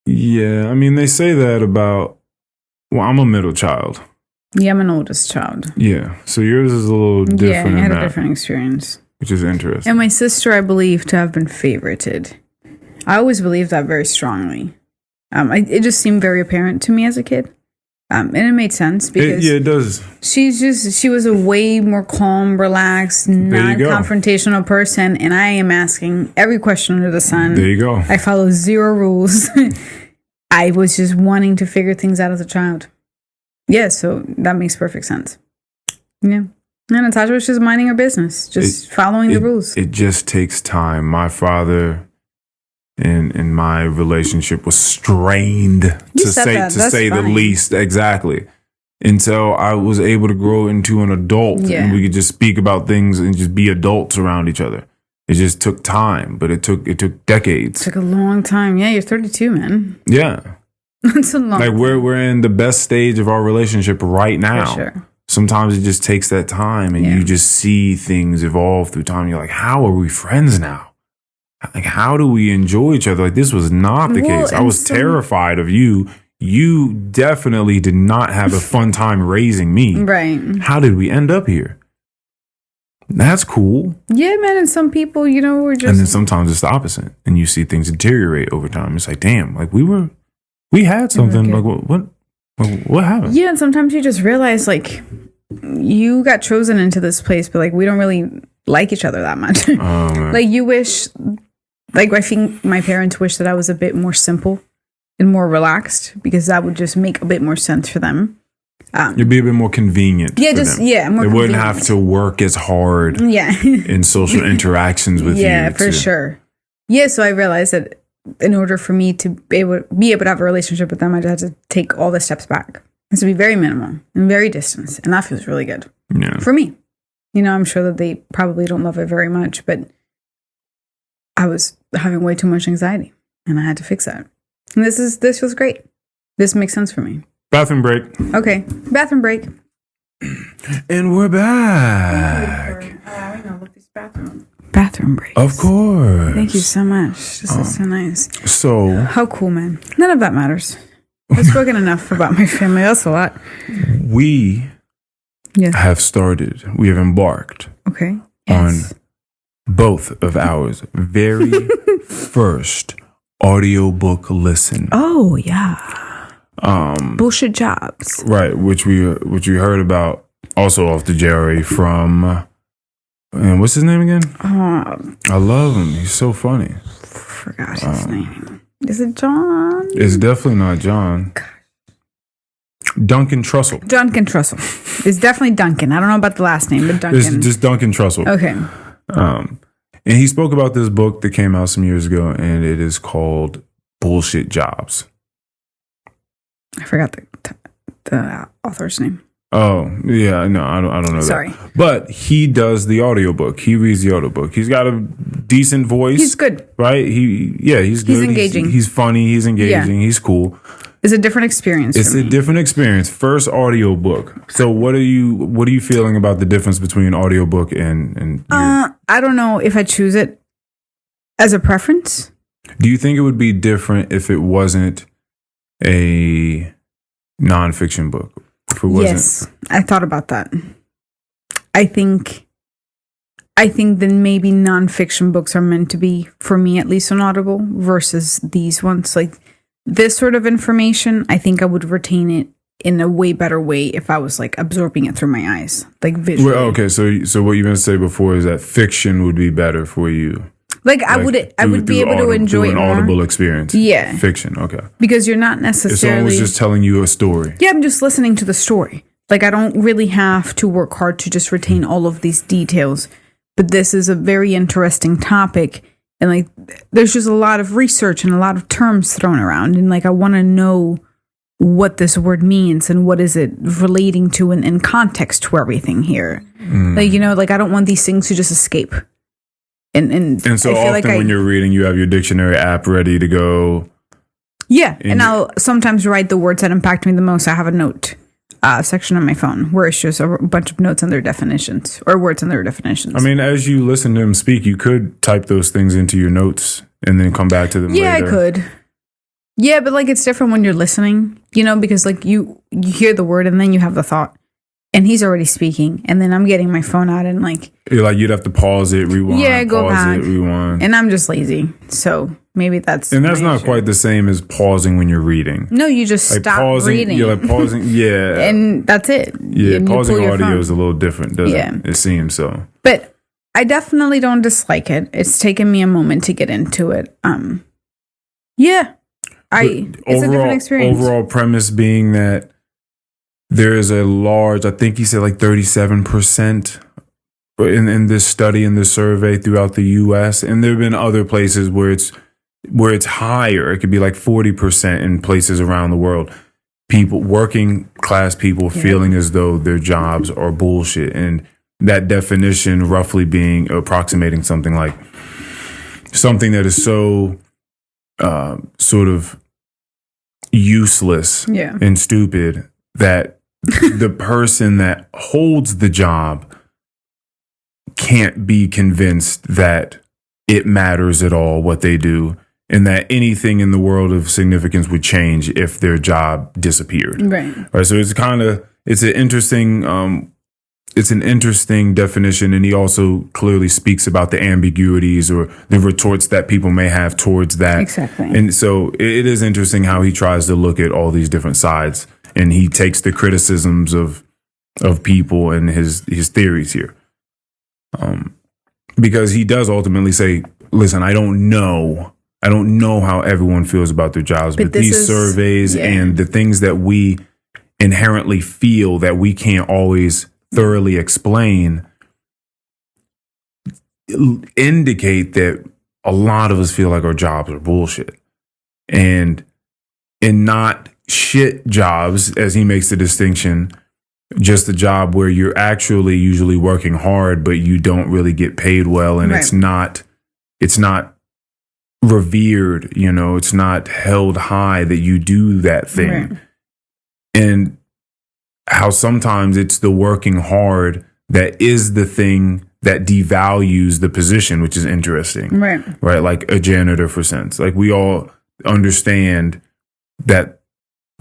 Yeah, I mean, they say that about, well, I'm a middle child. Yeah, I'm an oldest child. Yeah, so yours is a little different Yeah, I in had a that, different experience. which is interesting. And my sister, I believe, to have been favorited. I always believed that very strongly. It just seemed very apparent to me as a kid. And it made sense because it does. she was a way more calm, relaxed, non-confrontational person. And I am asking every question under the sun. There you go. I follow zero rules. I was just wanting to figure things out as a child. Yeah, so that makes perfect sense. Yeah. And Natasha was just minding her business, just following the rules. It just takes time. My father and my relationship was strained, to say the least. Exactly. Until I was able to grow into an adult and we could just speak about things and just be adults around each other. It just took time, but it took decades. It took a long time. Yeah, you're 32, man. Yeah. That's a long Like we're in the best stage of our relationship right now. For sure. Sometimes it just takes that time and you just see things evolve through time. You're like, how are we friends now? Like, how do we enjoy each other? Like, this was not the case. I was terrified of you. You definitely did not have a fun time raising me. Right. How did we end up here? That's cool. Yeah, man. And some people, were just... And then sometimes it's the opposite. And you see things deteriorate over time. It's like, damn, like we had something. Like, what happened? Yeah, and sometimes you just realize, like, you got chosen into this place, but, like, we don't really like each other that much. Like, you wish... Like, I think my parents wish that I was a bit more simple and more relaxed because that would just make a bit more sense for them. You'd be a bit more convenient. Yeah, for them. more They convenient. wouldn't have to work as hard in social interactions with you. Yeah, for sure. Yeah, so I realized that in order for me to be able to have a relationship with them, I just had to take all the steps back. It has to be very minimal and very distant. And that feels really good for me. I'm sure that they probably don't love it very much, but I was having way too much anxiety and I had to fix that. And this feels great. This makes sense for me. Bathroom break. Okay. Bathroom break. And we're back. Bathroom break. Of course. Thank you so much. This is so nice. So. How cool, man. None of that matters. I've spoken enough about my family. That's a lot. We have embarked on both of ours very first audiobook listen. Oh, yeah. Bullshit Jobs. Right, which we heard about also off the JRA from, and what's his name again? I love him. He's so funny. Forgot his name. Is it John? It's definitely not John. Duncan Trussell. Duncan Trussell. It's definitely Duncan. I don't know about the last name, but Duncan. It's just Duncan Trussell. Okay. And he spoke about this book that came out some years ago, and it is called Bullshit Jobs. I forgot the author's name. Oh, yeah, no, I don't know Sorry. that. But he does the audiobook. He reads the audiobook. He's got a decent voice. He's good. Right? He's good. He's engaging. He's funny. He's engaging. He's cool. It's a different experience It's a different experience. First audiobook. So what are you feeling about the difference between audiobook and I don't know if I choose it as a preference. Do you think it would be different if it wasn't a nonfiction book? If it wasn't? Yes, I thought about that. I think then maybe nonfiction books are meant to be, for me at least, on Audible versus these ones. Like this sort of information, I think I would retain it in a way better way if I was like absorbing it through my eyes, like visually. Well, okay, so what you've been saying before is that fiction would be better for you. Like I would be able to enjoy an audible experience. Yeah, fiction. Okay, because you're not necessarily. If someone was just telling you a story. Yeah, I'm just listening to the story. Like I don't really have to work hard to just retain all of these details. But this is a very interesting topic, and like there's just a lot of research and a lot of terms thrown around, and like I want to know what this word means and what is it relating to in context to everything here. Like, like I don't want these things to just escape. And so I feel often like when you're reading, you have your dictionary app ready to go. Yeah, and I'll sometimes write the words that impact me the most. I have a note section on my phone where it's just a bunch of notes and their definitions or words and their definitions. I mean, as you listen to him speak, you could type those things into your notes and then come back to them later. Yeah, I could. Yeah, but like it's different when you're listening, because like you hear the word and then you have the thought. And he's already speaking, and then I'm getting my phone out and like you'd have to pause it, rewind, go pause back. it, rewind. And I'm just lazy, so maybe that's not quite the same as pausing when you're reading. No, you just like stop pausing, reading. You're like pausing, yeah, and that's it. Yeah, and pausing audio is a little different, doesn't it? It seems so. But I definitely don't dislike it. It's taken me a moment to get into it. Yeah, it's a different experience. Overall premise being that there is a large, I think he said like 37% in this study, in this survey throughout the U.S. And there have been other places where it's higher. It could be like 40% in places around the world. People, working class people, feeling as though their jobs are bullshit. And that definition roughly being approximating something like something that is so sort of useless and stupid that the person that holds the job can't be convinced that it matters at all what they do, and that anything in the world of significance would change if their job disappeared. Right. So it's an interesting definition, and he also clearly speaks about the ambiguities or the retorts that people may have towards that. Exactly. And so it is interesting how he tries to look at all these different sides, and he takes the criticisms of people and his theories here. Because he does ultimately say, listen, I don't know how everyone feels about their jobs, but these surveys and the things that we inherently feel that we can't always thoroughly explain indicate that a lot of us feel like our jobs are bullshit. And not shit jobs, as he makes the distinction, just a job where you're actually usually working hard, but you don't really get paid well. And it's not revered, it's not held high that you do that thing. Right. And how sometimes it's the working hard that is the thing that devalues the position, which is interesting. Right. Like a janitor, for sense. Like we all understand that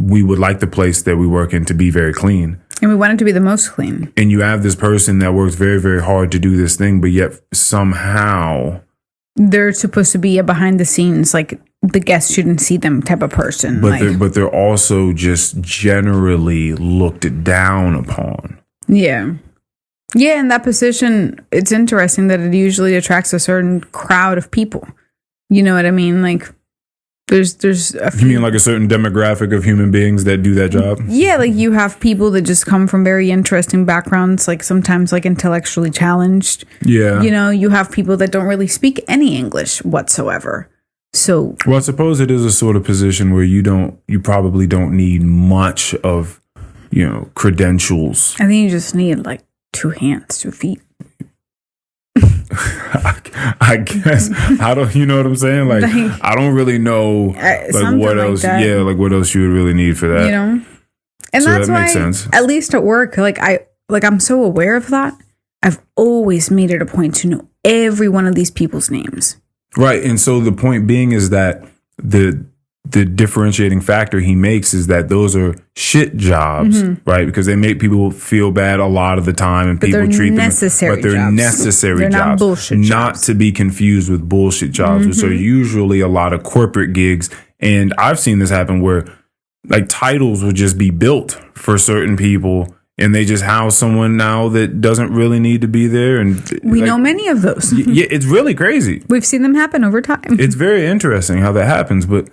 we would like the place that we work in to be very clean. And we want it to be the most clean. And you have this person that works very, very hard to do this thing, but yet somehow they're supposed to be a behind the scenes, like the guests shouldn't see them type of person. But they're also just generally looked down upon. Yeah. Yeah, in that position, it's interesting that it usually attracts a certain crowd of people. You know what I mean? Like there's a few. You mean like a certain demographic of human beings that do that job? Yeah, like you have people that just come from very interesting backgrounds, like sometimes like intellectually challenged. Yeah. You have people that don't really speak any English whatsoever. So well, I suppose it is a sort of position where you probably don't need much of, credentials. I think you just need like 2 hands, 2 feet. I guess I don't. You know what I'm saying? Like I don't really know. Like what else? Like what else you would really need for that? And so that's that makes sense. At least at work, I'm so aware of that. I've always made it a point to know every one of these people's names. Right, and so the point being is that the differentiating factor he makes is that those are shit jobs, right? Because they make people feel bad a lot of the time, and people treat them, but they're necessary jobs, not bullshit jobs, not to be confused with bullshit jobs, which are usually a lot of corporate gigs. And I've seen this happen where like titles would just be built for certain people, and they just house someone now that doesn't really need to be there. And we know many of those. Yeah, it's really crazy. We've seen them happen over time. It's very interesting how that happens, but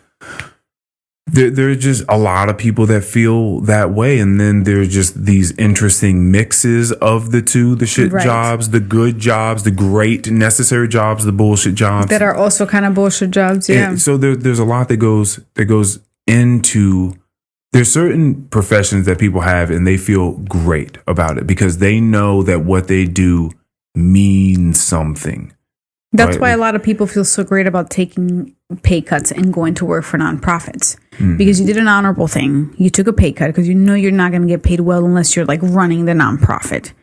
there's just a lot of people that feel that way. And then there's just these interesting mixes of the two, the shit jobs, the good jobs, the great necessary jobs, the bullshit jobs. That are also kind of bullshit jobs, yeah. And so there's a lot that goes into, there's certain professions that people have and they feel great about it because they know that what they do means something. That's why a lot of people feel so great about taking pay cuts and going to work for nonprofits. Because you did an honorable thing. You took a pay cut because you know you're not going to get paid well unless you're like running the nonprofit.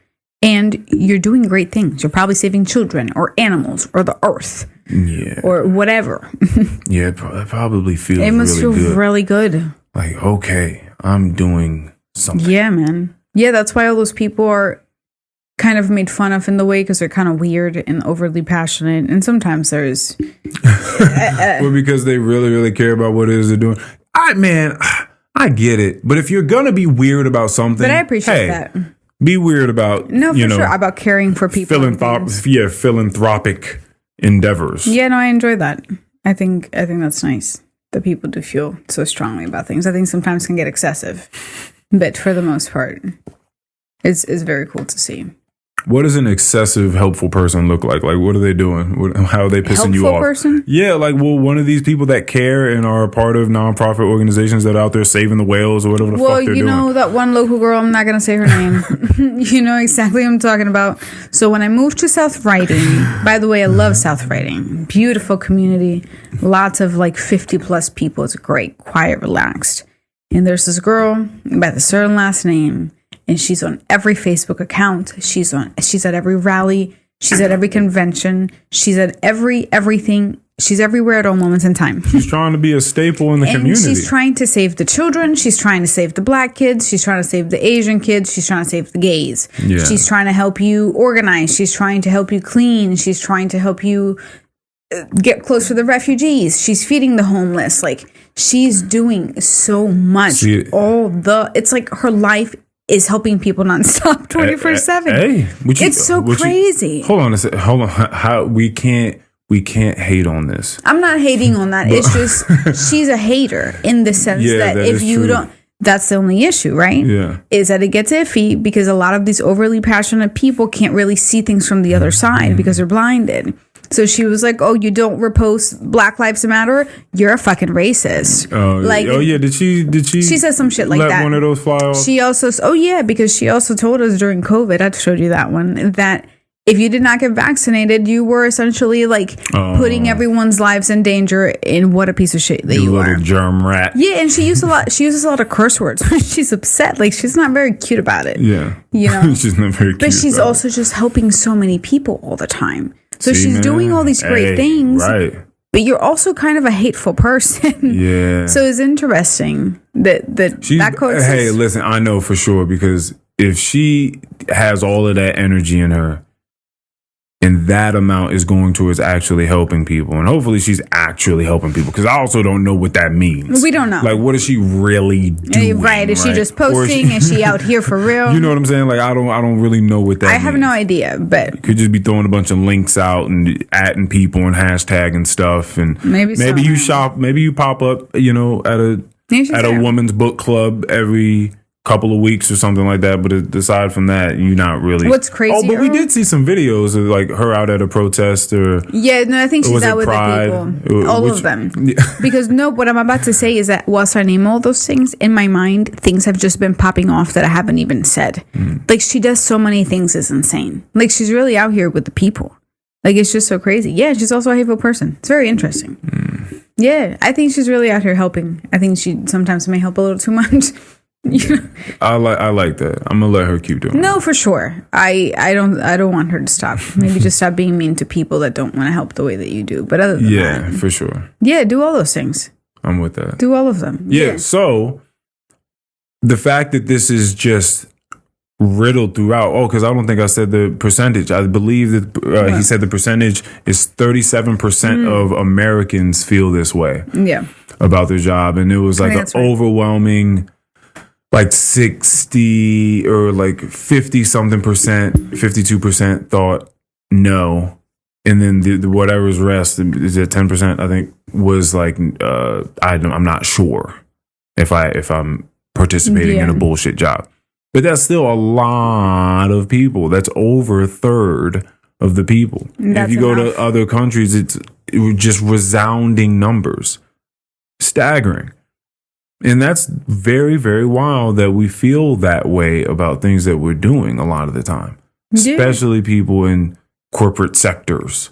And you're doing great things. You're probably saving children or animals or the earth. Yeah. Or whatever. Yeah, it probably feels it must feel really good. Like, okay, I'm doing something. Yeah, man. Yeah, that's why all those people are kind of made fun of in the way because they're kind of weird and overly passionate. And sometimes there's... well, because they really, really care about what it is they're doing. I get it. But if you're going to be weird about something... But I appreciate that. Be weird about... No, for sure. About caring for people. Philanthropic endeavors. Yeah, no, I enjoy that. I think that's nice that people do feel so strongly about things. I think sometimes can get excessive. But for the most part, it's very cool to see. What does an excessive helpful person look like? Like, what are they doing? How are they pissing you off? Helpful person? Yeah, like, well, one of these people that care and are a part of nonprofit organizations that are out there saving the whales or whatever the fuck they're doing. Well, you know that one local girl, I'm not going to say her name. You know exactly what I'm talking about. So when I moved to South Riding, by the way, I love South Riding. Beautiful community. Lots of like 50 plus people. It's great, quiet, relaxed. And there's this girl by the certain last name. And she's on every Facebook account. She's at every rally. She's at every convention. She's at everything. She's everywhere at all moments in time. She's trying to be a staple in the community. She's trying to save the children. She's trying to save the black kids. She's trying to save the Asian kids. She's trying to save the gays. Yeah. She's trying to help you organize. She's trying to help you clean. She's trying to help you get close to the refugees. She's feeding the homeless. Like, she's doing so much. It's like her life is helping people nonstop 24/7. Hey, it's so crazy. Hold on a second. Hold on. How we can't hate on this. I'm not hating on that. It's just she's a hater in the sense that if you don't, that's the only issue, right? Yeah. Is that it gets iffy because a lot of these overly passionate people can't really see things from the other side because they're blinded. So she was like, "Oh, you don't repost Black Lives Matter? You're a fucking racist." Did she? She said some shit like that. Let one of those fly off. She also, because she also told us during COVID, I showed you that one, that if you did not get vaccinated, you were essentially like putting everyone's lives in danger. In what a piece of shit that you are, little germ rat. Yeah, and she uses a lot of curse words when she's upset. Like, she's not very cute about it. Yeah, you know, she's not very cute. But she's also just helping so many people all the time. So she's doing all these great things, right? But you're also kind of a hateful person. Yeah. So it's interesting that coexists. Hey, listen, I know for sure, because if she has all of that energy in her, and that amount is going towards actually helping people, and hopefully she's actually helping people, because I also don't know what that means. We don't know. Like, what is she really doing? Right? Is she just posting? Is she out here for real? You know what I'm saying? Like, I don't really know what that means. I have no idea, but you could just be throwing a bunch of links out and @ing people and hashtagging stuff, and maybe you shop, maybe you pop up, you know, at a woman's book club every couple of weeks or something like that, but aside from that, you're not really. What's crazy? Oh, but we did see some videos of like her out at a protest, or I think she's out with the people, all of them. Yeah. Because what I'm about to say is that whilst I name all those things, in my mind, things have just been popping off that I haven't even said. Like, she does so many things, is insane. Like, she's really out here with the people. Like, it's just so crazy. Yeah, she's also a hateful person. It's very interesting. Yeah, I think she's really out here helping. I think she sometimes may help a little too much. I like that. I'm gonna let her keep doing it. No, for sure. I don't want her to stop. Maybe just stop being mean to people that don't want to help the way that you do. But other than that, for sure. Yeah, do all those things. I'm with that. Do all of them. Yeah. So the fact that this is just riddled throughout. Oh, because I don't think I said the percentage. I believe that he said the percentage is 37% of Americans feel this way. Yeah. About their job, and it was like an overwhelming. Like 60 or like 50 something percent, 52% thought no. And then the whatever's rest, is it 10%? I think was like, I'm not sure if I'm participating in a bullshit job. But that's still a lot of people. That's over a third of the people. If you go to other countries, it's just resounding numbers. Staggering. And that's very, very wild that we feel that way about things that we're doing a lot of the time, especially people in corporate sectors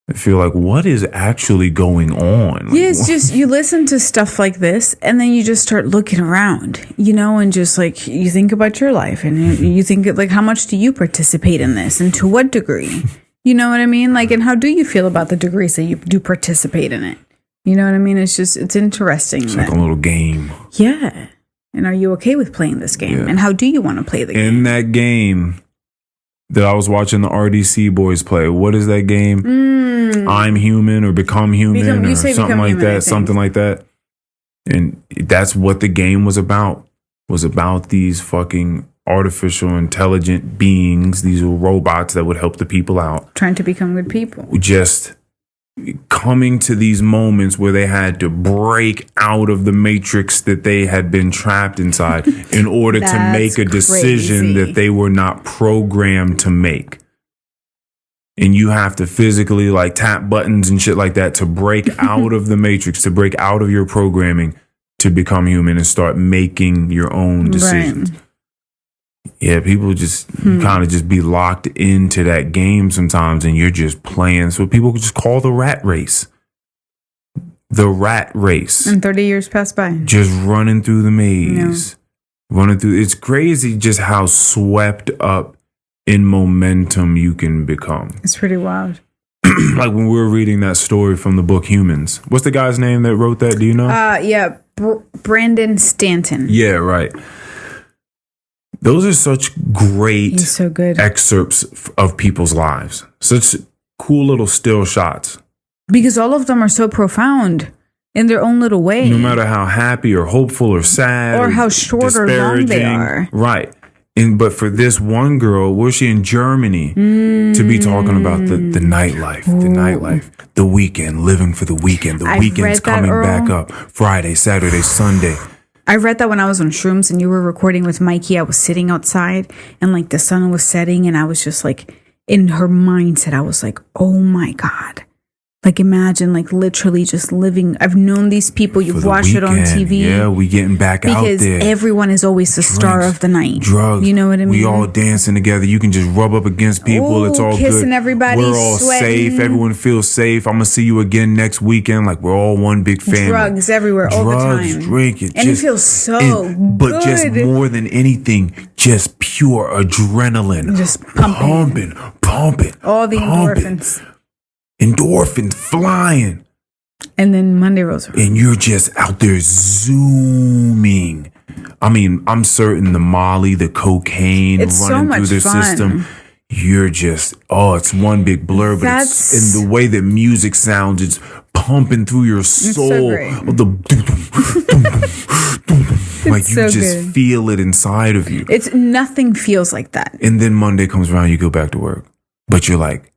I feel like, what is actually going on? Like, yeah, it's just you listen to stuff like this and then you just start looking around, and just like you think about your life and you think like, how much do you participate in this and to what degree? You know what I mean? Like, and how do you feel about the degrees that you do participate in it? You know what I mean? It's interesting. It's like a little game. Yeah. And are you okay with playing this game? Yeah. And how do you want to play the game? In that game that I was watching the RDC boys play, what is that game? I'm Human or Become Human or something like that. Something like that. And that's what the game was about. Was about these fucking artificial intelligent beings, these robots that would help the people out. Trying to become good people. Just coming to these moments where they had to break out of the matrix that they had been trapped inside in order to make a decision that they were not programmed to make. And you have to physically like tap buttons and shit like that to break out of the matrix, to break out of your programming, to become human and start making your own decisions. Right. Yeah, people just kind of just be locked into that game sometimes, and you're just playing. So people could just call the rat race. The rat race. And 30 years pass by. Just running through the maze. Running through. It's crazy just how swept up in momentum you can become. It's pretty wild. Like when we were reading that story from the book Humans. What's the guy's name that wrote that? Do you know? Yeah, Brandon Stanton. Yeah, right. Those are such great excerpts of people's lives. Such cool little still shots. Because all of them are so profound in their own little way. No matter how happy or hopeful or sad or how short or long they are. Right. But for this one girl, was she in Germany to be talking about the nightlife, the weekend, living for the weekend. The weekend's coming back up. Friday, Saturday, Sunday. I read that when I was on shrooms and you were recording with Mikey. I was sitting outside and like the sun was setting and I was just like in her mindset. I was like, oh my God. Like imagine like literally just living. I've known these people. You've watched it on TV. Yeah, we getting back out there. Because everyone is always the star of the night. Drugs. You know what I mean? We all dancing together. You can just rub up against people. It's all kissing good. Everybody, we're all sweating. safe. Everyone feels safe. I'm going to see you again next weekend. Like we're all one big family. Drugs everywhere all the time. Drugs, drinking. And it feels so good. But just more than anything, just pure adrenaline. Just pumping. All the endorphins. Endorphins flying. And then Monday rolls around. And you're just out there zooming. I mean, I'm certain the Molly, the cocaine running through their system. You're just, it's one big blur. But it's in the way that music sounds, it's pumping through your soul. It's so like you just feel it inside of you. Nothing feels like that. And then Monday comes around, you go back to work. But you're like,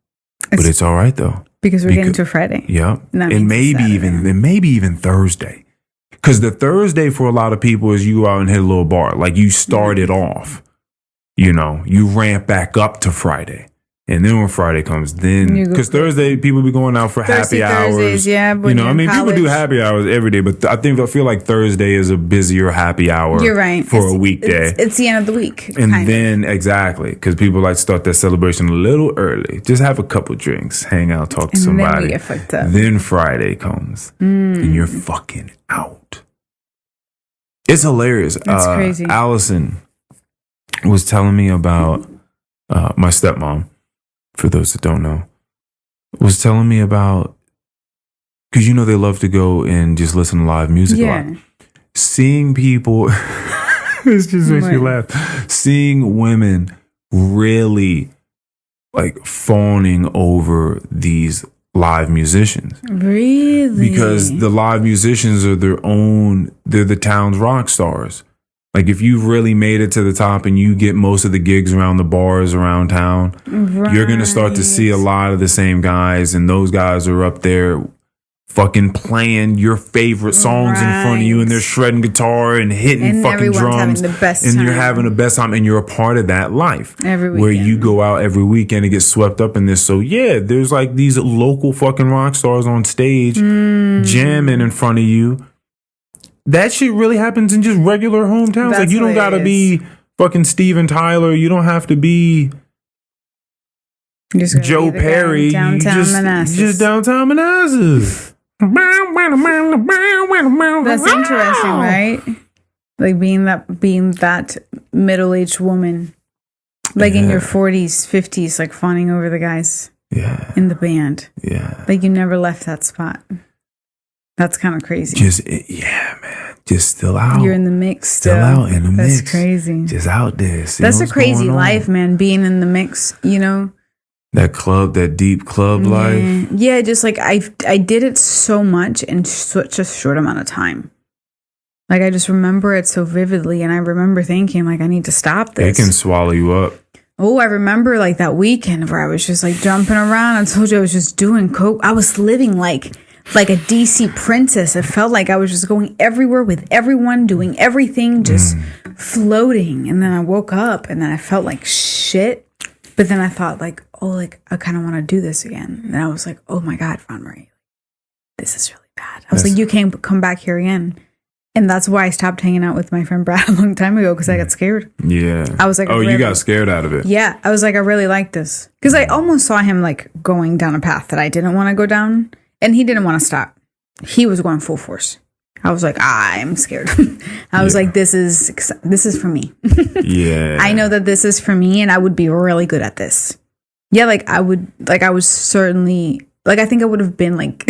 but it's all right though. Because we're getting to Friday. Yeah. And maybe even Thursday. Because the Thursday for a lot of people is you go out and hit a little bar. Like you started off, you ramp back up to Friday. And then when Friday comes, because Thursday people be going out for happy hours. Thursdays, yeah, but people do happy hours every day, but I feel like Thursday is a busier happy hour. You're right. For a weekday. It's the end of the week. And then exactly, because people like to start that celebration a little early. Just have a couple drinks, hang out, talk to somebody. Then we get fucked up. Then Friday comes, and you're fucking out. It's hilarious. It's crazy. Allison was telling me about my stepmom. For those that don't know, was telling me about, because they love to go and just listen to live music a lot. Seeing people, it just makes me laugh. Seeing women really like fawning over these live musicians. Really? Because the live musicians are they're the town's rock stars. Like if you've really made it to the top and you get most of the gigs around the bars around town, you're going to start to see a lot of the same guys. And those guys are up there fucking playing your favorite songs in front of you. And they're shredding guitar and hitting fucking drums. And you're having the best time. And you're a part of that life. Every weekend. Where you go out every weekend and get swept up in this. So yeah, there's like these local fucking rock stars on stage jamming in front of you. That shit really happens in just regular hometowns. Like you don't gotta be fucking Steven Tyler. You don't have to be Just gotta Joe be the guy Perry, downtown Manassas. just downtown Manassas. That's interesting, right? Like being that middle-aged woman, like in your 40s, 50s, like fawning over the guys in the band. Yeah. Like you never left that spot. That's kind of crazy. Man. Just still out. You're in the mix still. Out in the mix. That's crazy. Just out there. That's a crazy life, man, being in the mix, you know? That deep club life. Yeah, just like I did it so much in such a short amount of time. Like I just remember it so vividly, and I remember thinking like I need to stop this. It can swallow you up. Oh, I remember like that weekend where I was just like jumping around. I told you I was just doing coke. I was living like a DC princess. It felt like I was just going everywhere with everyone, doing everything, just floating. And then I woke up and then I felt like shit. But then I thought like, oh, like I kind of want to do this again. And I was like, oh my God, Von Marie, this is really bad. I was like, you can't come back here again. And that's why I stopped hanging out with my friend Brad a long time ago, because I got scared. Yeah. I was like, oh, you got scared out of it. Yeah. I was like, I really like this. Because I almost saw him like going down a path that I didn't want to go down. And he didn't want to stop. He was going full force. I was like, I'm scared. I was like, this is for me. Yeah. I know that this is for me and I would be really good at this. Yeah, I was certainly, I think I would have been like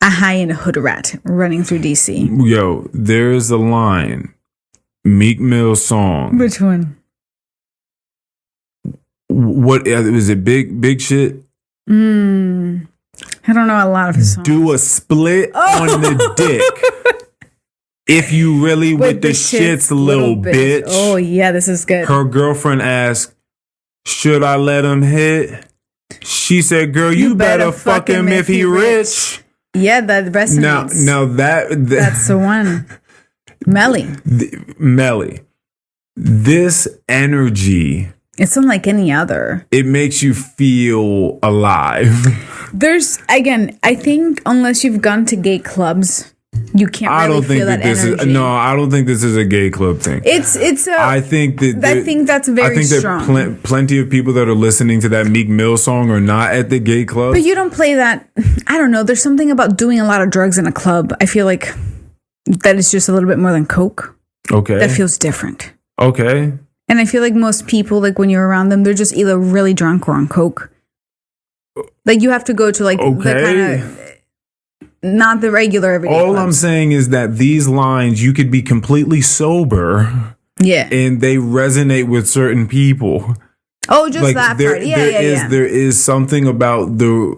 a high-end hood rat running through DC. Yo, there's a line, Meek Mill's song. Which one? What was it? Big shit? I don't know a lot of his songs. Do a split on the dick. If you really with the shits, little bitch. Oh, yeah, this is good. Her girlfriend asked, should I let him hit? She said, girl, you better fuck him if he rich. Yeah, that resonates. Now that's the one. Melly. This energy. It's unlike any other. It makes you feel alive. There's, again, I think unless you've gone to gay clubs, you can't really feel that energy. I don't think this is a gay club thing. I think that's very strong. I think that plenty of people that are listening to that Meek Mill song are not at the gay club. But you don't play that. I don't know. There's something about doing a lot of drugs in a club. I feel like that is just a little bit more than coke. Okay. That feels different. Okay. And I feel like most people, like when you're around them, they're just either really drunk or on coke. Like you have to go to like the kind of, not the regular everyday All clubs. I'm saying is that these lines, you could be completely sober. Yeah. And they resonate with certain people. Oh, just like that part. Yeah. There is something about the,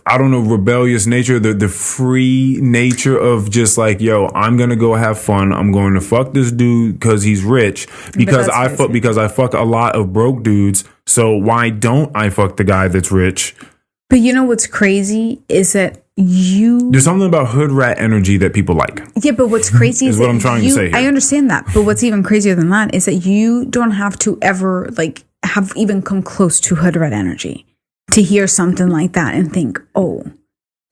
I don't know, rebellious nature, the free nature of just like, yo, I'm going to go have fun. I'm going to fuck this dude because he's rich. Because I fuck a lot of broke dudes. So why don't I fuck the guy that's rich? But you know what's crazy is that there's something about hood rat energy that people like. Yeah, but what's crazy is what I'm trying to say here. I understand that. But what's even crazier than that is that you don't have to ever like have even come close to hood rat energy to hear something like that and think, oh,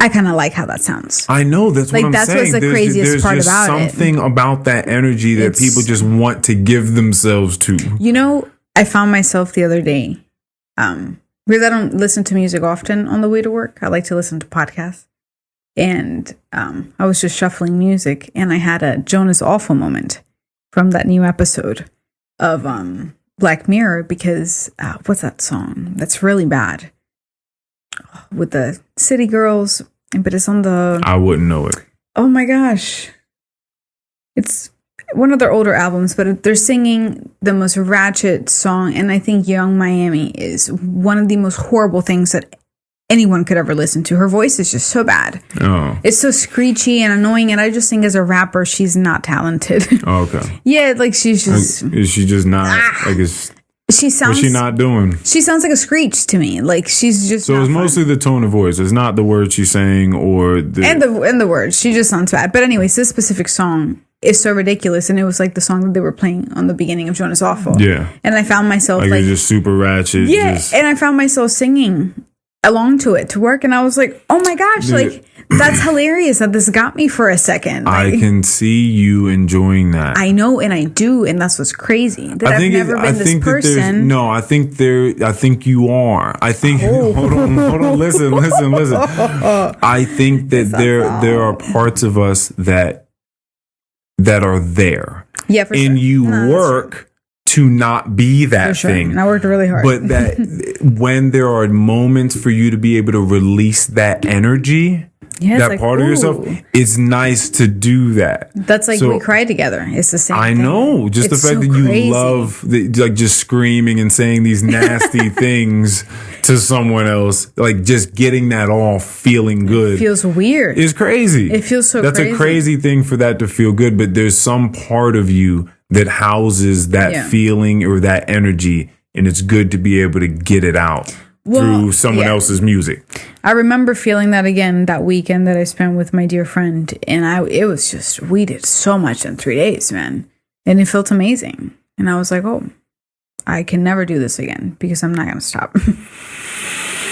I kind of like how that sounds. I know, that's what I'm saying. That's what's the craziest part about it. There's something about that energy that people just want to give themselves to. You know, I found myself the other day, because I don't listen to music often on the way to work. I like to listen to podcasts. And I was just shuffling music and I had a Jonas Awful moment from that new episode of Black Mirror because what's that song? That's really bad. With the City Girls, but it's on the... I wouldn't know it. Oh my gosh. It's one of their older albums, but they're singing the most ratchet song. And I think Young Miami is one of the most horrible things that anyone could ever listen to. Her voice is just so bad. Oh. It's so screechy and annoying. And I just think as a rapper, she's not talented. Oh, okay. Yeah, like she's just... Is she just not... She sounds... What's she not doing? She sounds like a screech to me. Like she's just... So it's mostly the tone of voice. It's not the words she's saying or the... And the words. She just sounds bad. But anyways, this specific song is so ridiculous. And it was like the song that they were playing on the beginning of Jonas Awful. Yeah. And I found myself like it's just super ratchet. Yeah. And I found myself singing along to it to work. And I was like, oh my gosh, like that's hilarious that this got me for a second. Like, I can see you enjoying that. I know, and I do, and that's what's crazy. That I've never been this person. No, I think you are. I think hold on, listen. I think that there are parts of us that are there. Yeah, for sure. And you work to not be that thing. And I worked really hard. But that when there are moments for you to be able to release that energy, that like, part of yourself, it's nice to do that. That's like we cry together. It's the same thing. I know. Just the fact that you love like just screaming and saying these nasty things to someone else, like just getting that off, feeling good. It feels weird. It's crazy. It feels so That's a crazy thing for that to feel good, but there's some part of you that houses that feeling or that energy, and it's good to be able to get it out through someone else's music. I remember feeling that again that weekend that I spent with my dear friend, and it was just, we did so much in 3 days, man, and it felt amazing. And I was like, oh, I can never do this again because I'm not going to stop.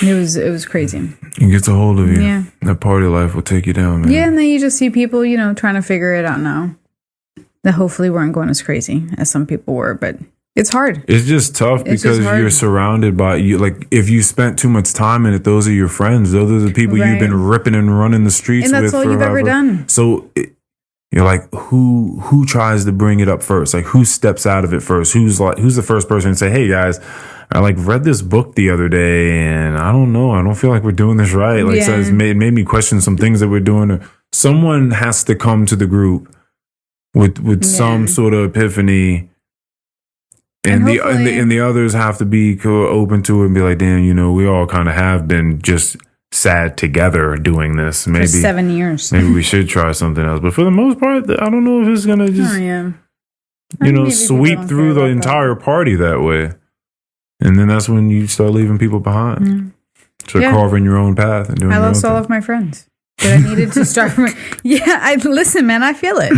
It was crazy. It gets a hold of you. Yeah. That party life will take you down, man. Yeah, and then you just see people, trying to figure it out now. That hopefully weren't going as crazy as some people were, but it's hard. It's just tough because you're surrounded by you. Like if you spent too much time in it, those are your friends. Those are the people you've been ripping and running the streets with. And that's all you've ever done. So you're like, who tries to bring it up first? Like who steps out of it first? Who's the first person to say, hey guys, I read this book the other day and I don't know. I don't feel like we're doing this right. Like so it made me question some things that we're doing. Someone has to come to the group with some sort of epiphany, and the others have to be open to it and be like, damn, we all kind of have been just sad together doing this. Maybe for 7 years. Maybe we should try something else. But for the most part, I don't know if it's gonna just sweep through the entire party that way. And then that's when you start leaving people behind. Start carving your own path and doing. I lost all of my friends. That I needed to start from. Listen, man, I feel it.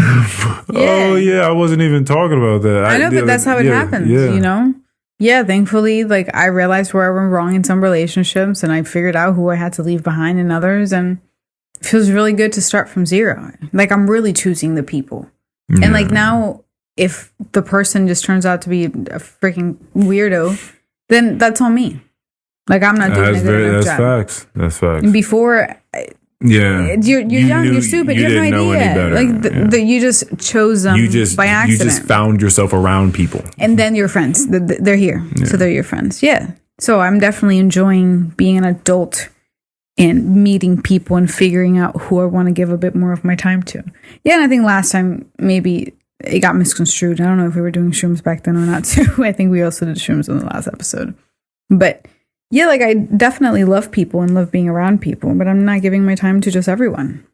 Oh, yeah, I wasn't even talking about that. I know, but that's how it happens, Yeah, thankfully, I realized where I went wrong in some relationships, and I figured out who I had to leave behind in others, and it feels really good to start from zero. I'm really choosing the people. Yeah. And, now, if the person just turns out to be a freaking weirdo, then that's on me. I'm not doing a good enough job. That's facts. And before... Yeah, you're young, you're stupid, you have no idea. You just chose them by accident. You just found yourself around people, and then your friends. They're here, so they're your friends. Yeah. So I'm definitely enjoying being an adult and meeting people and figuring out who I want to give a bit more of my time to. Yeah, and I think last time maybe it got misconstrued. I don't know if we were doing shrooms back then or not too. I think we also did shrooms in the last episode, but. Yeah, I definitely love people and love being around people, but I'm not giving my time to just everyone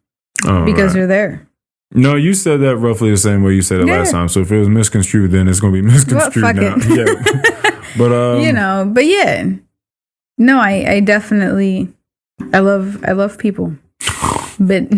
because they're there. No, you said that roughly the same way you said it last time. So if it was misconstrued, then it's going to be misconstrued now. But but yeah, no, I definitely, I love people. But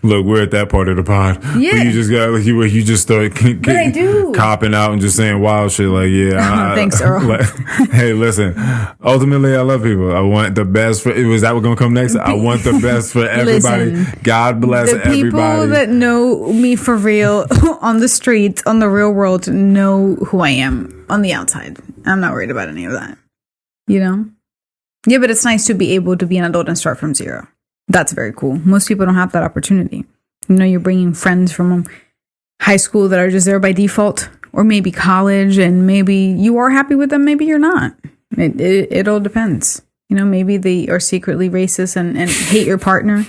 look, we're at that part of the pod. Yeah, where you just got you just start copping out and just saying wild shit. Thanks, Earl. Hey, listen. Ultimately, I love people. I want the best for. Was that what gonna come next? I want the best for everybody. Listen, God bless everybody. The people that know me for real on the streets, on the real world, know who I am on the outside. I'm not worried about any of that. Yeah, but it's nice to be able to be an adult and start from zero. That's very cool. Most people don't have that opportunity. You're bringing friends from high school that are just there by default, or maybe college, and maybe you are happy with them, maybe you're not. It all depends. Maybe they are secretly racist and hate your partner.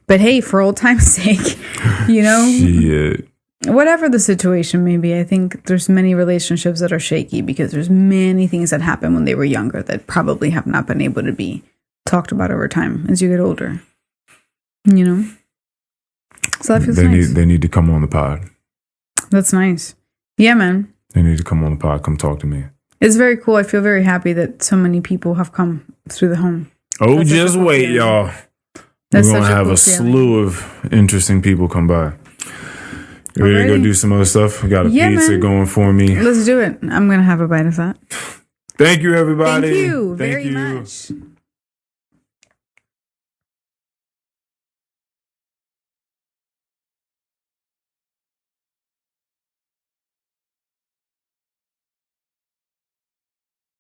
But hey, for old time's sake, Shit. Whatever the situation may be, I think there's many relationships that are shaky because there's many things that happened when they were younger that probably have not been able to be talked about over time as you get older. So that feels nice. They need to come on the pod. That's nice. Yeah, man. They need to come on the pod. Come talk to me. It's very cool. I feel very happy that so many people have come through the home. Oh, that's just wait, y'all. We're going to have a slew of interesting people come by. You ready to go do some other stuff? We got a pizza going for me. Let's do it. I'm going to have a bite of that. Thank you, everybody. Thank you very much.